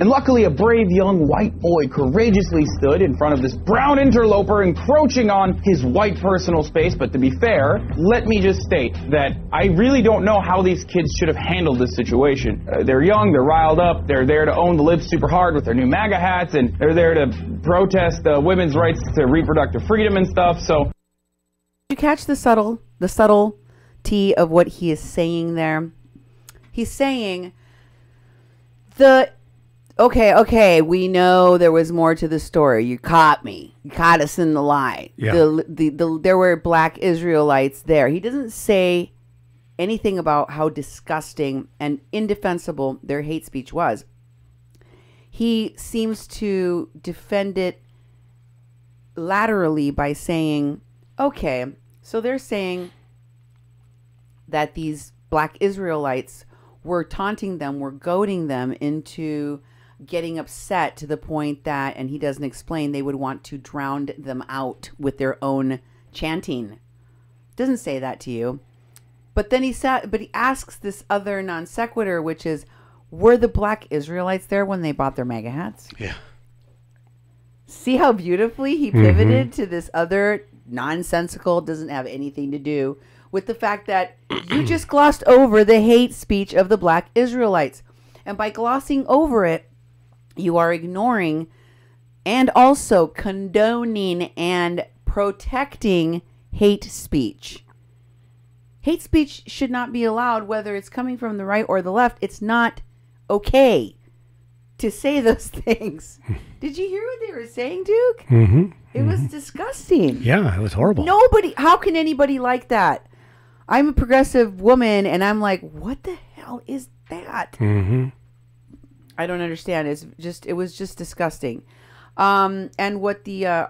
O: And luckily, a brave young white boy courageously stood in front of this brown interloper encroaching on his white personal space. But to be fair, let me just state that I really don't know how these kids should have handled this situation. They're young, they're riled up, they're there to own the libs super hard with their new MAGA hats, and they're there to protest women's rights to reproductive freedom and stuff, so...
A: Did you catch the subtlety of what he is saying there? He's saying Okay, we know there was more to the story. You caught me. You caught us in the lie.
B: Yeah.
A: There were black Israelites there. He doesn't say anything about how disgusting and indefensible their hate speech was. He seems to defend it laterally by saying, okay, so they're saying that these black Israelites were taunting them, were goading them into getting upset to the point that, and he doesn't explain, they would want to drown them out with their own chanting. Doesn't say that to you. But then he asks this other non sequitur, which is, were the black Israelites there when they bought their MAGA hats?
B: Yeah.
A: See how beautifully he pivoted to this other nonsensical. It doesn't have anything to do with the fact that you just glossed over the hate speech of the Black Israelites. And by glossing over it, you are ignoring and also condoning and protecting hate speech. Hate speech should not be allowed, whether it's coming from the right or the left. It's not okay to say those things. Did you hear what they were saying, Duke?
B: Mm-hmm.
A: It was disgusting.
B: Yeah, it was horrible.
A: How can anybody like that? I'm a progressive woman, and I'm like, what the hell is that?
B: Mm-hmm.
A: I don't understand. It was just disgusting. And what the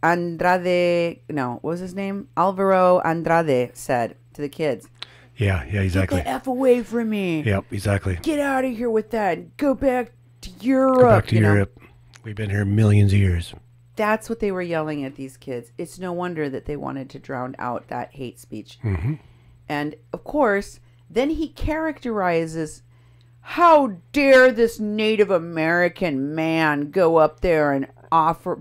A: what was his name? Alvaro Andrade said to the kids.
B: Yeah, exactly.
A: Get the F away from me.
B: Yep, exactly.
A: Get out of here with that. Go back to Europe.
B: Go back to Europe. We've been here millions of years.
A: That's what they were yelling at these kids. It's no wonder that they wanted to drown out that hate speech.
B: Mm-hmm.
A: And, of course, then he characterizes, how dare this Native American man go up there and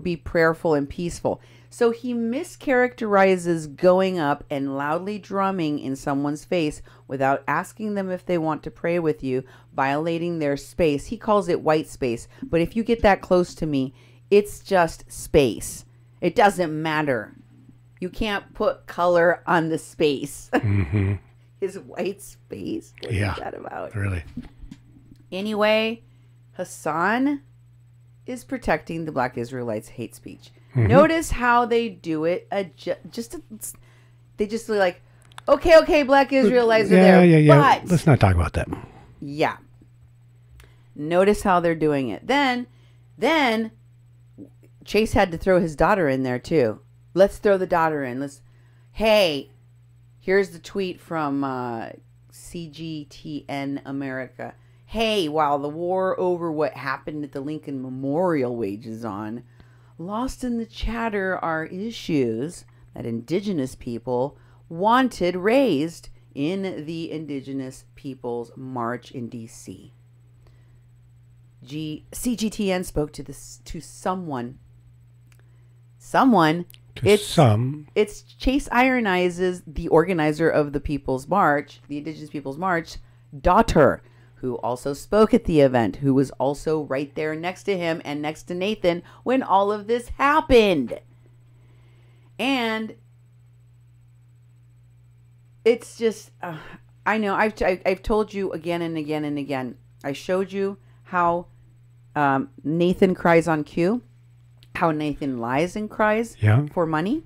A: be prayerful and peaceful. So he mischaracterizes going up and loudly drumming in someone's face without asking them if they want to pray with you, violating their space. He calls it white space. But if you get that close to me, it's just space. It doesn't matter. You can't put color on the space.
B: Mm-hmm.
A: His white space? What is that about?
B: Really?
A: Anyway, Hassan is protecting the Black Israelites' hate speech.
B: Mm-hmm.
A: Notice how they do it. They just like, okay, Black Israelites are there.
B: Yeah.
A: But
B: let's not talk about that.
A: yeah. Notice how they're doing it. Then Chase had to throw his daughter in there too. Let's throw the daughter in. Hey, here's the tweet from CGTN America. Hey, while the war over what happened at the Lincoln Memorial wages on, lost in the chatter are issues that Indigenous people wanted raised in the Indigenous Peoples March in D.C. CGTN spoke to someone. It's Chase Iron Eyes, the organizer of the People's March, the Indigenous People's March, daughter, who also spoke at the event, who was also right there next to him and next to Nathan when all of this happened. And it's just, I know, I've told you again and again and again. I showed you how Nathan cries on cue, how Nathan lies and cries for money.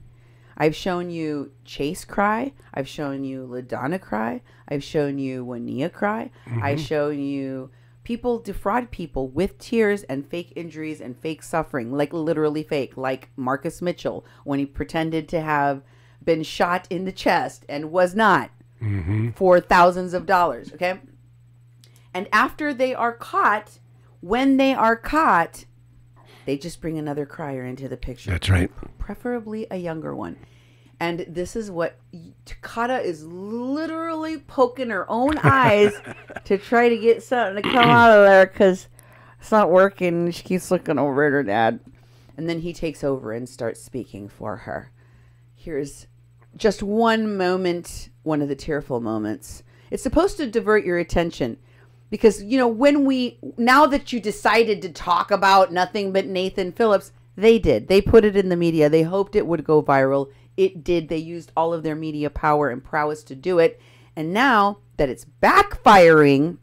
A: I've shown you Chase cry. I've shown you LaDonna cry. I've shown you Wania cry.
B: Mm-hmm.
A: I've shown you people defraud people with tears and fake injuries and fake suffering, like literally fake, like Marcus Mitchell when he pretended to have been shot in the chest and was not for thousands of dollars, okay? And after they are caught, when they are caught, they just bring another crier into the picture.
B: That's right.
A: Preferably a younger one. And this is what Takata is literally poking her own eyes to try to get something to come out of there because it's not working. She keeps looking over at her dad. And then he takes over and starts speaking for her. Here's just one moment, one of the tearful moments. It's supposed to divert your attention. Because, you know, now that you decided to talk about nothing but Nathan Phillips, they did. They put it in the media. They hoped it would go viral. It did. They used all of their media power and prowess to do it. And now that it's backfiring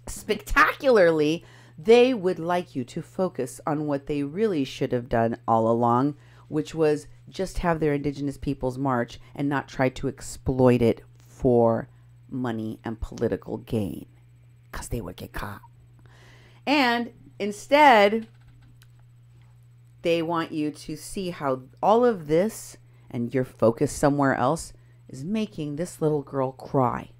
A: spectacularly, they would like you to focus on what they really should have done all along, which was just have their Indigenous Peoples March and not try to exploit it for money and political gain. Because they would get caught. And instead, they want you to see how all of this and your focus somewhere else is making this little girl cry.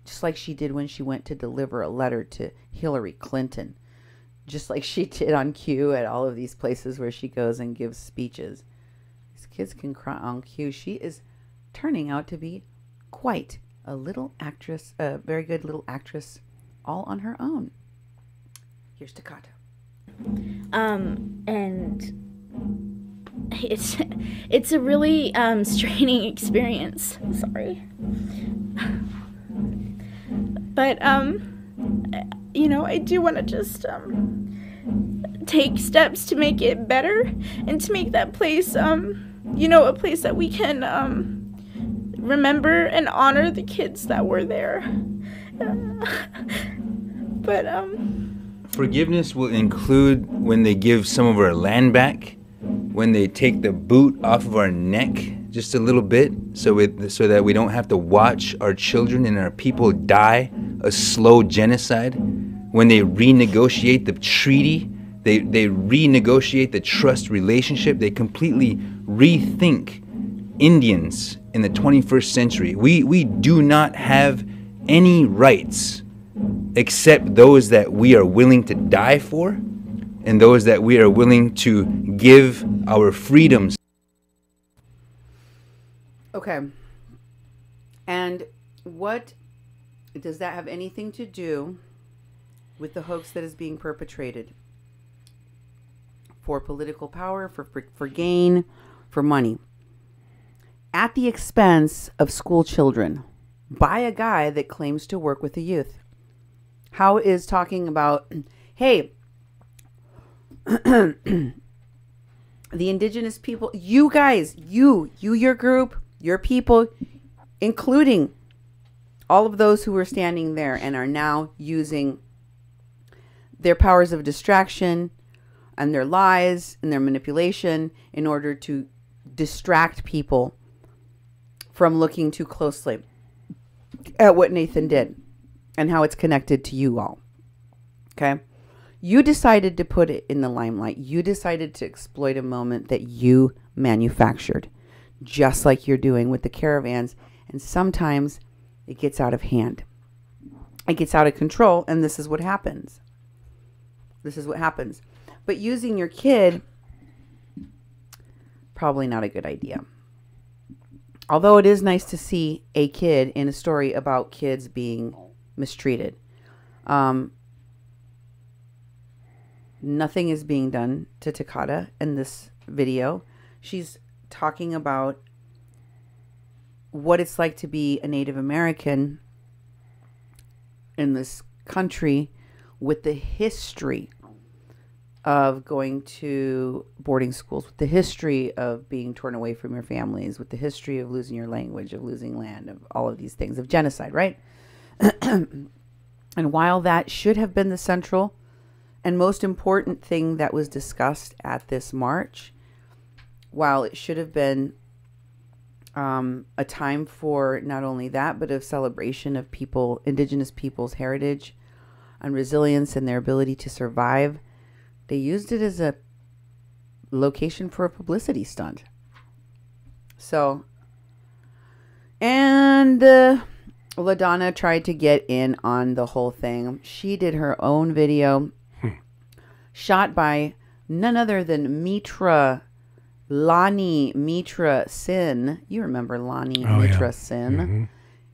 A: Just like she did when she went to deliver a letter to Hillary Clinton. Just like she did on cue at all of these places where she goes and gives speeches. These kids can cry on cue. She is turning out to be quite a little actress, a very good little actress, all on her own. Here's Takata.
P: it's a really straining experience. Sorry. But you know, I do want to just take steps to make it better and to make that place you know, a place that we can remember and honor the kids that were there. But
Q: forgiveness will include when they give some of our land back, when they take the boot off of our neck just a little bit, so that we don't have to watch our children and our people die a slow genocide, when they renegotiate the treaty, they renegotiate the trust relationship, they completely rethink Indians in the 21st century. We do not have any rights except those that we are willing to die for and those that we are willing to give our freedoms.
A: Okay. And what does that have anything to do with the hoax that is being perpetrated for political power, for gain, for money, at the expense of school children by a guy that claims to work with the youth? How is talking about, hey, the indigenous people, you guys, your group, your people, including all of those who were standing there and are now using their powers of distraction and their lies and their manipulation in order to distract people from looking too closely at what Nathan did and how it's connected to you all. Okay? You decided to put it in the limelight. You decided to exploit a moment that you manufactured, just like you're doing with the caravans. And sometimes it gets out of hand. It gets out of control, and this is what happens. This is what happens. But using your kid, probably not a good idea. Although it is nice to see a kid in a story about kids being mistreated. Nothing is being done to Takata in this video. She's talking about what it's like to be a Native American in this country with the history of going to boarding schools, with the history of being torn away from your families, with the history of losing your language, of losing land, of all of these things, of genocide, right? And while that should have been the central and most important thing that was discussed at this march, while it should have been a time for not only that, but of celebration of people, indigenous people's heritage and resilience and their ability to survive, they used it as a location for a publicity stunt. So, and LaDonna tried to get in on the whole thing. She did her own video, shot by none other than Lonnie Mitra Sin. You remember Lonnie Mitra Sin.
B: Mm-hmm.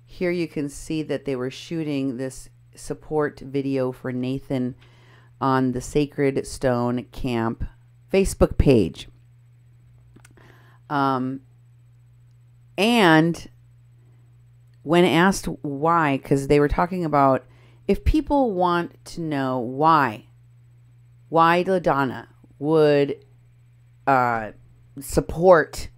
A: Here you can see that they were shooting this support video for Nathan on the Sacred Stone Camp Facebook page. And when asked why, because they were talking about if people want to know why LaDonna would support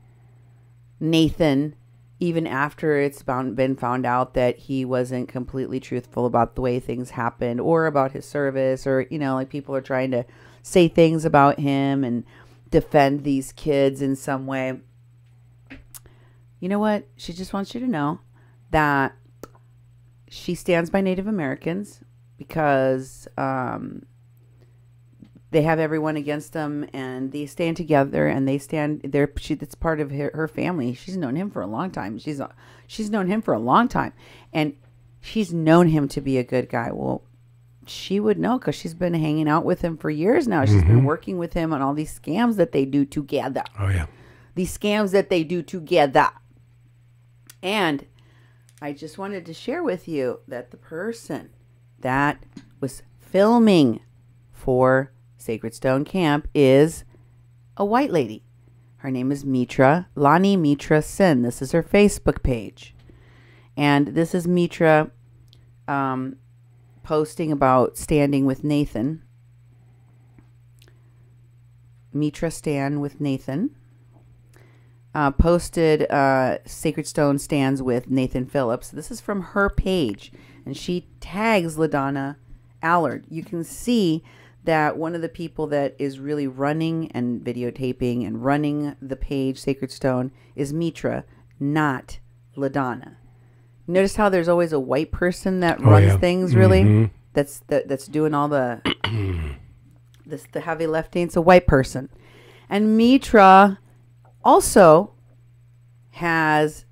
A: Nathan even after it's been found out that he wasn't completely truthful about the way things happened or about his service, or, you know, like people are trying to say things about him and defend these kids in some way. You know what? She just wants you to know that she stands by Native Americans because they have everyone against them, and they stand together, and they stand there. That's part of her family. She's known him for a long time. She's known him for a long time, and she's known him to be a good guy. Well, she would know because she's been hanging out with him for years now. She's been working with him on all these scams that they do together.
B: Oh, yeah.
A: These scams that they do together. And I just wanted to share with you that the person that was filming for Sacred Stone Camp is a white lady. Her name is Mitra, Lonnie Mitra Sin. This is her Facebook page. And this is Mitra posting about standing with Nathan. Mitra Stan with Nathan. Posted Sacred Stone stands with Nathan Phillips. This is from her page. And she tags LaDonna Allard. You can see that one of the people that is really running and videotaping and running the page Sacred Stone is Mitra, not LaDonna. Notice how there's always a white person that runs things, really? That's doing all the the heavy lifting. It's a white person. And Mitra also has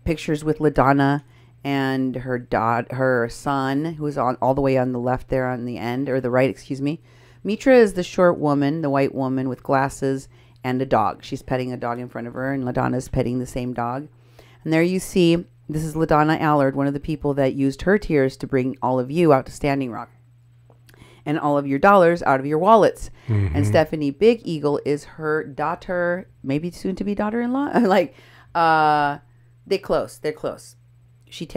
A: pictures with LaDonna and her son, who's on all the way on the left there on the end, or the right, excuse me. Mitra is the short woman, the white woman with glasses and a dog. She's petting a dog in front of her, and LaDonna's petting the same dog. And there you see, this is LaDonna Allard, one of the people that used her tears to bring all of you out to Standing Rock. And all of your dollars out of your wallets. And Stephanie Big Eagle is her daughter, maybe soon to be daughter-in-law. They're close. She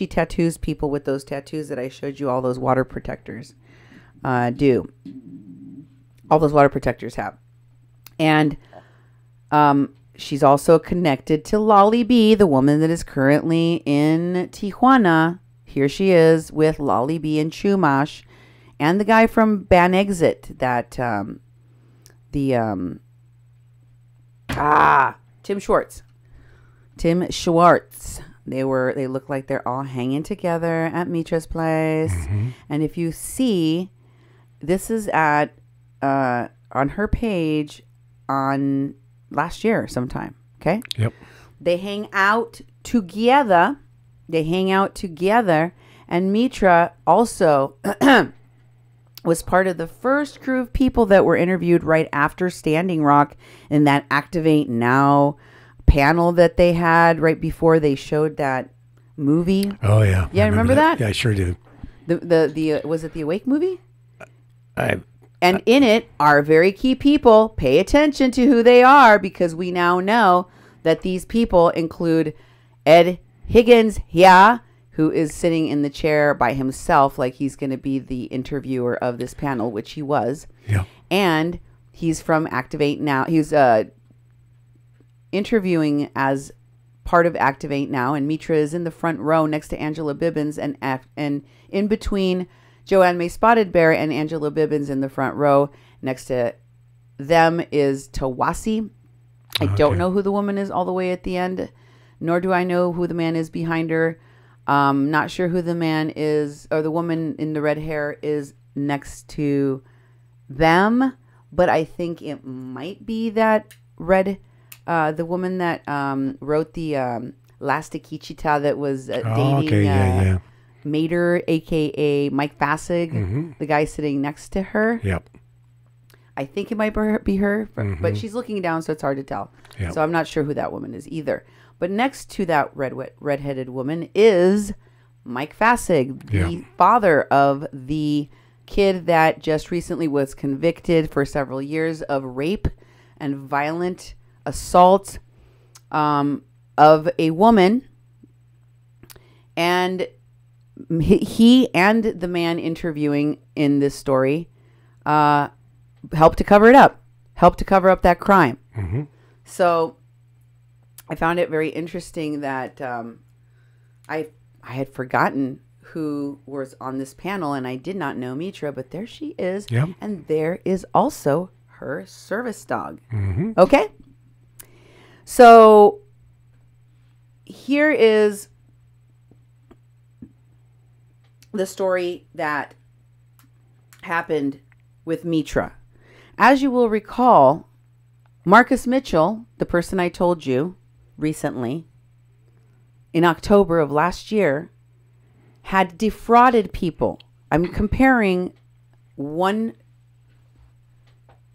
A: tattoos people with those tattoos that I showed you all those water protectors do. All those water protectors have. And she's also connected to Lolly B, the woman that is currently in Tijuana. Here she is with Lolly B and Chumash. And the guy from Ban Exit, that Tim Schwartz. Tim Schwartz. They look like they're all hanging together at Mitra's place. And if you see, this is at on her page on last year sometime. Okay?
B: Yep.
A: They hang out together. And Mitra also was part of the first crew of people that were interviewed right after Standing Rock in that Activate Now panel that they had right before they showed that movie.
B: Oh yeah.
A: Yeah, remember that?
B: Yeah, I sure do.
A: The was it the Awake movie? And in it are very key people. Pay attention to who they are, because we now know that these people include Ed Higgins, who is sitting in the chair by himself like he's going to be the interviewer of this panel, which he was.
B: Yeah.
A: And he's from Activate Now. He's interviewing as part of Activate Now, and Mitra is in the front row next to Angela Bibbins, and in between Joanne May Spotted Bear and Angela Bibbins in the front row. Next to them is Tawasi. I don't know who the woman is all the way at the end, nor do I know who the man is behind her. Not sure who the man is, or the woman in the red hair is next to them, but I think it might be that the woman that wrote the Lasta Kichita that was dating Mater, a.k.a. Mike Fassig, the guy sitting next to her.
B: Yep.
A: I think it might be her, but she's looking down, so it's hard to tell. Yep. So I'm not sure who that woman is either. But next to that redheaded woman is Mike Fassig, the father of the kid that just recently was convicted for several years of rape and violent assault of a woman. And he and the man interviewing in this story helped to cover it up, helped to cover up that crime. So I found it very interesting that I had forgotten who was on this panel, and I did not know Mitra, but there she is.
B: Yep.
A: And there is also her service dog. Okay? So here is the story that happened with Mitra. As you will recall, Marcus Mitchell, the person I told you recently, in October of last year, had defrauded people. I'm comparing one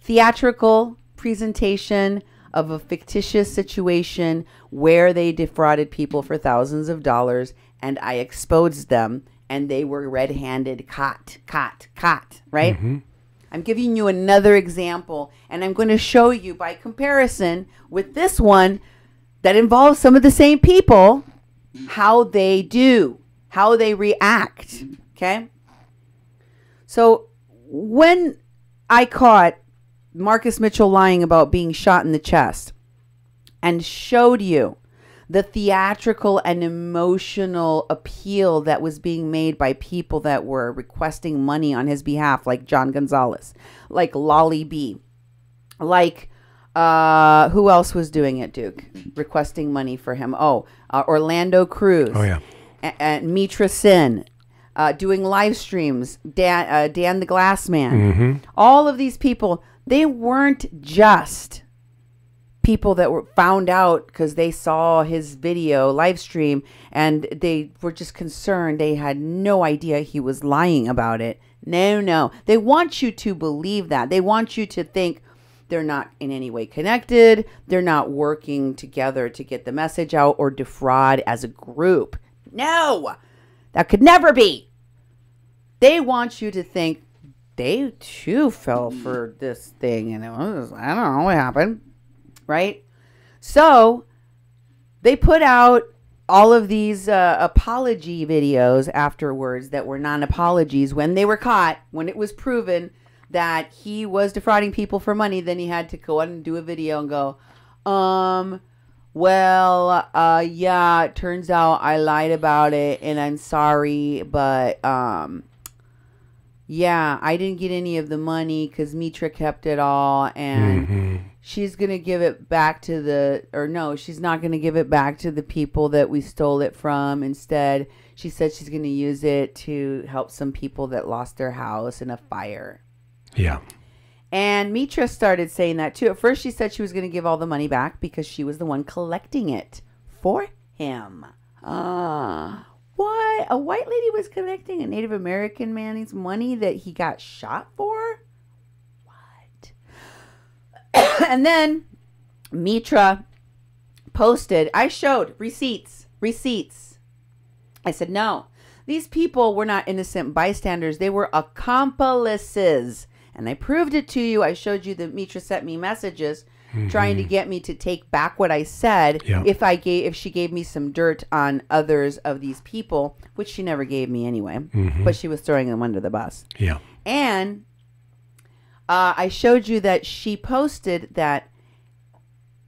A: theatrical presentation of a fictitious situation where they defrauded people for thousands of dollars, and I exposed them, and they were red-handed, caught, right? I'm giving you another example, and I'm going to show you by comparison with this one that involves some of the same people, how they do, how they react. Okay? So when I caught Marcus Mitchell lying about being shot in the chest and showed you the theatrical and emotional appeal that was being made by people that were requesting money on his behalf, like John Gonzalez, like Lolly B, like who else was doing it, Duke? Requesting money for him. Orlando Cruz.
B: Oh, yeah.
A: And Mitra Sin. Doing live streams. Dan the Glass Man.
B: Mm-hmm.
A: All of these people, they weren't just people that were found out because they saw his video live stream and they were just concerned. They had no idea he was lying about it. No. They want you to believe that. They want you to think they're not in any way connected. They're not working together to get the message out or defraud as a group. No, that could never be. They want you to think they too fell for this thing and it was, I don't know what happened. Right? So they put out all of these apology videos afterwards that were non-apologies when they were caught, when it was proven that he was defrauding people for money. Then he had to go out and do a video and go, yeah, it turns out I lied about it and I'm sorry, but yeah, I didn't get any of the money because Mitra kept it all, and she's going to give it back to she's not going to give it back to the people that we stole it from. Instead, she said she's going to use it to help some people that lost their house in a fire.
B: Yeah.
A: And Mitra started saying that too. At first, she said she was going to give all the money back because she was the one collecting it for him. What? A white lady was collecting a Native American man's money that he got shot for? What? And then Mitra posted, I showed receipts. I said, no, these people were not innocent bystanders. They were accomplices. And I proved it to you. I showed you that Mitra sent me messages trying to get me to take back what I said if she gave me some dirt on others of these people, which she never gave me anyway. But she was throwing them under the bus.
B: Yeah.
A: And I showed you that she posted that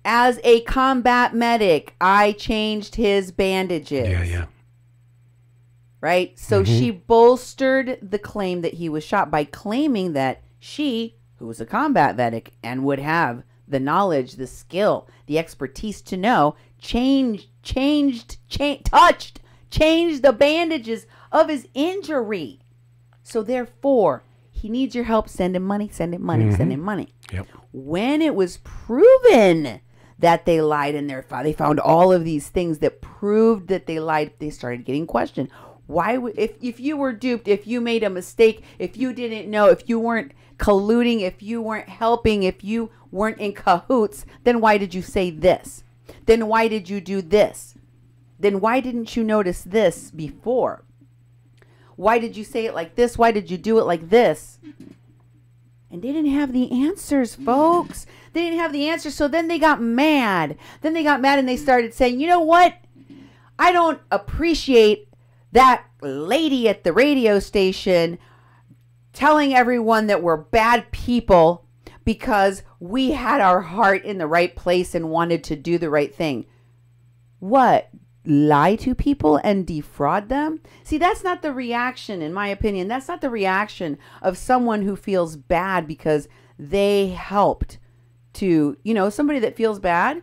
A: as a combat medic, I changed his bandages.
B: Yeah.
A: Right? So she bolstered the claim that he was shot by claiming that she, who was a combat medic and would have the knowledge, the skill, the expertise to know, changed the bandages of his injury. So therefore, he needs your help. Send him money. Send him money.
B: Yep. When
A: it was proven that they lied in their file, they found all of these things that proved that they lied. They started getting questioned. Why would, if you were duped, if you made a mistake, if you didn't know, if you weren't colluding, if you weren't helping, if you weren't in cahoots, then why did you say this? Then why did you do this? Then why didn't you notice this before? Why did you say it like this? Why did you do it like this? And they didn't have the answers, folks. They didn't have the answers. So then they got mad. And they started saying, you know what? I don't appreciate that lady at the radio station telling everyone that we're bad people because we had our heart in the right place and wanted to do the right thing. What? Lie to people and defraud them? See, that's not the reaction, in my opinion. That's not the reaction of someone who feels bad because they helped to, somebody that feels bad.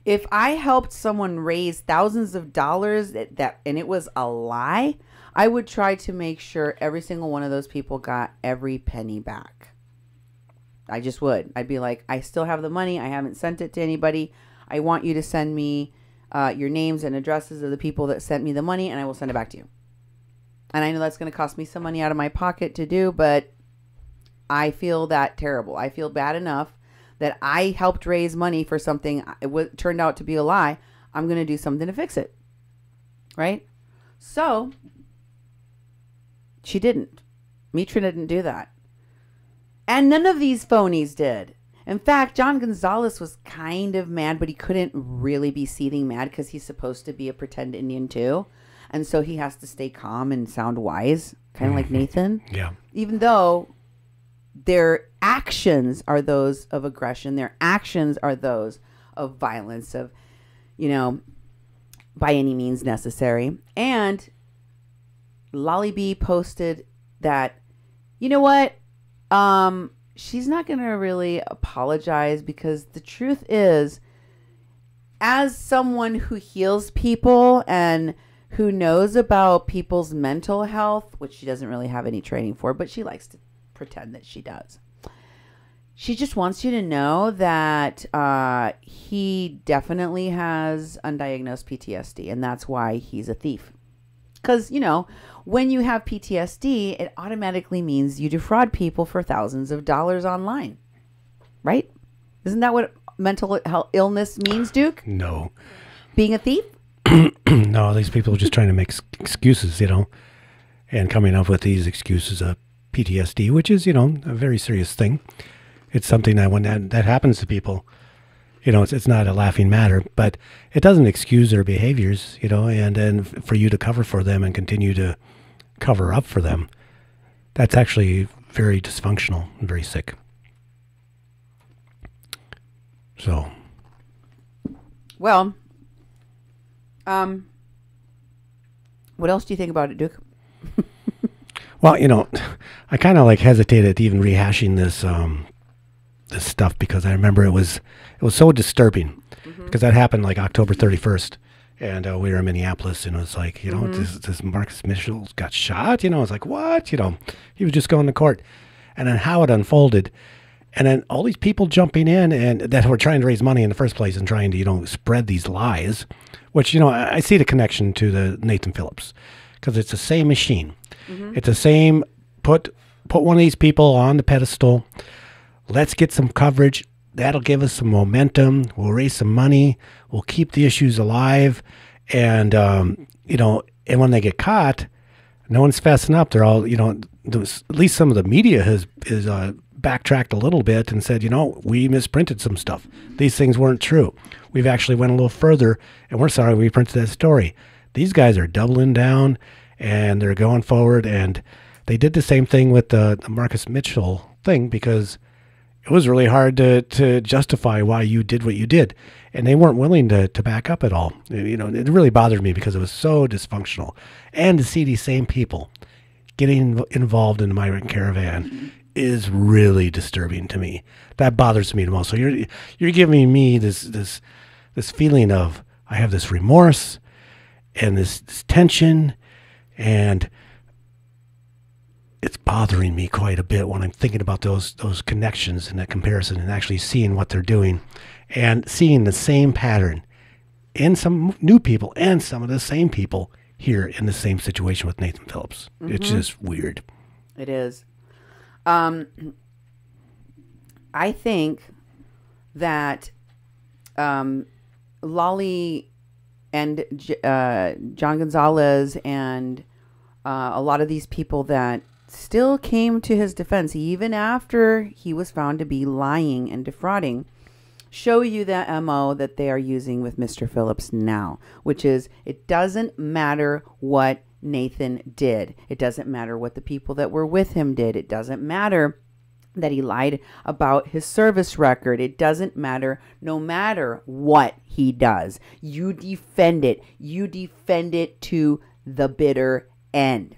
A: If I helped someone raise thousands of dollars and it was a lie, I would try to make sure every single one of those people got every penny back. I just would. I'd be like, I still have the money. I haven't sent it to anybody. I want you to send me your names and addresses of the people that sent me the money, and I will send it back to you. And I know that's going to cost me some money out of my pocket to do, but I feel that terrible. I feel bad enough that I helped raise money for something it turned out to be a lie. I'm going to do something to fix it. Right? So, she didn't. Mitra didn't do that. And none of these phonies did. In fact, John Gonzalez was kind of mad, but he couldn't really be seething mad because he's supposed to be a pretend Indian too. And so he has to stay calm and sound wise, kind of like Nathan.
B: Yeah.
A: Even though their actions are those of aggression, their actions are those of violence, of, you know, by any means necessary. And Lolly B posted that, you know what? She's not going to really apologize because the truth is, as someone who heals people and who knows about people's mental health, which she doesn't really have any training for, but she likes to pretend that she does. She just wants you to know that he definitely has undiagnosed PTSD, and that's why he's a thief. Because, you know, when you have PTSD, it automatically means you defraud people for thousands of dollars online. Right? Isn't that what mental health illness means, Duke?
B: No.
A: Being a thief?
B: No, these people are just trying to make excuses, you know, and coming up with these excuses of PTSD, which is, you know, a very serious thing. It's something that when that happens to people, you know, it's not a laughing matter, but it doesn't excuse their behaviors, you know, and then for you to cover for them and continue to cover up for them, that's actually very dysfunctional and very sick. So.
A: Well, what else do you think about it, Duke?
B: Well, you know, I kind of like hesitated even rehashing this this stuff because I remember it was so disturbing because that happened like October 31st, and we were in Minneapolis, and it was like, you know, this Marcus Mitchell got shot. You know, it's like, what? You know, he was just going to court, and then how it unfolded, and then all these people jumping in and that were trying to raise money in the first place and trying to, you know, spread these lies, which, you know, I see the connection to the Nathan Phillips because it's the same machine. It's the same, put one of these people on the pedestal. Let's get some coverage. That'll give us some momentum. We'll raise some money. We'll keep the issues alive. And, you know, and when they get caught, no one's fessing up. They're all, you know, at least some of the media has backtracked a little bit and said, you know, we misprinted some stuff. These things weren't true. We've actually went a little further, and we're sorry we printed that story. These guys are doubling down, and they're going forward, and they did the same thing with the Marcus Mitchell thing because it was really hard to justify why you did what you did, and they weren't willing to back up at all. You know, it really bothered me because it was so dysfunctional, and to see these same people getting involved in the migrant caravan is really disturbing to me. That bothers me the most. So you're giving me this feeling of I have this remorse and this tension. And it's bothering me quite a bit when I'm thinking about those connections and that comparison and actually seeing what they're doing and seeing the same pattern in some new people and some of the same people here in the same situation with Nathan Phillips. It's just weird.
A: It is. I think that Lolly and John Gonzalez and a lot of these people that still came to his defense, even after he was found to be lying and defrauding, show you that MO that they are using with Mr. Phillips now, which is it doesn't matter what Nathan did. It doesn't matter what the people that were with him did. It doesn't matter that he lied about his service record. It doesn't matter, no matter what he does. You defend it. You defend it to the bitter end.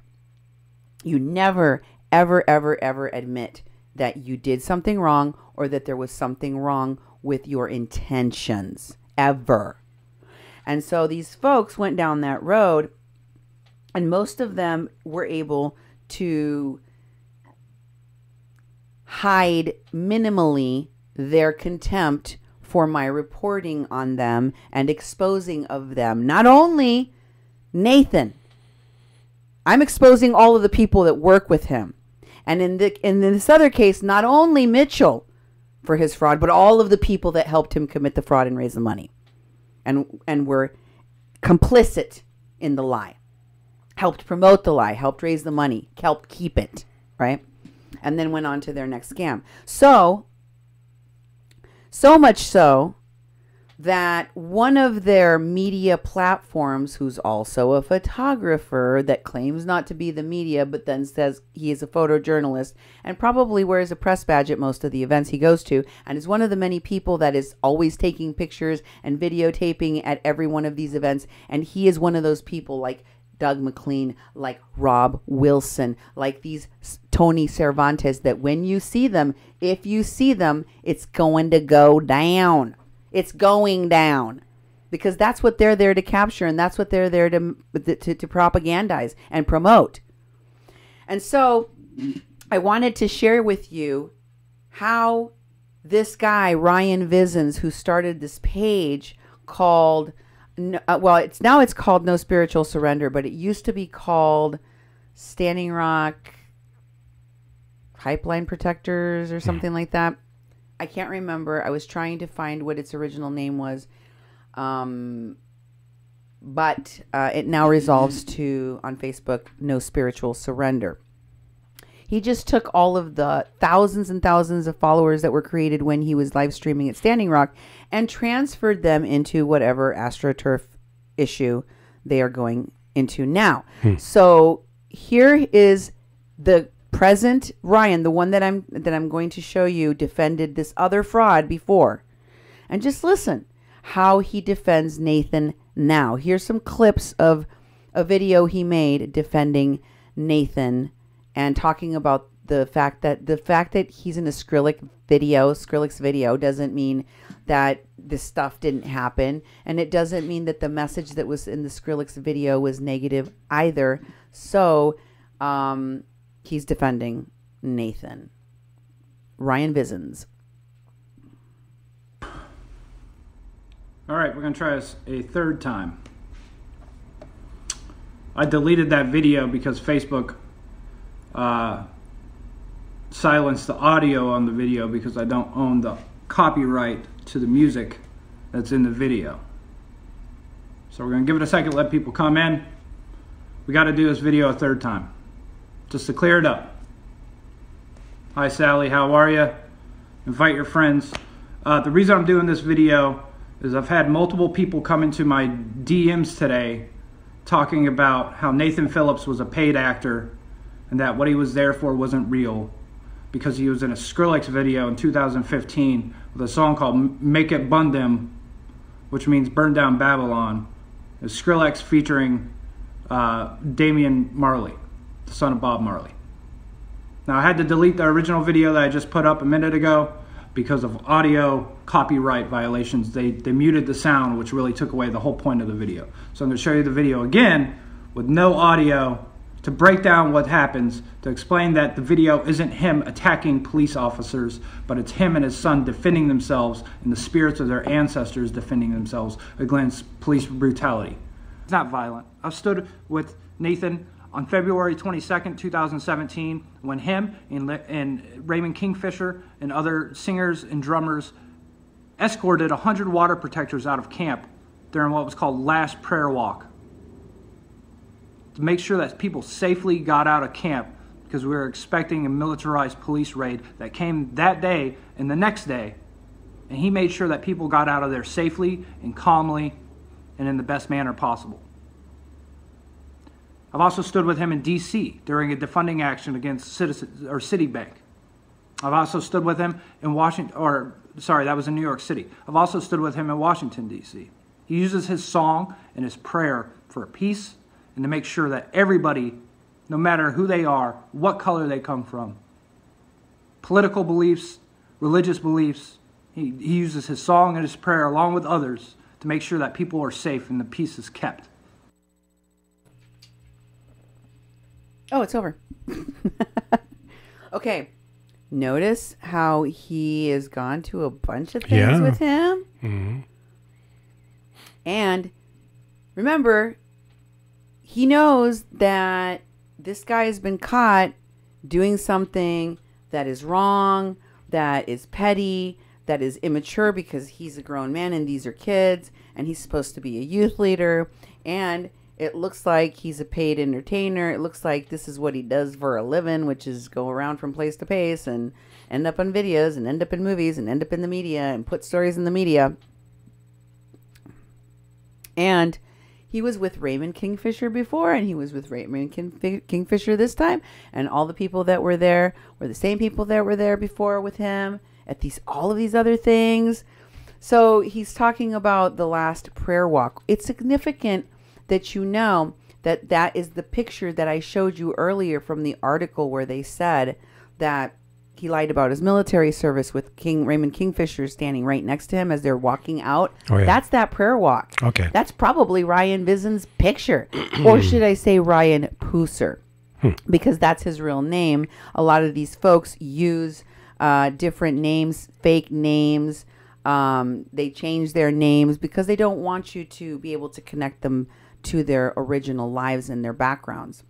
A: You never, ever, ever, ever admit that you did something wrong or that there was something wrong with your intentions, ever. And so these folks went down that road, and most of them were able to hide minimally their contempt for my reporting on them and exposing of them. Not only Nathan, I'm exposing all of the people that work with him. And in this other case, not only Mitchell for his fraud, but all of the people that helped him commit the fraud and raise the money and were complicit in the lie, helped promote the lie, helped raise the money, helped keep it, right? and then went on to their next scam. So much so that one of their media platforms, who's also a photographer that claims not to be the media, but then says he is a photojournalist and probably wears a press badge at most of the events he goes to, and is one of the many people that is always taking pictures and videotaping at every one of these events. And he is one of those people like Doug McLean, like Rob Wilson, like these Tony Cervantes, that when you see them, if you see them, it's going to go down. It's going down, because that's what they're there to capture, and that's what they're there to propagandize and promote. And so I wanted to share with you how this guy, Ryan Vizens, who started this page called, it's called No Spiritual Surrender, but it used to be called Standing Rock Pipeline Protectors or something like that. I can't remember. I was trying to find what its original name was. But it now resolves to, on Facebook, No Spiritual Surrender. He just took all of the thousands and thousands of followers that were created when he was live streaming at Standing Rock and transferred them into whatever AstroTurf issue they are going into now. So here is the present Ryan, the one that I'm going to show you, defended this other fraud before. And just listen how he defends Nathan now. Here's some clips of a video he made defending Nathan and talking about the fact that he's in a Skrillex video doesn't mean that this stuff didn't happen, and it doesn't mean that the message that was in the Skrillex video was negative either. So he's defending Nathan. Ryan Vizens.
R: All right, we're going to try this a third time. I deleted that video because Facebook silenced the audio on the video because I don't own the copyright to the music that's in the video. So we're going to give it a second, let people come in. We got to do this video a third time, just to clear it up. Hi Sally, how are you? Invite your friends. The reason I'm doing this video is I've had multiple people come into my DMs today talking about how Nathan Phillips was a paid actor and that what he was there for wasn't real, because he was in a Skrillex video in 2015 with a song called Make It Bundem, which means Burn Down Babylon. It was Skrillex featuring Damian Marley, the son of Bob Marley. Now I had to delete the original video that I just put up a minute ago because of audio copyright violations. They muted the sound, which really took away the whole point of the video. So I'm going to show you the video again with no audio to break down what happens, to explain that the video isn't him attacking police officers, but it's him and his son defending themselves in the spirits of their ancestors, defending themselves against police brutality. It's not violent. I've stood with Nathan on February 22nd, 2017, when him and Raymond Kingfisher and other singers and drummers escorted 100 water protectors out of camp during what was called Last Prayer Walk, to make sure that people safely got out of camp, because we were expecting a militarized police raid that came that day and the next day, and he made sure that people got out of there safely and calmly and in the best manner possible. I've also stood with him in D.C. during a defunding action against Citibank. I've also stood with him in that was in New York City. I've also stood with him in Washington, D.C. He uses his song and his prayer for peace and to make sure that everybody, no matter who they are, what color they come from, political beliefs, religious beliefs, he uses his song and his prayer along with others to make sure that people are safe and the peace is kept.
A: Oh, it's over. Okay. Notice how he has gone to a bunch of things with him. Mm-hmm. And remember, he knows that this guy has been caught doing something that is wrong, that is petty, that is immature, because he's a grown man and these are kids, and he's supposed to be a youth leader. And It looks like he's a paid entertainer. It looks like this is what he does for a living, which is go around from place to place and end up on videos and end up in movies and end up in the media and put stories in the media. And he was with Raymond Kingfisher before, and he was with Raymond Kingfisher this time. And all the people that were there were the same people that were there before with him at all of these other things. So he's talking about the last prayer walk. It's significant that you know that that is the picture that I showed you earlier from the article where they said that he lied about his military service with Raymond Kingfisher standing right next to him as they're walking out.
B: Oh, yeah.
A: That's that prayer walk.
B: Okay.
A: That's probably Ryan Bizen's picture. Or should I say Ryan Pooser? Because that's his real name. A lot of these folks use different names, fake names. They change their names because they don't want you to be able to connect them to their original lives and their backgrounds.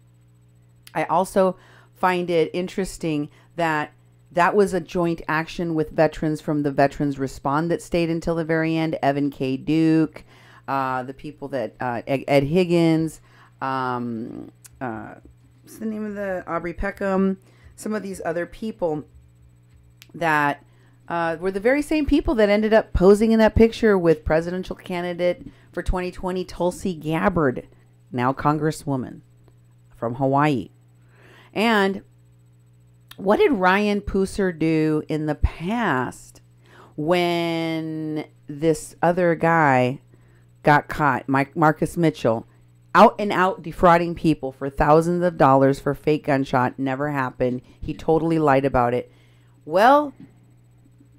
A: I also find it interesting that that was a joint action with veterans from the Veterans Respond that stayed until the very end. Evan K. Duke, the people that, Ed Higgins, what's the name of the, Aubrey Peckham, some of these other people that were the very same people that ended up posing in that picture with presidential candidate for 2020, Tulsi Gabbard, now Congresswoman from Hawaii. And what did Ryan Pooser do in the past when this other guy got caught, Marcus Mitchell, out and out defrauding people for thousands of dollars for fake gunshot? Never happened. He totally lied about it. Well,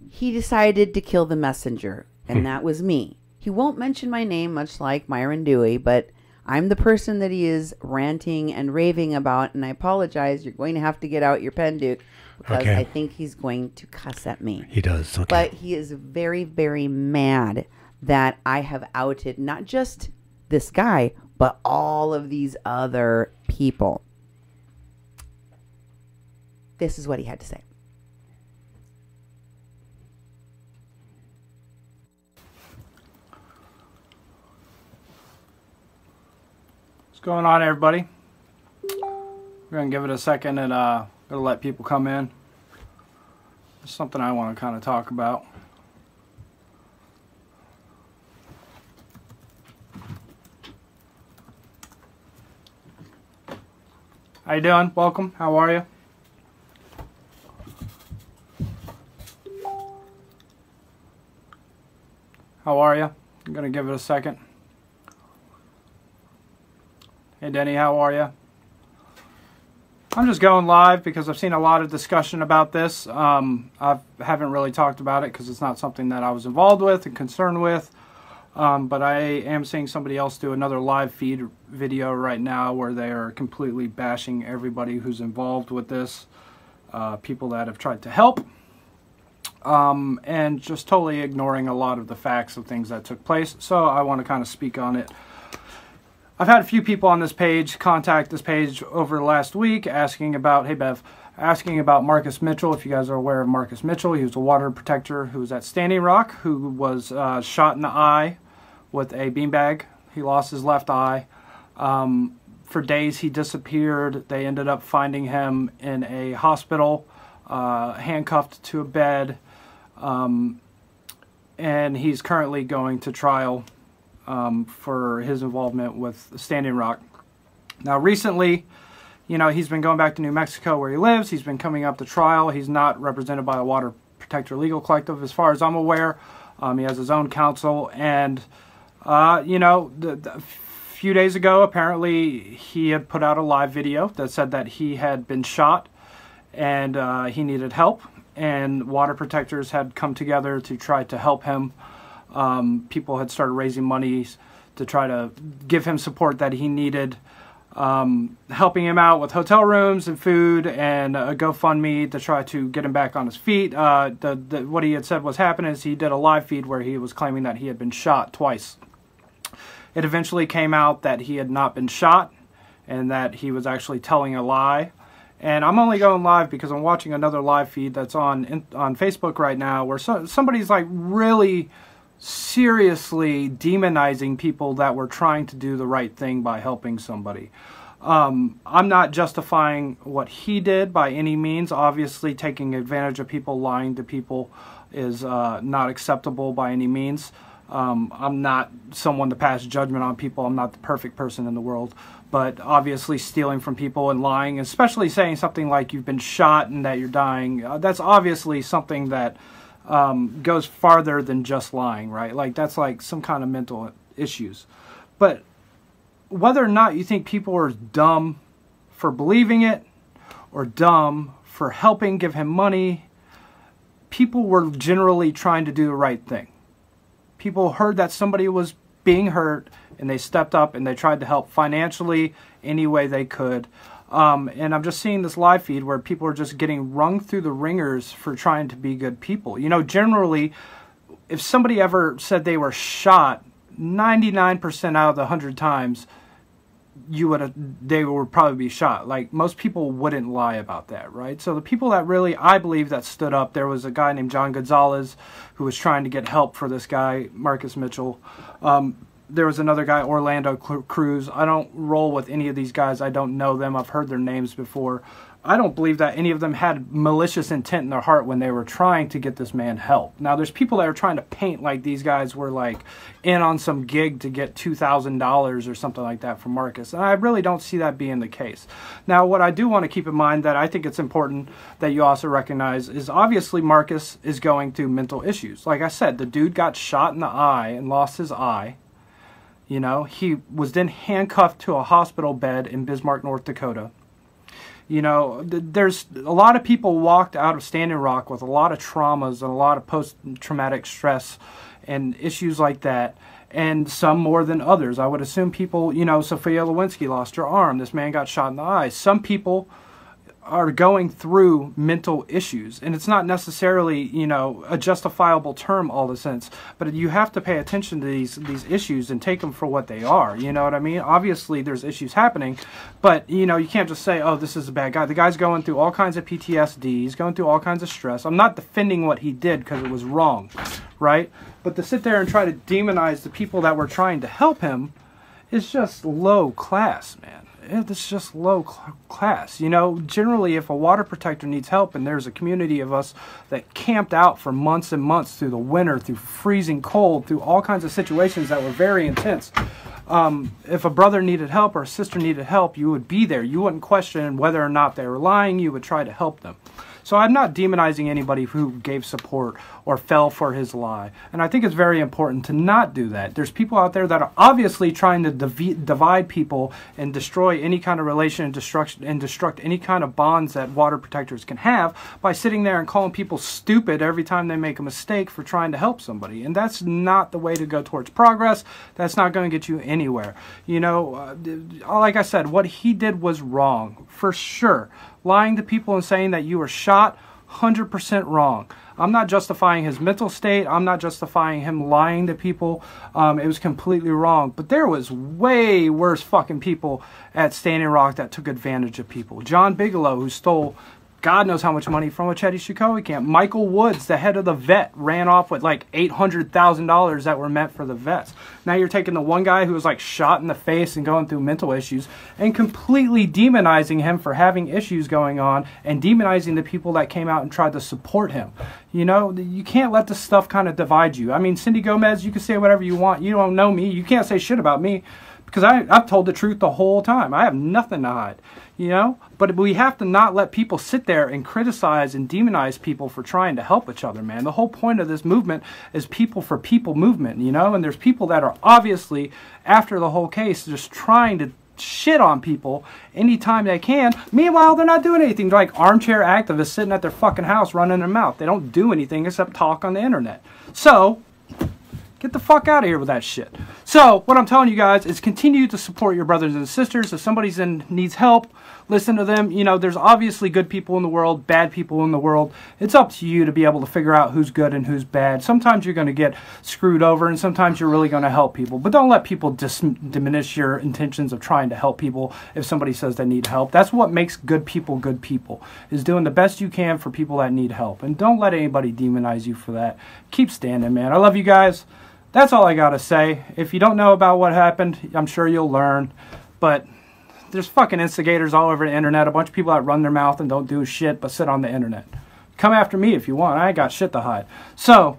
A: he decided to kill the messenger, and that was me. He won't mention my name, much like Myron Dewey, but I'm the person that he is ranting and raving about, and I apologize. You're going to have to get out your pen, Duke, because I think he's going to cuss at me.
B: He does, okay.
A: But he is very, very mad that I have outed not just this guy, but all of these other people. This is what he had to say.
R: What's going on, everybody? We're going to give it a second and going to let people come in. It's something I want to kind of talk about. How you doing? Welcome. How are you? How are you? I'm going to give it a second. Hey Denny, how are you? I'm just going live because I've seen a lot of discussion about this. I haven't really talked about it because it's not something that I was involved with and concerned with. But I am seeing somebody else do another live feed video right now where they are completely bashing everybody who's involved with this. People that have tried to help. And just totally ignoring a lot of the facts of things that took place. So I want to kind of speak on it. I've had a few people on this page contact this page over the last week asking about, hey Bev, asking about Marcus Mitchell. If you guys are aware of Marcus Mitchell, he was a water protector who was at Standing Rock, who was shot in the eye with a beanbag. He lost his left eye. For days he disappeared. They ended up finding him in a hospital, handcuffed to a bed, and he's currently going to trial for his involvement with Standing Rock. Now recently, you know, he's been going back to New Mexico where he lives. He's been coming up to trial. He's not represented by the Water Protector Legal Collective as far as I'm aware. He has his own counsel, and you know, a few days ago apparently he had put out a live video that said that he had been shot and he needed help, and water protectors had come together to try to help him. People had started raising money to try to give him support that he needed, helping him out with hotel rooms and food, and a GoFundMe to try to get him back on his feet. What he had said was happening is he did a live feed where he was claiming that he had been shot twice. It eventually came out that he had not been shot and that he was actually telling a lie. And I'm only going live because I'm watching another live feed that's on Facebook right now where somebody's like really seriously demonizing people that were trying to do the right thing by helping somebody. I'm not justifying what he did by any means. Obviously, taking advantage of people, lying to people is not acceptable by any means. I'm not someone to pass judgment on people. I'm not the perfect person in the world. But obviously stealing from people and lying, especially saying something like you've been shot and that you're dying, that's obviously something that goes farther than just lying, right? Like, that's like some kind of mental issues. But whether or not you think people are dumb for believing it or dumb for helping give him money, people were generally trying to do the right thing. People heard that somebody was being hurt and they stepped up and they tried to help financially any way they could. And I'm just seeing this live feed where people are just getting wrung through the ringers for trying to be good people. You know, generally, if somebody ever said they were shot, 99% out of the 100 times, they would probably be shot. Like, most people wouldn't lie about that, right? So the people that really, I believe, that stood up, there was a guy named John Gonzalez who was trying to get help for this guy, Marcus Mitchell. There was another guy, Orlando Cruz. I don't roll with any of these guys. I don't know them. I've heard their names before. I don't believe that any of them had malicious intent in their heart when they were trying to get this man help. Now, there's people that are trying to paint like these guys were like in on some gig to get $2,000 or something like that from Marcus. And I really don't see that being the case. Now, what I do want to keep in mind that I think it's important that you also recognize is obviously Marcus is going through mental issues. Like I said, the dude got shot in the eye and lost his eye. You know, he was then handcuffed to a hospital bed in Bismarck, North Dakota. You know, there's a lot of people walked out of Standing Rock with a lot of traumas and a lot of post-traumatic stress and issues like that, and some more than others. I would assume people, you know, Sophia Lewinsky lost her arm. This man got shot in the eye. Some people are going through mental issues, and it's not necessarily, you know, a justifiable term all the sense, but you have to pay attention to these issues and take them for what they are. You know what I mean? Obviously there's issues happening, but you know, you can't just say, oh, this is a bad guy. The guy's going through all kinds of PTSD. He's going through all kinds of stress. I'm not defending what he did because it was wrong, right? But to sit there and try to demonize the people that were trying to help him is just low class, man. It's just low class. You know, generally if a water protector needs help and there's a community of us that camped out for months and months through the winter, through freezing cold, through all kinds of situations that were very intense, if a brother needed help or a sister needed help, you would be there. You wouldn't question whether or not they were lying. You would try to help them. So I'm not demonizing anybody who gave support or fell for his lie. And I think it's very important to not do that. There's people out there that are obviously trying to divide people and destroy any kind of relation and destruct any kind of bonds that water protectors can have by sitting there and calling people stupid every time they make a mistake for trying to help somebody. And that's not the way to go towards progress. That's not going to get you anywhere. You know, like I said, what he did was wrong, for sure. Lying to people and saying that you were shot, 100% wrong. I'm not justifying his mental state. I'm not justifying him lying to people. It was completely wrong. But there was way worse fucking people at Standing Rock that took advantage of people. John Bigelow, who stole God knows how much money from a Chetty Shikoe camp. Michael Woods, the head of the vet, ran off with like $800,000 that were meant for the vets. Now you're taking the one guy who was like shot in the face and going through mental issues and completely demonizing him for having issues going on and demonizing the people that came out and tried to support him. You know, you can't let this stuff kind of divide you. I mean, Cindy Gomez, you can say whatever you want. You don't know me. You can't say shit about me because I've told the truth the whole time. I have nothing to hide. You know, but we have to not let people sit there and criticize and demonize people for trying to help each other, man. The whole point of this movement is people for people movement, you know, and there's people that are obviously, after the whole case, just trying to shit on people anytime they can. Meanwhile, they're not doing anything. They're like armchair activists sitting at their fucking house running their mouth. They don't do anything except talk on the internet. So, Get the fuck out of here with that shit. So, what I'm telling you guys is continue to support your brothers and sisters. If somebody's needs help, listen to them. You know, there's obviously good people in the world, bad people in the world. It's up to you to be able to figure out who's good and who's bad. Sometimes you're going to get screwed over, and sometimes you're really going to help people. But don't let people diminish your intentions of trying to help people if somebody says they need help. That's what makes good people, is doing the best you can for people that need help. And don't let anybody demonize you for that. Keep standing, man. I love you guys. That's all I gotta say. If you don't know about what happened, I'm sure you'll learn. But there's fucking instigators all over the internet. A bunch of people that run their mouth and don't do shit but sit on the internet. Come after me if you want. I ain't got shit to hide. So,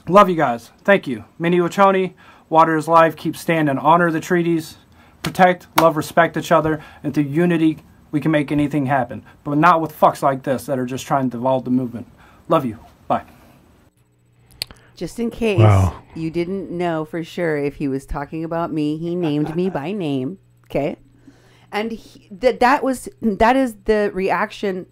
R: love you guys. Thank you. Mini Ochoni, water is life. Keep standing. Honor the treaties. Protect, love, respect each other. And through unity, we can make anything happen. But not with fucks like this that are just trying to devolve the movement. Love you. Bye.
A: Just in case you didn't know for sure if he was talking about me, he named me by name, okay? And that is the reaction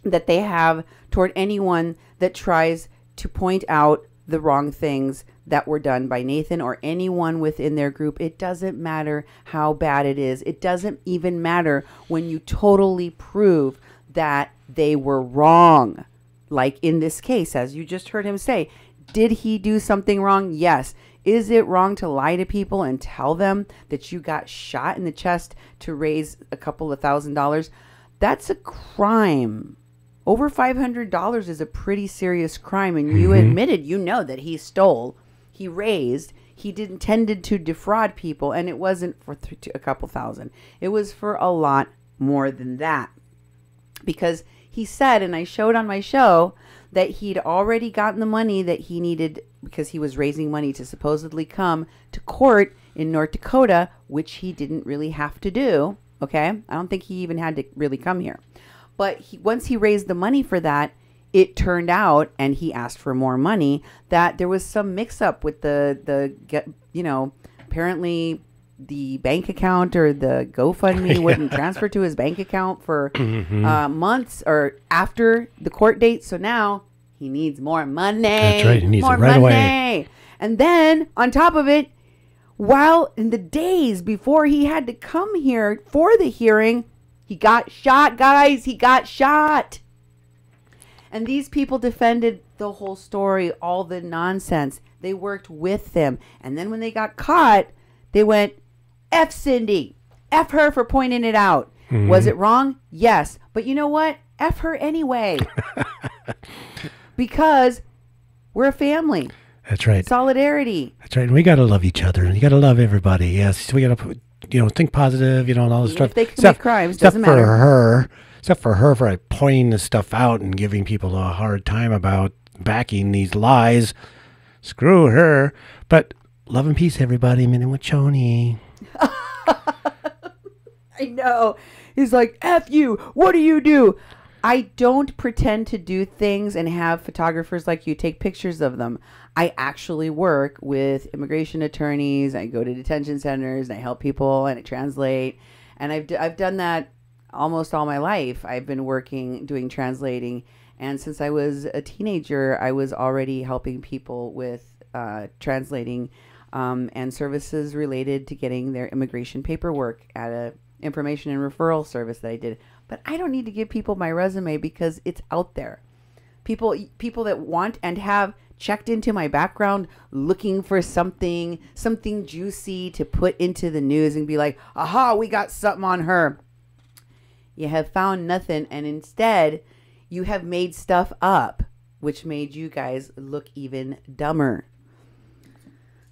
A: that they have toward anyone that tries to point out the wrong things that were done by Nathan or anyone within their group. It doesn't matter how bad it is. It doesn't even matter when you totally prove that they were wrong. Like in this case, as you just heard him say, did he do something wrong? Yes. Is it wrong to lie to people and tell them that you got shot in the chest to raise a couple of $1,000s? That's a crime. Over $500 is a pretty serious crime. And you admitted, you know, that he stole, he raised, he intended to defraud people. And it wasn't for a couple thousand. It was for a lot more than that. Because he said, and I showed on my show, that he'd already gotten the money that he needed because he was raising money to supposedly come to court in North Dakota, which he didn't really have to do, okay? I don't think he even had to really come here. But once he raised the money for that, it turned out, and he asked for more money, that there was some mix-up with apparently the bank account or the GoFundMe wouldn't transfer to his bank account for months or after the court date. So now he needs more money.
B: That's right. He needs
A: more
B: it right
A: money.
B: away.
A: And then on top of it, while in the days before he had to come here for the hearing, he got shot, guys. He got shot. And these people defended the whole story, all the nonsense. They worked with them. And then when they got caught, they went, F Cindy. F her for pointing it out. Was it wrong? Yes. But you know what? F her anyway. Because we're a family.
B: That's right.
A: Solidarity.
B: That's right. And we got to love each other. And you got to love everybody. Yes. We got to, think positive, and all this stuff.
A: If they commit crimes, doesn't matter.
B: Except for her for pointing this stuff out and giving people a hard time about backing these lies. Screw her. But love and peace, everybody. Mini Ochoni.
A: I know. He's like, F you. What do you do? I don't pretend to do things and have photographers like you take pictures of them. I actually work with immigration attorneys. I go to detention centers and I help people and I translate. And I've done that almost all my life. I've been doing translating. And since I was a teenager, I was already helping people with translating and services related to getting their immigration paperwork at a information and referral service that I did. But I don't need to give people my resume because it's out there. People that want and have checked into my background looking for something juicy to put into the news and be like, aha, we got something on her. You have found nothing, and instead you have made stuff up, which made you guys look even dumber.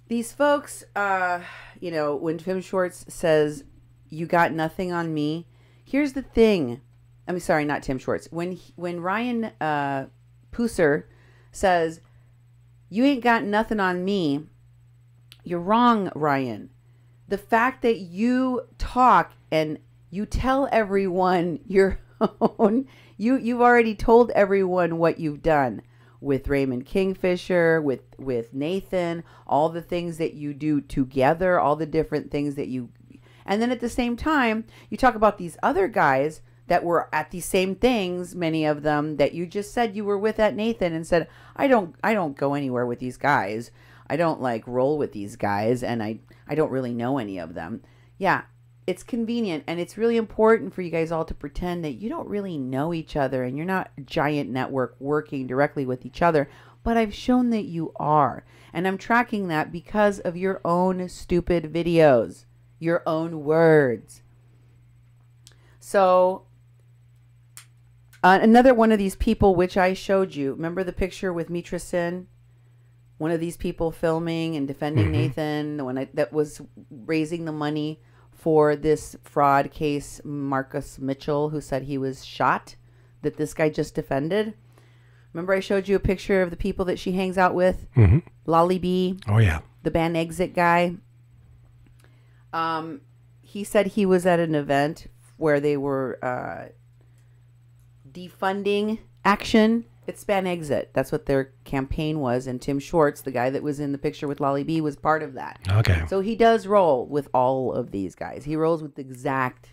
A: These folks, when Tim Schwartz says, you got nothing on me, here's the thing. I'm sorry, not Tim Schwartz. When Ryan Pusser says, you ain't got nothing on me, you're wrong, Ryan. The fact that you talk and you tell everyone your own, you've already told everyone what you've done with Raymond Kingfisher, with Nathan, all the things that you do together, all the different things that you, and then at the same time, you talk about these other guys that were at these same things, many of them that you just said you were with at Nathan and said, I don't go anywhere with these guys. I don't like roll with these guys, and I don't really know any of them. Yeah, it's convenient, and it's really important for you guys all to pretend that you don't really know each other and you're not a giant network working directly with each other. But I've shown that you are, and I'm tracking that because of your own stupid videos, your own words. So another one of these people, which I showed you, remember the picture with Mitra Sin? One of these people filming and defending Nathan, the one that was raising the money for this fraud case, Marcus Mitchell, who said he was shot, that this guy just defended. Remember I showed you a picture of the people that she hangs out with? Lolly B.
B: Oh, yeah.
A: The band Exit guy. He said he was at an event where they were defunding action. It's Ban Exit. That's what their campaign was. And Tim Schwartz, the guy that was in the picture with Lolly B, was part of that.
B: Okay.
A: So he does roll with all of these guys. He rolls with the exact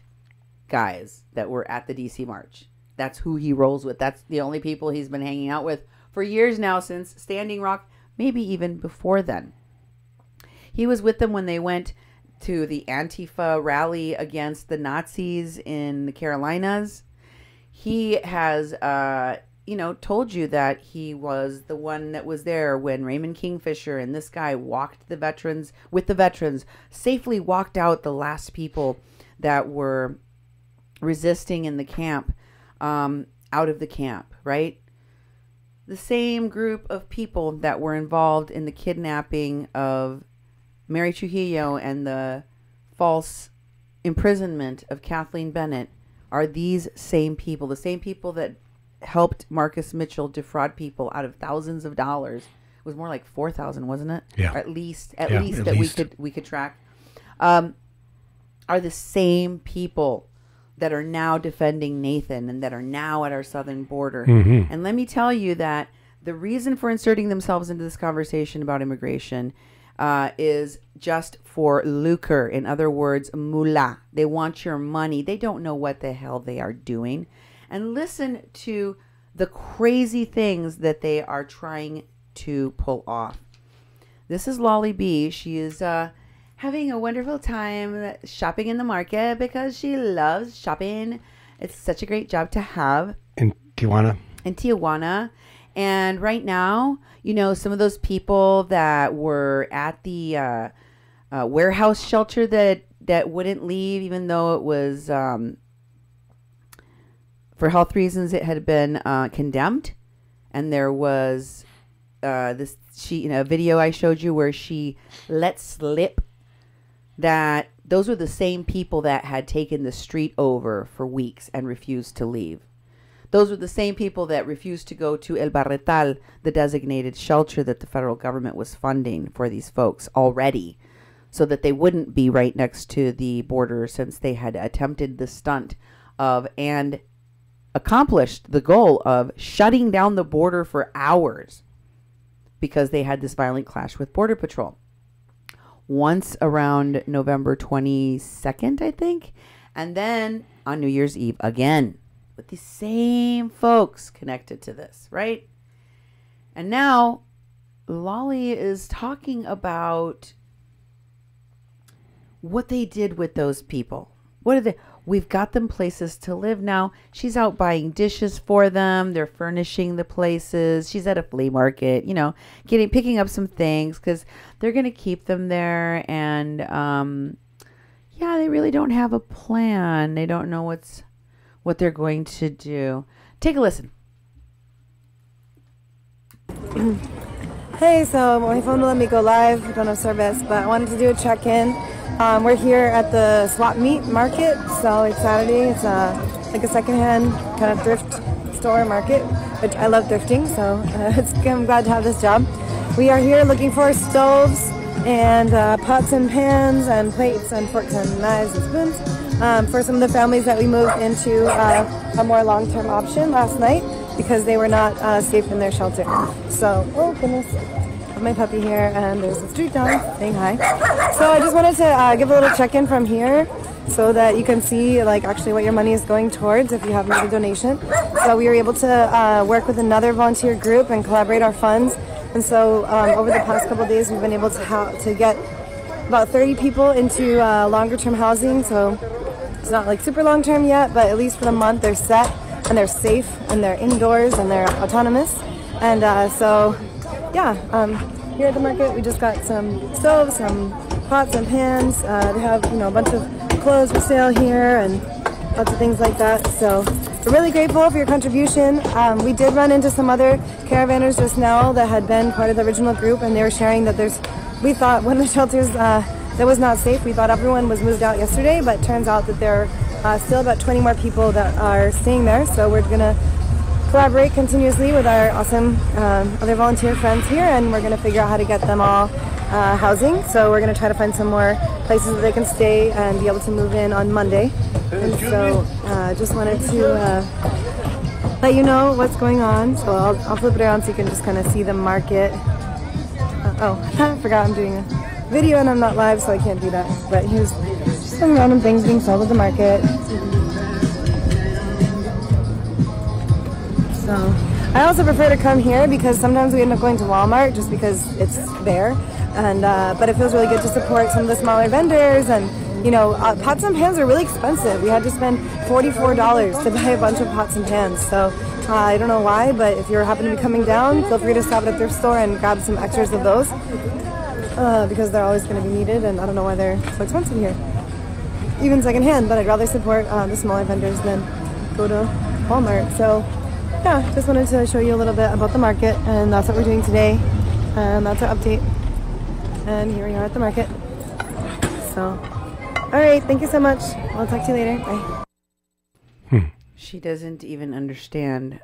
A: guys that were at the DC March. That's who he rolls with. That's the only people he's been hanging out with for years now, since Standing Rock, maybe even before then. He was with them when they went to the Antifa rally against the Nazis in the Carolinas. He has, told you that he was the one that was there when Raymond Kingfisher and this guy walked the veterans, safely walked out the last people that were resisting in the camp, out of the camp, right? The same group of people that were involved in the kidnapping of Mary Trujillo and the false imprisonment of Kathleen Bennett are these same people, the same people that helped Marcus Mitchell defraud people out of thousands of dollars. It was more like 4,000, wasn't it?
B: Yeah.
A: Or at least we could track. Are the same people that are now defending Nathan and that are now at our southern border. And let me tell you that the reason for inserting themselves into this conversation about immigration is just for lucre. In other words, moolah. They want your money. They don't know what the hell they are doing. And listen to the crazy things that they are trying to pull off. This is Lolly B. She is having a wonderful time shopping in the market because she loves shopping. It's such a great job to have.
B: In Tijuana.
A: And right now, some of those people that were at the warehouse shelter that wouldn't leave, even though it was, for health reasons, it had been condemned. And there was a video I showed you where she let slip that those were the same people that had taken the street over for weeks and refused to leave. Those were the same people that refused to go to El Barretal, the designated shelter that the federal government was funding for these folks already, so that they wouldn't be right next to the border, since they had attempted the stunt of and accomplished the goal of shutting down the border for hours because they had this violent clash with Border Patrol. Once around November 22nd, I think, and then on New Year's Eve again, with the same folks connected to this, right? And now Lolly is talking about what they did with those people. What did they? We've got them places to live now. She's out buying dishes for them. They're furnishing the places. She's at a flea market, picking up some things because they're going to keep them there. And they really don't have a plan. They don't know what they're going to do. Take a listen.
S: Hey, so my phone won't let me go live. I don't have service, but I wanted to do a check-in. We're here at the swap meet market, so it's Saturday. It's like a secondhand kind of thrift store market, which I love thrifting, so I'm glad to have this job. We are here looking for stoves and pots and pans and plates and forks and knives and spoons for some of the families that we moved into a more long-term option last night because they were not safe in their shelter. So, oh goodness. My puppy here, and there's a street dog saying hi. So I just wanted to give a little check-in from here so that you can see actually what your money is going towards if you have made a donation. So we were able to work with another volunteer group and collaborate our funds And so over the past couple of days, we've been able to get about 30 people into longer term housing. So it's not like super long term yet, but at least for the month they're set and they're safe and they're indoors and they're autonomous. And so yeah, here at the market we just got some stoves, some pots and pans. They have, you know, a bunch of clothes for sale here and lots of things like that. So we're really grateful for your contribution. We did run into some other caravanners just now that had been part of the original group, and they were sharing that we thought one of the shelters that was not safe, we thought everyone was moved out yesterday, but it turns out that there are still about 20 more people that are staying there. So we're gonna collaborate continuously with our awesome other volunteer friends here, and we're gonna figure out how to get them all housing. So we're gonna try to find some more places that they can stay and be able to move in on Monday. And so just wanted to let you know what's going on. So I'll flip it around so you can just kind of see the market. Oh, I forgot I'm doing a video and I'm not live, so I can't do that. But here's just some random things being sold at the market. So I also prefer to come here because sometimes we end up going to Walmart just because it's there. And but it feels really good to support some of the smaller vendors. And you know, pots and pans are really expensive. We had to spend $44 to buy a bunch of pots and pans. So I don't know why, but if you happen to be coming down, feel free to stop at a thrift store and grab some extras of those because they're always going to be needed, and I don't know why they're so expensive here. Even secondhand, but I'd rather support the smaller vendors than go to Walmart. So yeah, just wanted to show you a little bit about the market, and that's what we're doing today, and that's our update. And here we are at the market. So all right, thank you so much. I'll talk to you later. Bye.
A: She doesn't even understand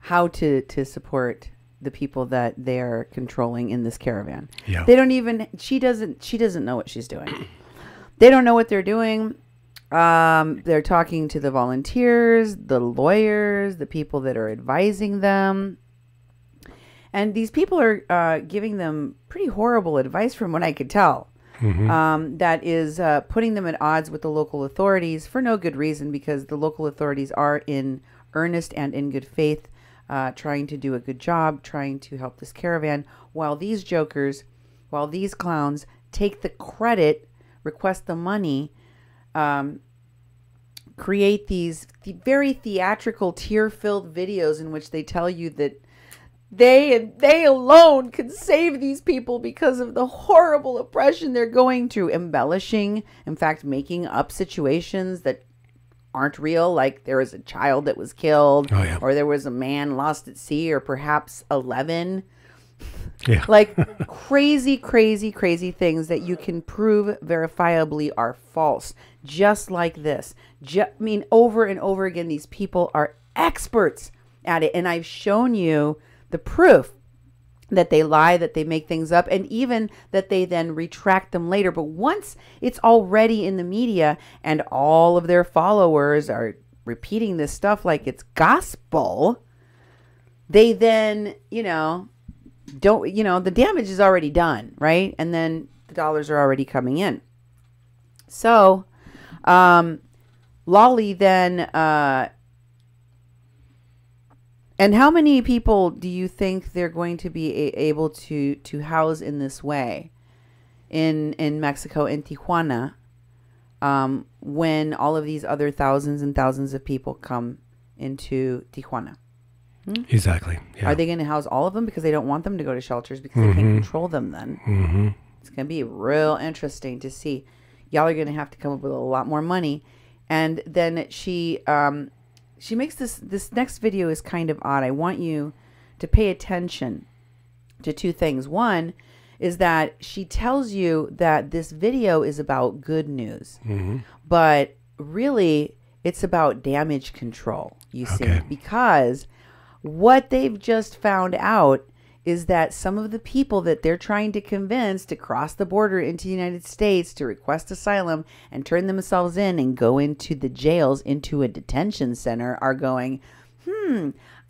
A: how to support the people that they're controlling in this caravan.
B: Yeah.
A: They don't even, she doesn't know what she's doing. They don't know what they're doing. They're talking to the volunteers, the lawyers, the people that are advising them. And these people are giving them pretty horrible advice from what I could tell. Mm-hmm. That is putting them at odds with the local authorities for no good reason, because the local authorities are in earnest and in good faith trying to do a good job, trying to help this caravan, while these jokers, while these clowns take the credit, request the money, create these very theatrical, tear-filled videos in which they tell you that they and they alone can save these people because of the horrible oppression they're going through, embellishing, in fact, making up situations that aren't real, like there was a child that was killed, or there was a man lost at sea, or perhaps 11. Yeah. Like crazy, crazy, crazy things that you can prove verifiably are false. Just like this. I mean, over and over again, these people are experts at it. And I've shown you the proof that they lie, that they make things up, and even that they then retract them later. But once it's already in the media and all of their followers are repeating this stuff like it's gospel, they then, the damage is already done, right? And then the dollars are already coming in. So, Lolly then, and how many people do you think they're going to be able to house in this way in Mexico, in Tijuana, when all of these other thousands and thousands of people come into Tijuana?
B: Exactly. Yeah.
A: Are they going to house all of them because they don't want them to go to shelters because they can't control them then? It's going to be real interesting to see. Y'all are going to have to come up with a lot more money. And then she makes this next video is kind of odd. I want you to pay attention to two things. One is that she tells you that this video is about good news, but really it's about damage control, you see, because what they've just found out is that some of the people that they're trying to convince to cross the border into the United States to request asylum and turn themselves in and go into the jails, into a detention center, are going,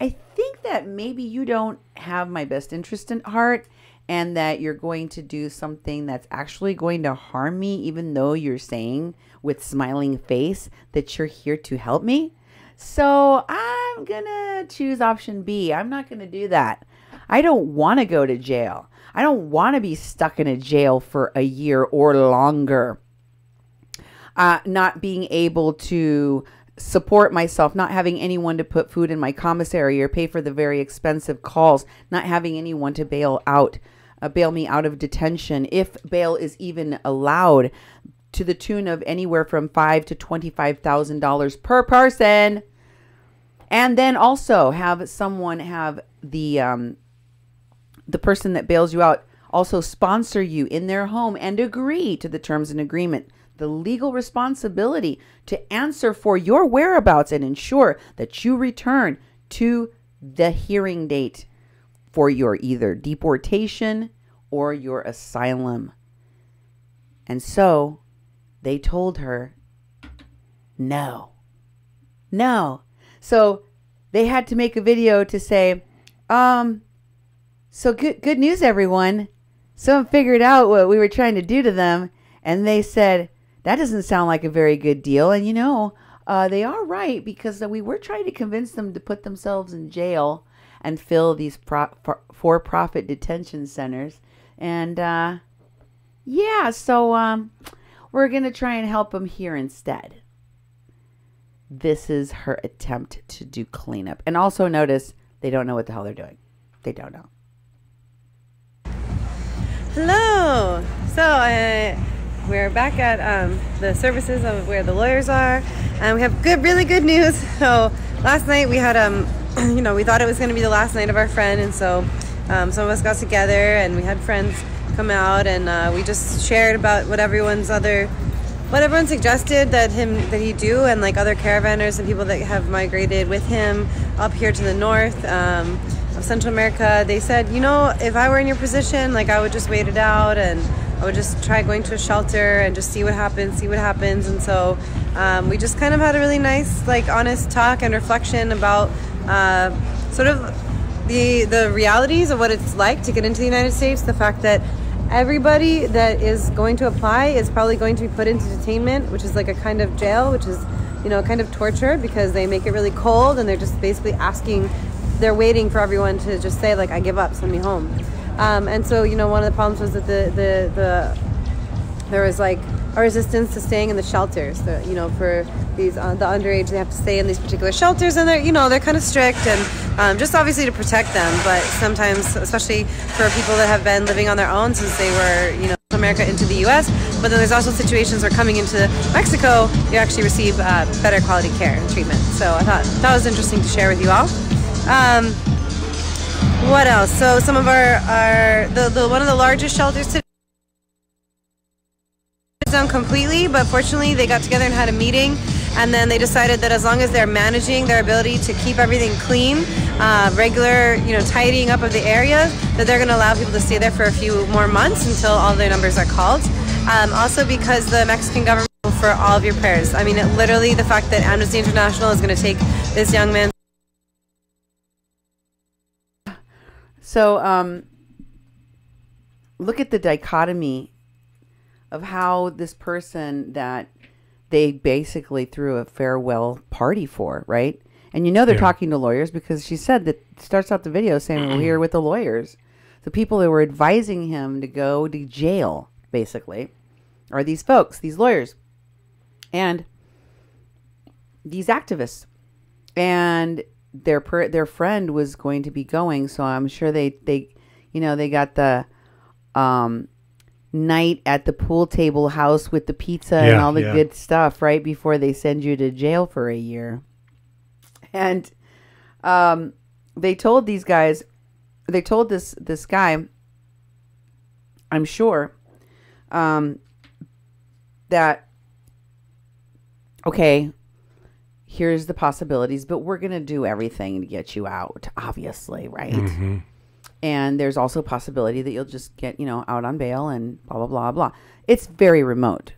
A: I think that maybe you don't have my best interest at heart, and that you're going to do something that's actually going to harm me, even though you're saying with smiling face that you're here to help me. So I I'm going to choose option B. I'm not going to do that. I don't want to go to jail. I don't want to be stuck in a jail for a year or longer. Not being able to support myself, not having anyone to put food in my commissary or pay for the very expensive calls, not having anyone to bail me out of detention, if bail is even allowed, to the tune of anywhere from $5,000 to $25,000 per person. And then also have someone have the person that bails you out also sponsor you in their home and agree to the terms and agreement, the legal responsibility to answer for your whereabouts and ensure that you return to the hearing date for your either deportation or your asylum. And so they told her, no. So they had to make a video to say, so good news, everyone. Someone figured out what we were trying to do to them. And they said, that doesn't sound like a very good deal. And they are right, because we were trying to convince them to put themselves in jail and fill these for-profit detention centers. And so we're going to try and help them here instead. This is her attempt to do cleanup. And also notice they don't know what the hell they're doing. They don't know.
T: Hello. So we're back at the services of where the lawyers are, and we have really good news. So last night we had we thought it was going to be the last night of our friend, and so some of us got together and we had friends come out, and we just shared about what everyone suggested that he do, and like other caravanners and people that have migrated with him up here to the north of Central America. They said, if I were in your position, like I would just wait it out, and I would just try going to a shelter and just see what happens. And so we just kind of had a really nice, like, honest talk and reflection about sort of the realities of what it's like to get into the United States. The fact that everybody that is going to apply is probably going to be put into detainment, which is like a kind of jail, which is, kind of torture, because they make it really cold and they're just basically they're waiting for everyone to just say, like, I give up, send me home. And so, one of the problems was that there was like a resistance to staying in the shelters. For these the underage, they have to stay in these particular shelters, and they're kind of strict, and just obviously to protect them. But sometimes, especially for people that have been living on their own since they were, America into the U.S. But then there's also situations where coming into Mexico, you actually receive better quality care and treatment. So I thought that was interesting to share with you all. What else? So some of one of the largest shelters today is down completely, but fortunately they got together and had a meeting, and then they decided that as long as they're managing their ability to keep everything clean, regular, tidying up of the areas, that they're going to allow people to stay there for a few more months until all their numbers are called. Also because the Mexican government will for all of your prayers. I mean, literally the fact that Amnesty International is going to take this young man.
A: So, look at the dichotomy of how this person that they basically threw a farewell party for, right? And they're talking to lawyers, because she said that starts out the video saying, we're here with the lawyers. The people that were advising him to go to jail, basically, are these folks, these lawyers, and these activists. And their friend was going to be going, so I'm sure they got the night at the pool table house with the pizza and all the good stuff right before they send you to jail for a year. And they told these guys, they told this guy, I'm sure, that, okay, here's the possibilities, but we're going to do everything to get you out, obviously, right? Mm-hmm. And there's also a possibility that you'll just get, out on bail and blah, blah, blah, blah. It's very remote.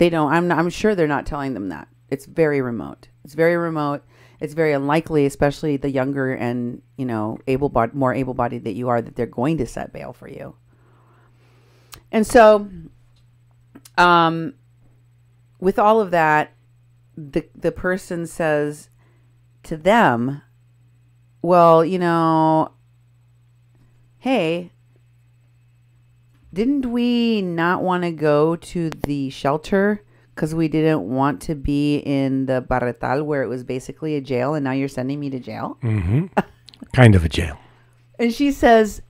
A: I'm sure they're not telling them that. It's very remote. It's very remote. It's very unlikely, especially the younger and, more able-bodied that you are, that they're going to set bail for you. And so, with all of that, the person says, to them, well, hey, didn't we not want to go to the shelter because we didn't want to be in the Barretal where it was basically a jail, and now you're sending me to jail?
B: Mm-hmm. Kind of a jail.
A: And she says,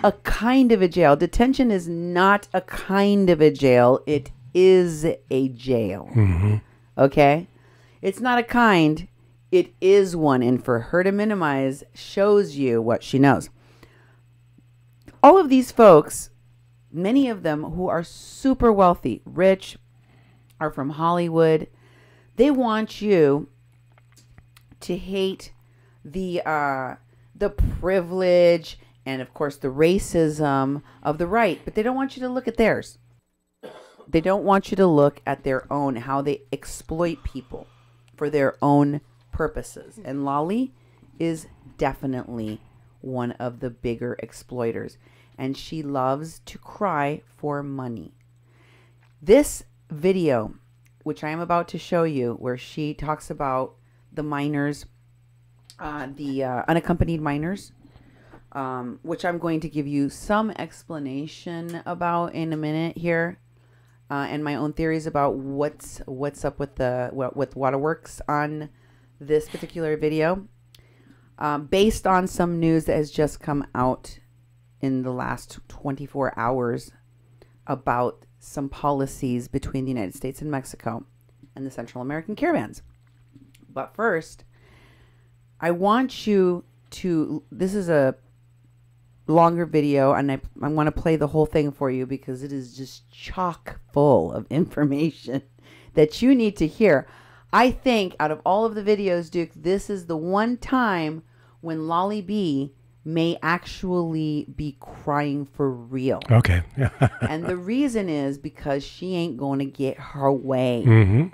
A: a kind of a jail. Detention is not a kind of a jail. It is a jail.
B: Mm-hmm.
A: Okay? It's not a kind. It is one. And for her to minimize shows you what she knows. All of these folks, many of them who are super wealthy, rich, are from Hollywood. They want you to hate the privilege and, of course, the racism of the right, but they don't want you to look at theirs. They don't want you to look at their own, how they exploit people for their own purposes. And Lolly is definitely one of the bigger exploiters, and she loves to cry for money. This video, which I am about to show you, where she talks about the minors, the unaccompanied minors, which I'm going to give you some explanation about in a minute here, and my own theories about what's up with with Waterworks on this particular video, based on some news that has just come out in the last 24 hours about some policies between the United States and Mexico and the Central American caravans. But first, I want you to, this is a longer video, and I want to play the whole thing for you because it is just chock full of information that you need to hear. I think out of all of the videos, Duke, this is the one time when Lolly B may actually be crying for real.
B: Okay.
A: And the reason is because she ain't going to get her way.
B: Mm-hmm.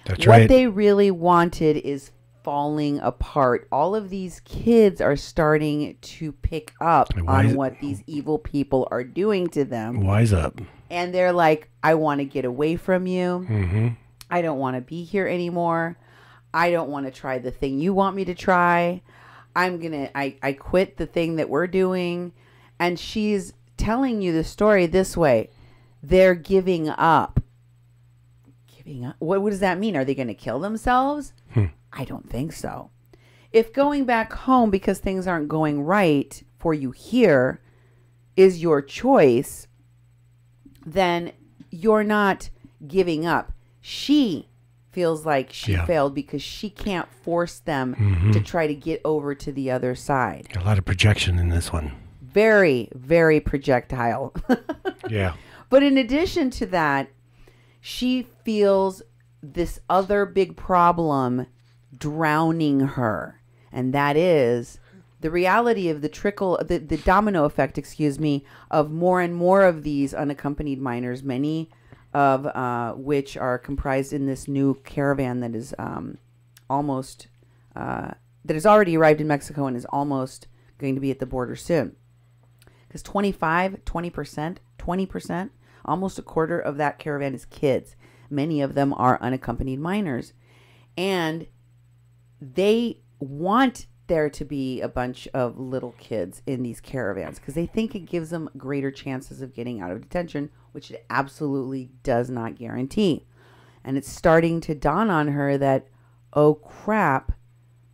B: That's
A: what
B: right.
A: they really wanted is falling apart. All of these kids are starting to pick up on what these evil people are doing to them.
B: Wise up.
A: And they're like, I want to get away from you.
B: Mm-hmm.
A: I don't want to be here anymore. I don't want to try the thing you want me to try. I quit the thing that we're doing. And she's telling you the story this way. They're giving up. Giving up? What does that mean? Are they going to kill themselves? I don't think so. If going back home because things aren't going right for you here is your choice, then you're not giving up. She feels like she failed because she can't force them to try to get over to the other side.
B: A lot of projection in this one.
A: Very, very projectile.
B: Yeah.
A: But in addition to that, she feels this other big problem drowning her. And that is the reality of the domino effect, of more and more of these unaccompanied minors, many of which are comprised in this new caravan that is that has already arrived in Mexico and is almost going to be at the border soon. Because 20%, almost a quarter of that caravan is kids. Many of them are unaccompanied minors. And they want there to be a bunch of little kids in these caravans because they think it gives them greater chances of getting out of detention, which it absolutely does not guarantee. And it's starting to dawn on her that, oh crap,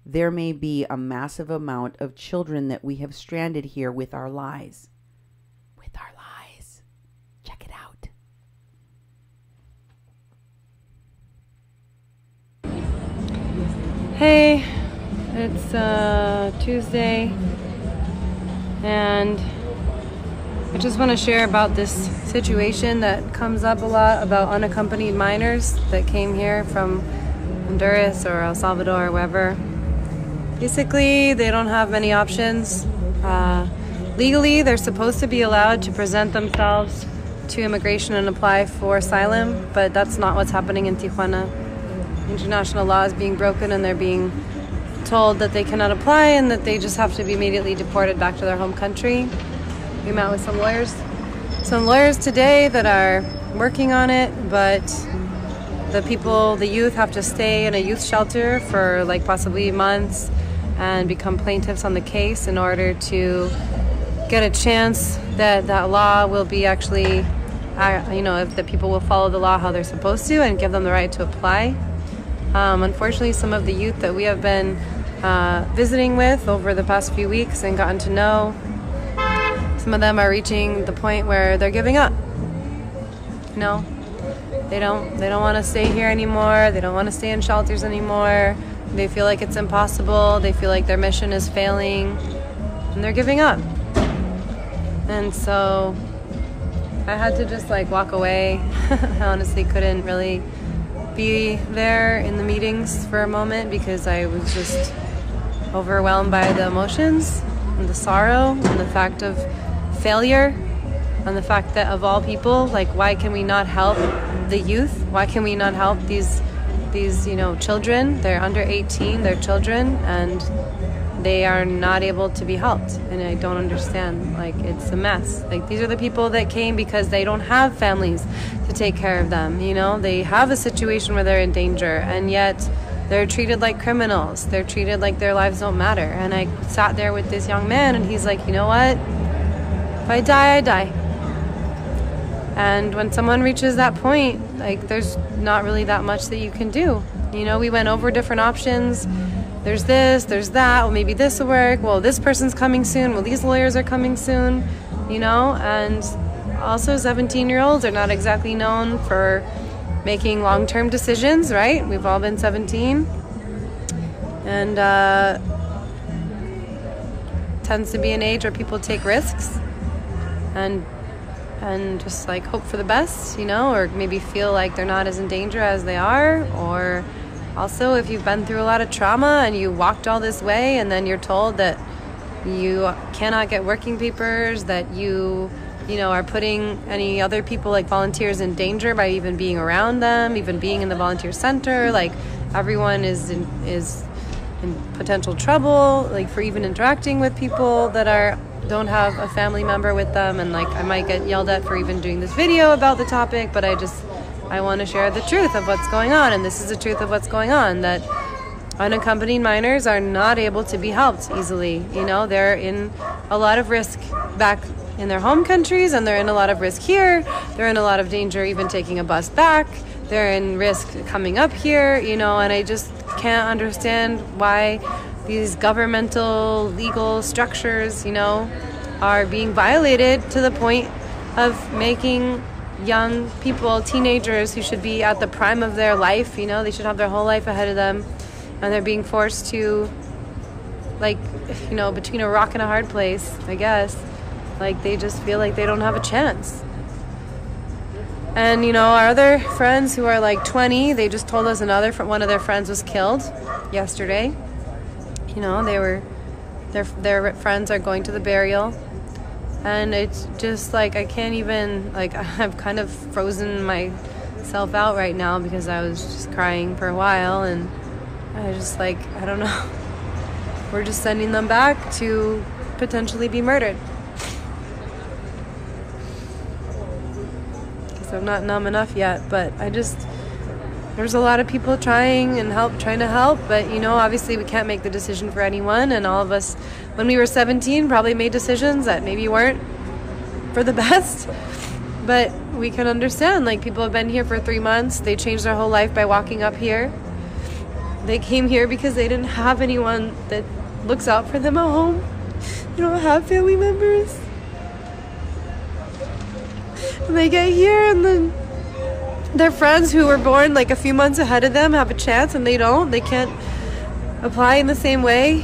A: there may be a massive amount of children that we have stranded here with our lies. With our lies. Check it out.
T: Hey, it's Tuesday, and I just want to share about this situation that comes up a lot about unaccompanied minors that came here from Honduras or El Salvador or wherever. Basically, they don't have many options. Legally, they're supposed to be allowed to present themselves to immigration and apply for asylum, but that's not what's happening in Tijuana. International law is being broken and they're being told that they cannot apply and that they just have to be immediately deported back to their home country. We met with some lawyers today that are working on it, but the youth have to stay in a youth shelter for like possibly months and become plaintiffs on the case in order to get a chance that that law will be actually, if the people will follow the law how they're supposed to and give them the right to apply. Unfortunately, some of the youth that we have been visiting with over the past few weeks and gotten to know, some of them are reaching the point where they're giving up. They don't want to stay here anymore. They don't want to stay in shelters anymore. They feel like it's impossible. They feel like their mission is failing, and they're giving up. And so I had to just like walk away. I honestly couldn't really be there in the meetings for a moment because I was just overwhelmed by the emotions and the sorrow and the fact of failure and the fact that of all people, like, why can we not help the youth? Why can we not help these children? They're under 18, they're children, and they are not able to be helped. And I don't understand. Like, it's a mess. Like, these are the people that came because they don't have families to take care of them. They have a situation where they're in danger, and yet they're treated like criminals. They're treated like their lives don't matter. And I sat there with this young man, and he's like, you know what? If I die, I die. And when someone reaches that point, like, there's not really that much that you can do. We went over different options. There's this, there's that. Well, maybe this will work. Well, this person's coming soon. Well, these lawyers are coming soon. And also 17-year-olds are not exactly known for making long-term decisions, right? We've all been 17. And tends to be an age where people take risks and just like hope for the best, or maybe feel like they're not as in danger as they are. Or also, if you've been through a lot of trauma and you walked all this way and then you're told that you cannot get working papers, that you are putting any other people, like volunteers, in danger by even being around them, even being in the volunteer center. Like, everyone is in potential trouble, like, for even interacting with people that don't have a family member with them. And like, I might get yelled at for even doing this video about the topic, but I want to share the truth of what's going on. And this is the truth of what's going on, that unaccompanied minors are not able to be helped easily. They're in a lot of risk back in their home countries, and they're in a lot of risk here. They're in a lot of danger even taking a bus back. They're in risk coming up here, and I just can't understand why these governmental legal structures, are being violated to the point of making young people, teenagers who should be at the prime of their life, they should have their whole life ahead of them, and they're being forced to, like, between a rock and a hard place, I guess. Like, they just feel like they don't have a chance. And, our other friends who are like 20, they just told us one of their friends was killed yesterday. Their friends are going to the burial. And it's just like, I can't even, like, I've kind of frozen myself out right now because I was just crying for a while. And I just, like, I don't know. We're just sending them back to potentially be murdered. Because I'm not numb enough yet, but there's a lot of people trying to help, but obviously we can't make the decision for anyone, and all of us, when we were 17, probably made decisions that maybe weren't for the best, but we can understand, like, people have been here for 3 months, they changed their whole life by walking up here. They came here because they didn't have anyone that looks out for them at home. They don't have family members. And they get here, and then their friends who were born like a few months ahead of them have a chance, and they don't. They can't apply in the same way,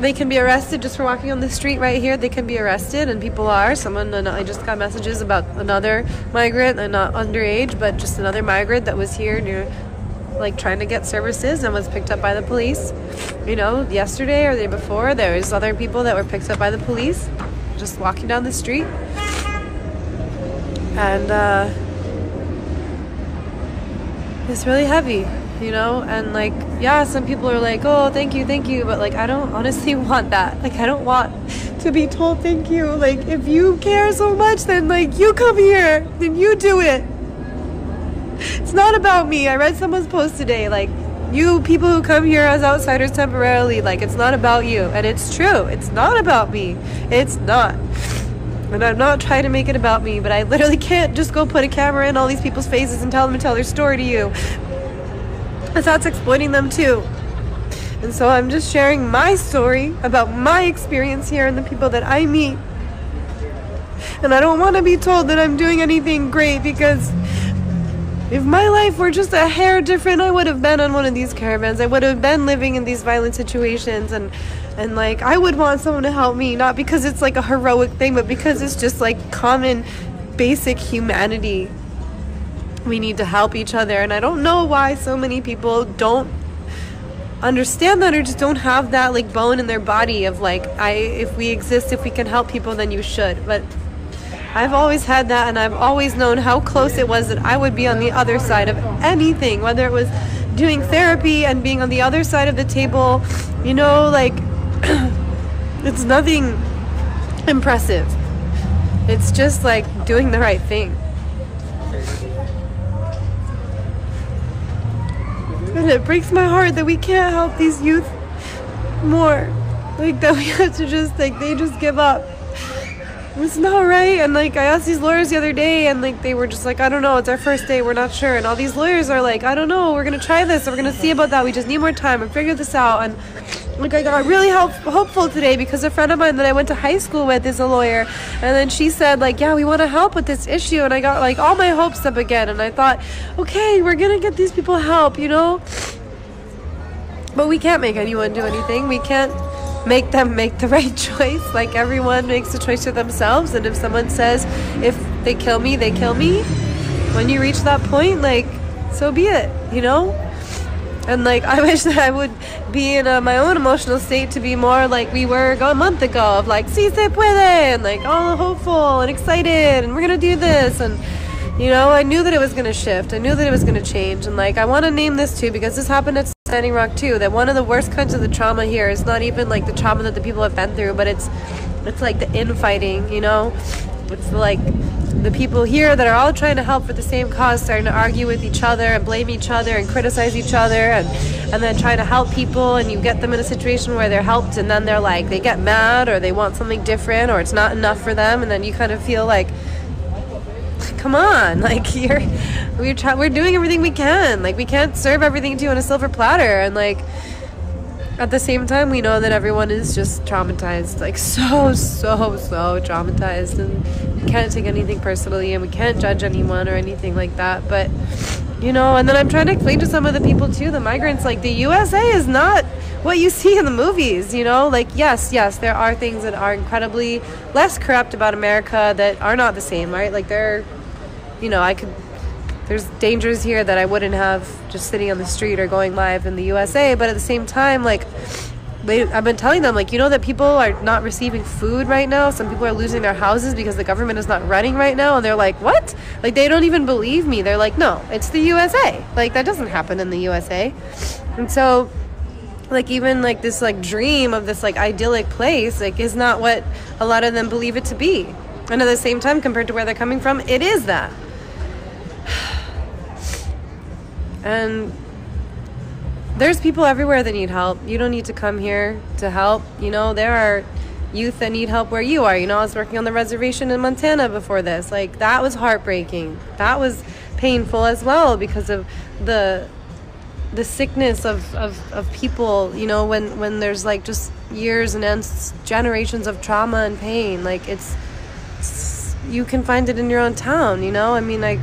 T: They can be arrested just for walking on the street right here. They can be arrested, and people are. I just got messages about another migrant, and not underage, but just another migrant that was here near, like, trying to get services and was picked up by the police. Yesterday or the day before, there was other people that were picked up by the police just walking down the street. And it's really heavy, and like, yeah, some people are like, oh, thank you, but like, I don't honestly want that. Like, I don't want to be told thank you. Like, if you care so much, then like, you come here, then you do it. It's not about me. I read someone's post today, like, you people who come here as outsiders temporarily, like, it's not about you. And it's true. It's not about me. It's not. And I'm not trying to make it about me, but I literally can't just go put a camera in all these people's faces and tell them to tell their story to you. Because that's exploiting them too. And so I'm just sharing my story about my experience here and the people that I meet. And I don't want to be told that I'm doing anything great, because if my life were just a hair different, I would have been on one of these caravans. I would have been living in these violent situations, and like, I would want someone to help me, not because it's like a heroic thing, but because it's just like common basic humanity. We need to help each other, and I don't know why so many people don't understand that, or just don't have that like bone in their body of like, if we exist, if we can help people, then you should. But I've always had that, and I've always known how close it was that I would be on the other side of anything, whether it was doing therapy and being on the other side of the table, you know, like, it's nothing impressive. It's just like doing the right thing. And it breaks my heart that we can't help these youth more. Like, that we have to just, like, they just give up. It's not right. And like, I asked these lawyers the other day, and like, they were just like, I don't know, it's our first day, we're not sure. And all these lawyers are like, I don't know, we're gonna try this, we're gonna see about that, we just need more time and figure this out. And like, I got really hopeful today, because a friend of mine that I went to high school with is a lawyer, and then she said like, yeah, we want to help with this issue. And I got like all my hopes up again, and I thought, okay, we're gonna get these people help, you know. But we can't make anyone do anything. We can't make them make the right choice. Like, everyone makes a choice for themselves, and if someone says, if they kill me, they kill me, when you reach that point, like, so be it, you know. And like, I wish that I would be in my own emotional state to be more like we were a month ago, of like, si se puede, and like all hopeful and excited, and we're gonna do this. And you know, I knew that it was gonna shift, I knew that it was gonna change. And like, I want to name this too, because this happened at Standing Rock too, that one of the worst kinds of the trauma here is not even like the trauma that the people have been through, but it's like the infighting, you know. It's like the people here that are all trying to help for the same cause starting to argue with each other and blame each other and criticize each other, and then trying to help people, and you get them in a situation where they're helped, and then they're like, they get mad, or they want something different, or it's not enough for them, and then you kind of feel like, come on, like, we're doing everything we can. Like, we can't serve everything to you on a silver platter. And like, at the same time, we know that everyone is just traumatized, like so traumatized, and we can't take anything personally, and we can't judge anyone or anything like that. But you know, and then I'm trying to explain to some of the people too, the migrants, like, the USA is not what you see in the movies, you know. Like, yes, there are things that are incredibly less corrupt about America that are not the same, right? Like, you know, there's dangers here that I wouldn't have just sitting on the street or going live in the USA. But at the same time, like, I've been telling them, like, you know that people are not receiving food right now. Some people are losing their houses because the government is not running right now. And they're like, what? Like, they don't even believe me. They're like, no, it's the USA. Like, that doesn't happen in the USA. And so, like, even like this like dream of this like idyllic place, like, is not what a lot of them believe it to be. And at the same time, compared to where they're coming from, it is that. And there's people everywhere that need help. You don't need to come here to help. You know, there are youth that need help where you are. You know, I was working on the reservation in Montana before this. Like, that was heartbreaking. That was painful as well, because of the sickness of people, you know, when there's like just years and generations of trauma and pain. Like, it's you can find it in your own town, you know. I mean, I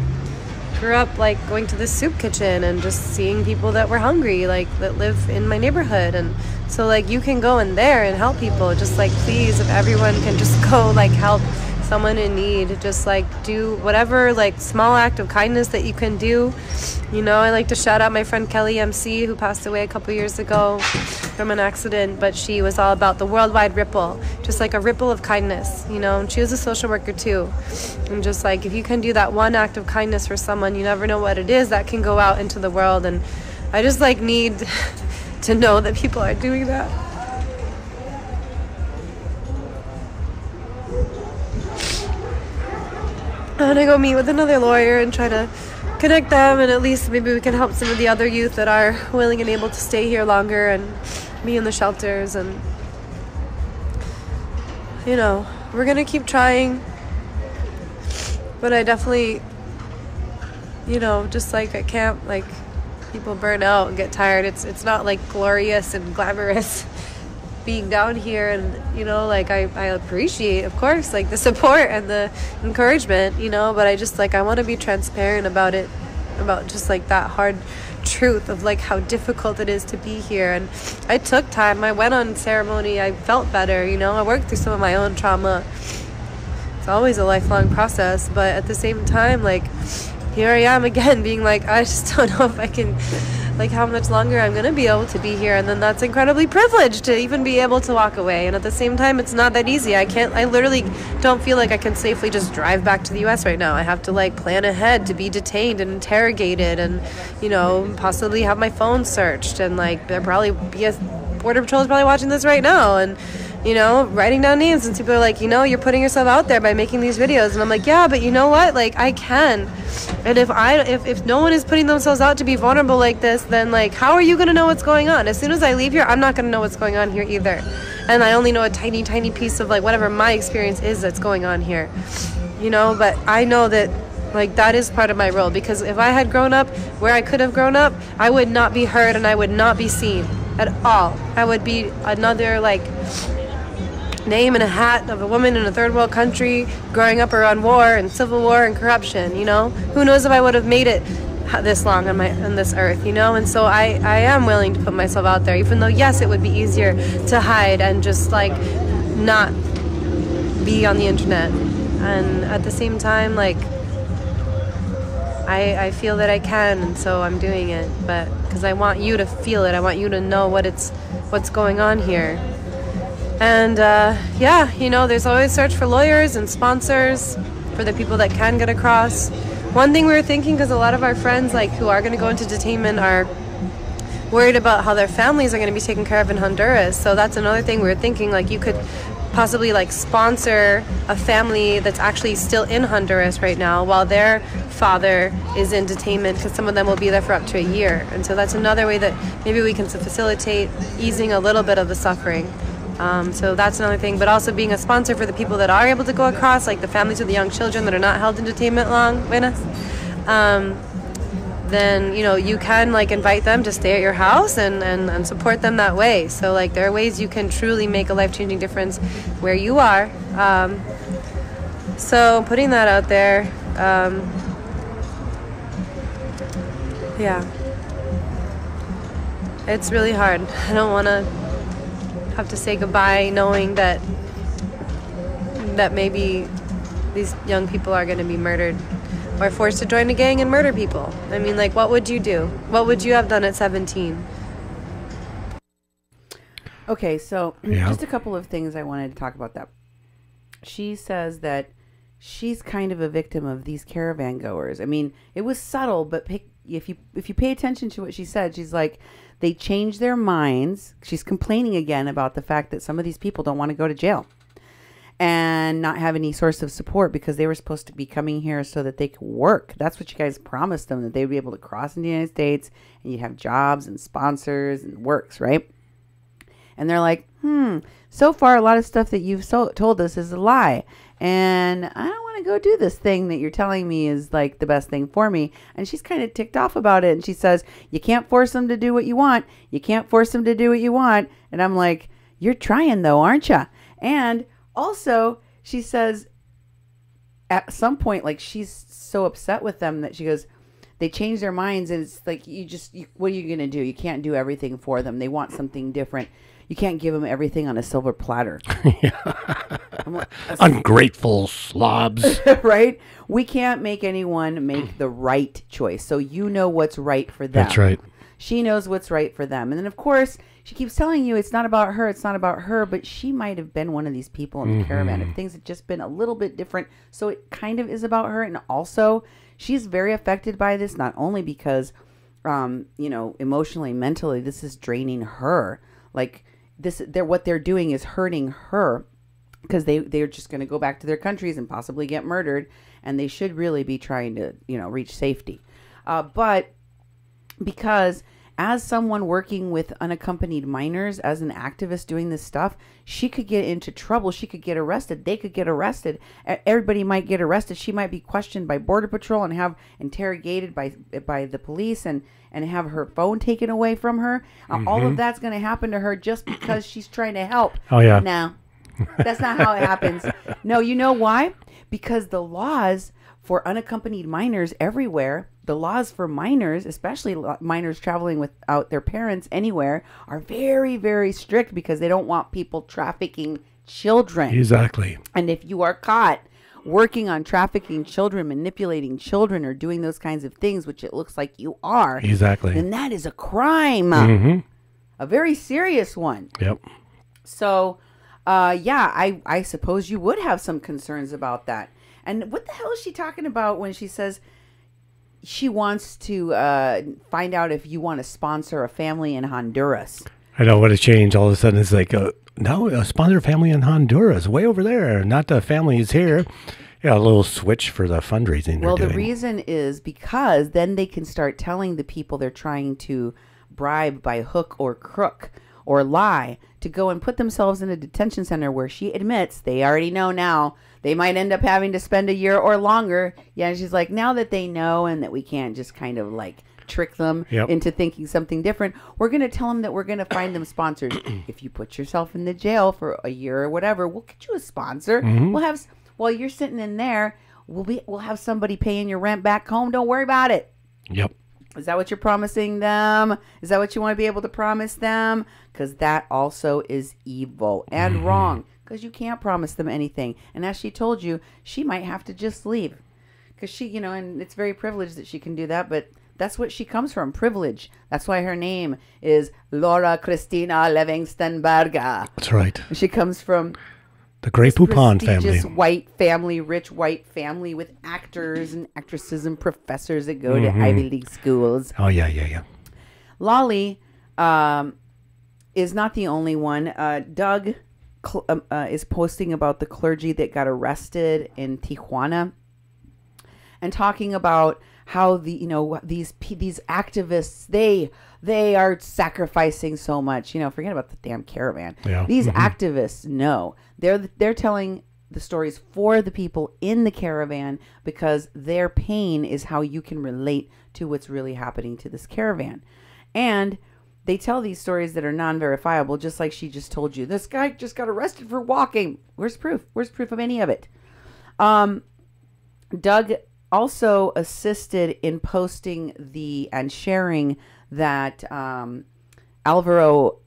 T: grew up like going to the soup kitchen and just seeing people that were hungry, like, that live in my neighborhood. And so, like, you can go in there and help people. Just like, please, if everyone can just go like help someone in need, just like do whatever like small act of kindness that you can do. You know, I like to shout out my friend Kelly MC, who passed away a couple years ago from an accident, but she was all about the worldwide ripple, just like a ripple of kindness, you know. And she was a social worker too, and just like, if you can do that one act of kindness for someone, you never know what it is that can go out into the world. And I just like need to know that people are doing that. I'm gonna go meet with another lawyer and try to connect them, and at least maybe we can help some of the other youth that are willing and able to stay here longer and be in the shelters. And you know, we're gonna keep trying, but I definitely, you know, just like at camp, like people burn out and get tired. It's not like glorious and glamorous being down here, and you know, like I appreciate, of course, like the support and the encouragement, you know, but I just like I want to be transparent about it, about just like that hard truth of like how difficult it is to be here. And I took time, I went on ceremony, I felt better, you know, I worked through some of my own trauma. It's always a lifelong process, but at the same time, like here I am again being like, I just don't know if I can, like how much longer I'm gonna be able to be here. And then that's incredibly privileged to even be able to walk away, and at the same time it's not that easy. I literally don't feel like I can safely just drive back to the US right now. I have to like plan ahead to be detained and interrogated, and you know, possibly have my phone searched, and like there probably be a border patrol is probably watching this right now, and you know, writing down names, and people are like, you know, you're putting yourself out there by making these videos. And I'm like, yeah, but you know what? Like, I can. And if no one is putting themselves out to be vulnerable like this, then like, how are you going to know what's going on? As soon as I leave here, I'm not going to know what's going on here either. And I only know a tiny, tiny piece of like whatever my experience is that's going on here, you know, but I know that like that is part of my role, because if I had grown up where I could have grown up, I would not be heard and I would not be seen at all. I would be another like name in a hat of a woman in a third world country growing up around war and civil war and corruption, you know. Who knows if I would have made it this long on this earth, you know. And so I am willing to put myself out there, even though yes, it would be easier to hide and just like not be on the internet. And at the same time, like I feel that I can, and so I'm doing it, but because I want you to feel it, I want you to know what's going on here. And yeah, you know, there's always search for lawyers and sponsors for the people that can get across. One thing we were thinking, because a lot of our friends like who are going to go into detainment are worried about how their families are going to be taken care of in Honduras. So that's another thing we were thinking, like you could possibly like sponsor a family that's actually still in Honduras right now while their father is in detainment, because some of them will be there for up to a year. And so that's another way that maybe we can facilitate easing a little bit of the suffering. So that's another thing, but also being a sponsor for the people that are able to go across, like the families with the young children that are not held in detainment long, then, you know, you can like invite them to stay at your house and support them that way. So like there are ways you can truly make a life-changing difference where you are. So putting that out there, yeah, it's really hard. I don't want to have to say goodbye knowing that maybe these young people are going to be murdered or forced to join a gang and murder people. I mean, like, what would you do? What would you have done at 17?
A: Okay, so just a couple of things I wanted to talk about that. She says that she's kind of a victim of these caravan goers. I mean, it was subtle, but if you pay attention to what she said, she's like, they change their minds. She's complaining again about the fact that some of these people don't want to go to jail and not have any source of support because they were supposed to be coming here so that they could work. That's what you guys promised them, that they would be able to cross into the United States and you'd have jobs and sponsors and works, right? And they're like, so far a lot of stuff that you've told us is a lie. And I don't want to go do this thing that you're telling me is like the best thing for me. And she's kind of ticked off about it. And she says, you can't force them to do what you want. You can't force them to do what you want. And I'm like, you're trying though, aren't you? And also she says at some point, like she's so upset with them that she goes, they change their minds. And it's like, what are you going to do? You can't do everything for them. They want something different. You can't give them everything on a silver platter. Like,
B: ungrateful slobs.
A: Right? We can't make anyone make the right choice. So you know what's right for them.
B: That's right.
A: She knows what's right for them. And then, of course, she keeps telling you it's not about her. It's not about her. But she might have been one of these people in the caravan. If things had just been a little bit different. So it kind of is about her. And also, she's very affected by this. Not only because, you know, emotionally, mentally, this is draining her. Like, what they're doing is hurting her, because they're just going to go back to their countries and possibly get murdered, and they should really be trying to, you know, reach safety. But because as someone working with unaccompanied minors, as an activist doing this stuff, she could get into trouble. She could get arrested. They could get arrested. Everybody might get arrested. She might be questioned by Border Patrol and have interrogated by the police and have her phone taken away from her. All of that's going to happen to her just because she's trying to help.
B: Oh, yeah.
A: No, that's not how it happens. No, you know why? Because the laws for unaccompanied minors everywhere, the laws for minors, especially minors traveling without their parents anywhere, are very, very strict because they don't want people trafficking children.
B: Exactly.
A: And if you are caught working on trafficking children, manipulating children, or doing those kinds of things, which it looks like you are,
B: exactly,
A: then that is a crime.
B: Mm-hmm.
A: A very serious one.
B: Yep.
A: So, I suppose you would have some concerns about that. And what the hell is she talking about when she says she wants to find out if you want to sponsor a family in Honduras?
B: I know what a change. All of a sudden, it's like, no, a sponsor family in Honduras, way over there. Not the families here. Yeah, a little switch for the fundraising.
A: Well, the reason is because then they can start telling the people they're trying to bribe by hook or crook or lie to go and put themselves in a detention center where she admits they already know now they might end up having to spend a year or longer. Yeah, she's like, now that they know and that we can't just kind of like trick them into thinking something different, we're going to tell them that we're going to find them sponsors. If you put yourself in the jail for a year or whatever, we'll get you a sponsor. We'll have, while you're sitting in there, we'll have somebody paying your rent back home. Don't worry about it.
B: Yep.
A: Is that what you're promising them? Is that what you want to be able to promise them? Because that also is evil and wrong, because you can't promise them anything. And as she told you, she might have to just leave because she, and it's very privileged that she can do that, but that's what she comes from, privilege. That's why her name is Laura Cristina Livingston Berga.
B: That's right.
A: She comes from
B: the Grey Poupon family.
A: White family, rich white family with actors and actresses and professors that go to Ivy League schools.
B: Oh, yeah.
A: Lolly is not the only one. Doug is posting about the clergy that got arrested in Tijuana and talking about how these activists, they are sacrificing so much. Forget about the damn caravan.
B: Yeah.
A: These activists know they're telling the stories for the people in the caravan because their pain is how you can relate to what's really happening to this caravan. And they tell these stories that are non-verifiable, just like she just told you. This guy just got arrested for walking. Where's proof? Where's proof of any of it? Doug also assisted in posting and sharing that Alvaro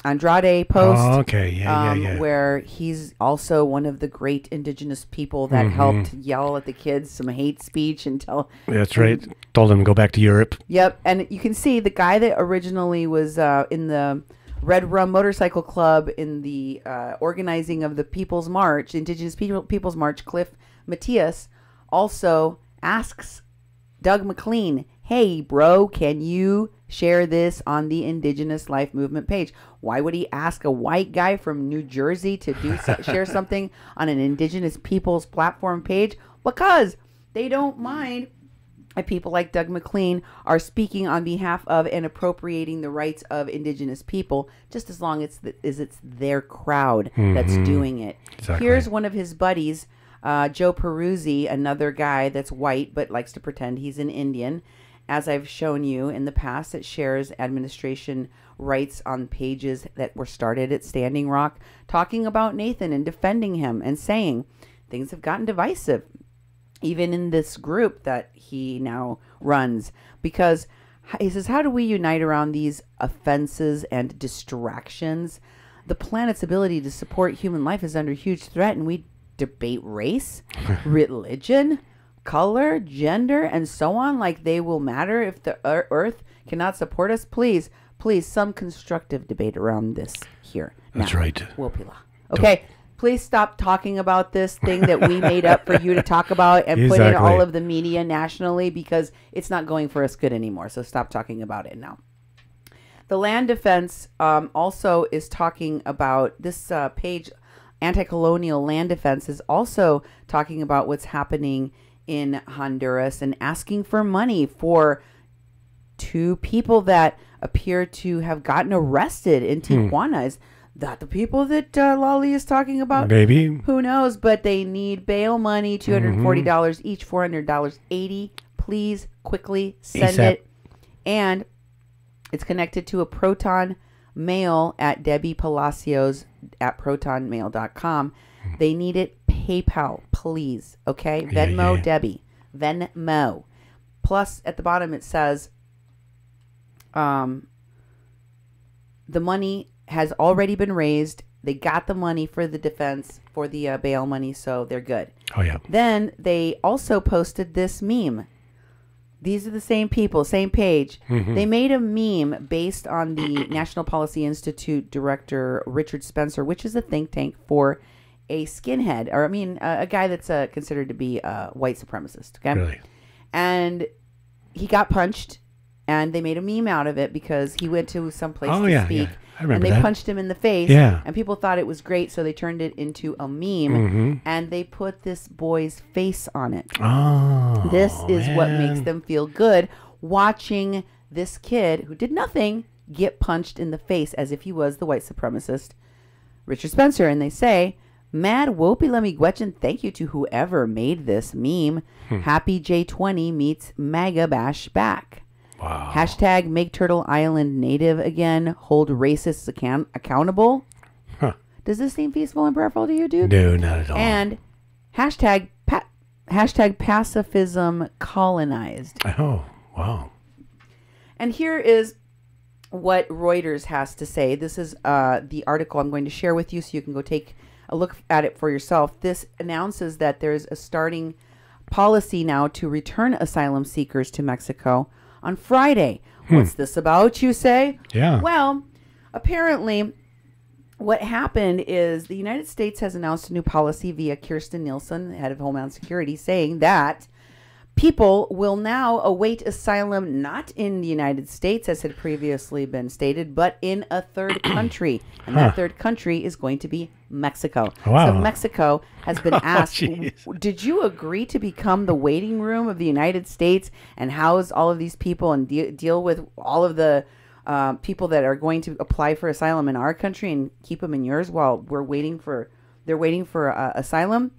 A: Andrade post.
B: Oh, okay. Yeah.
A: Where he's also one of the great indigenous people that helped yell at the kids some hate speech and tell.
B: That's right. Told them to go back to Europe.
A: Yep. And you can see the guy that originally was in the Red Rum Motorcycle Club in the organizing of the People's March, Indigenous People's March, Cliff Matias, also asks Doug McLean, hey, bro, can you share this on the Indigenous Life Movement page? Why would he ask a white guy from New Jersey to share something on an Indigenous Peoples platform page? Because they don't mind if people like Doug McLean are speaking on behalf of and appropriating the rights of Indigenous people, just as long as it's their crowd that's doing it.
B: Exactly.
A: Here's one of his buddies, Joe Peruzzi, another guy that's white but likes to pretend he's an Indian, as I've shown you in the past, that shares administration rights on pages that were started at Standing Rock, talking about Nathan and defending him and saying things have gotten divisive, even in this group that he now runs, because he says, how do we unite around these offenses and distractions? The planet's ability to support human life is under huge threat, and we debate race, religion, color, gender, and so on like they will matter if the earth cannot support us. Please, some constructive debate around this here.
B: That's right.
A: Wilpila. Okay, please stop talking about this thing that we made up for you to talk about and put in all of the media nationally, because it's not going for us good anymore. So stop talking about it now. The Land Defense also is talking about this page. Anti-colonial land defense is also talking about what's happening in Honduras and asking for money for 2 people that appear to have gotten arrested in Tijuana. Is that the people that Lolly is talking about?
B: Maybe.
A: Who knows? But they need bail money, $240 each, $400, 80. Please quickly send
B: ASAP.
A: it. And it's connected to a Proton mail at Debbie Palacios at protonmail.com. They need it PayPal, please. Okay? Venmo, Debbie. Venmo. Plus, at the bottom it says the money has already been raised. They got the money for the defense, for the bail money, so they're good.
B: Oh, yeah.
A: Then they also posted this meme. These are the same people, same page. They made a meme based on the National Policy Institute director, Richard Spencer, which is a think tank for a skinhead, or I mean, a guy that's considered to be a white supremacist. Okay.
B: Really?
A: And he got punched, and they made a meme out of it because he went to some place to speak.
B: I remember
A: and they
B: that.
A: punched him in the face.
B: Yeah.
A: And people thought it was great, so they turned it into a meme.
B: Mhm.
A: And they put this boy's face on it.
B: Oh,
A: this is what
B: man.
A: makes them feel good, watching this kid who did nothing get punched in the face as if he was the white supremacist Richard Spencer. And they say, Mad Wopey Lemmy Gwetchen, thank you to whoever made this meme. Happy J20 meets MAGA Bash back.
B: Wow.
A: Hashtag make Turtle Island native again. Hold racists accountable.
B: Huh.
A: Does this seem peaceful and prayerful to you, dude?
B: No, not at all.
A: And hashtag pacifism colonized.
B: Oh, wow.
A: And here is what Reuters has to say. This is the article I'm going to share with you so you can go take a look at it for yourself. This announces that there's a starting policy now to return asylum seekers to Mexico on Friday. What's this about, you say?
B: Yeah.
A: Well, apparently what happened is the United States has announced a new policy via Kirstjen Nielsen, head of Homeland Security, saying that people will now await asylum not in the United States, as had previously been stated, but in a third country. And that third country is going to be Mexico.
B: Wow.
A: So Mexico has been asked,
B: jeez.
A: did you agree to become the waiting room of the United States and house all of these people and deal with all of the people that are going to apply for asylum in our country and keep them in yours while they're waiting for asylum?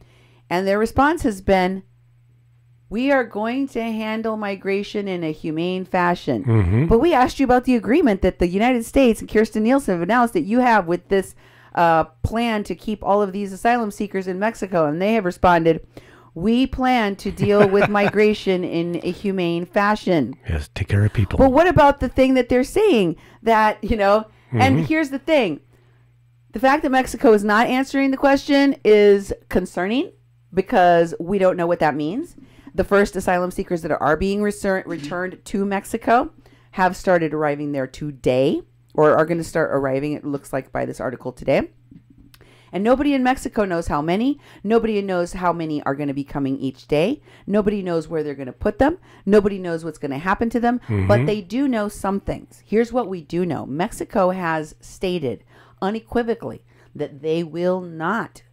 A: And their response has been, we are going to handle migration in a humane fashion. But we asked you about the agreement that the United States and Kirstjen Nielsen have announced that you have with this plan to keep all of these asylum seekers in Mexico. And they have responded, we plan to deal with migration in a humane fashion.
B: Yes, take care of people.
A: But what about the thing that they're saying that, and here's the thing. The fact that Mexico is not answering the question is concerning because we don't know what that means. The first asylum seekers that are being returned to Mexico have started arriving there today, or are going to start arriving, it looks like, by this article today. And nobody in Mexico knows how many. Nobody knows how many are going to be coming each day. Nobody knows where they're going to put them. Nobody knows what's going to happen to them. But they do know some things. Here's what we do know. Mexico has stated unequivocally that they will not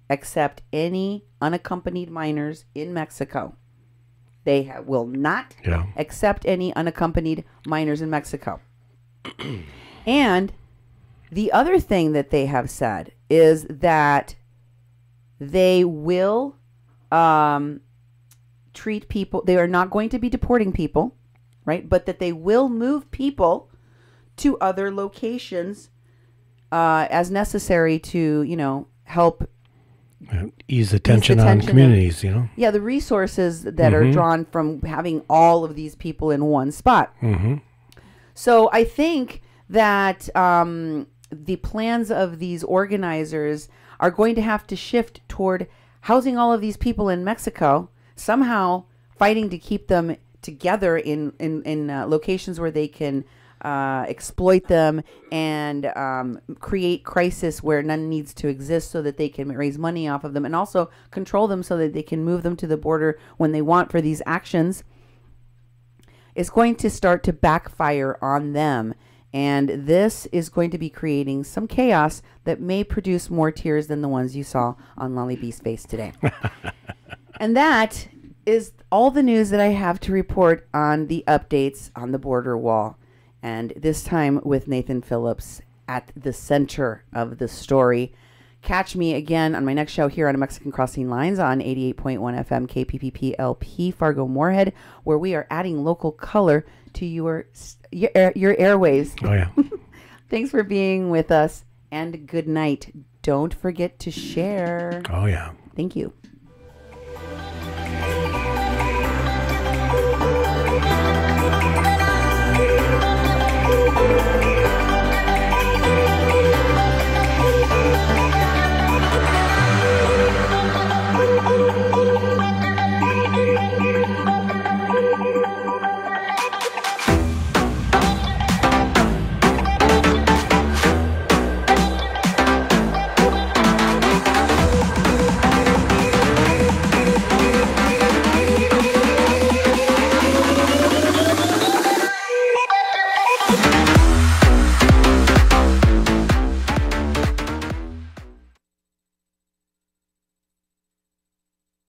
A: accept any unaccompanied minors in Mexico. They will not accept any unaccompanied minors in Mexico. And the other thing that they have said is that they will treat people, they are not going to be deporting people, right? But that they will move people to other locations as necessary to, help
B: ease the tension on communities,
A: Yeah, the resources that are drawn from having all of these people in one spot. So I think that the plans of these organizers are going to have to shift toward housing all of these people in Mexico, somehow fighting to keep them together in locations where they can exploit them and create crisis where none needs to exist so that they can raise money off of them, and also control them so that they can move them to the border when they want for these actions, is going to start to backfire on them. And this is going to be creating some chaos that may produce more tears than the ones you saw on Lolly B's face today. And that is all the news that I have to report on the updates on the border wall. And this time with Nathan Phillips at the center of the story. Catch me again on my next show here on Mexican Crossing Lines on 88.1 FM KPPP LP Fargo Moorhead, where we are adding local color to your airwaves.
B: Oh, yeah.
A: Thanks for being with us, and good night. Don't forget to share.
B: Oh, yeah.
A: Thank you.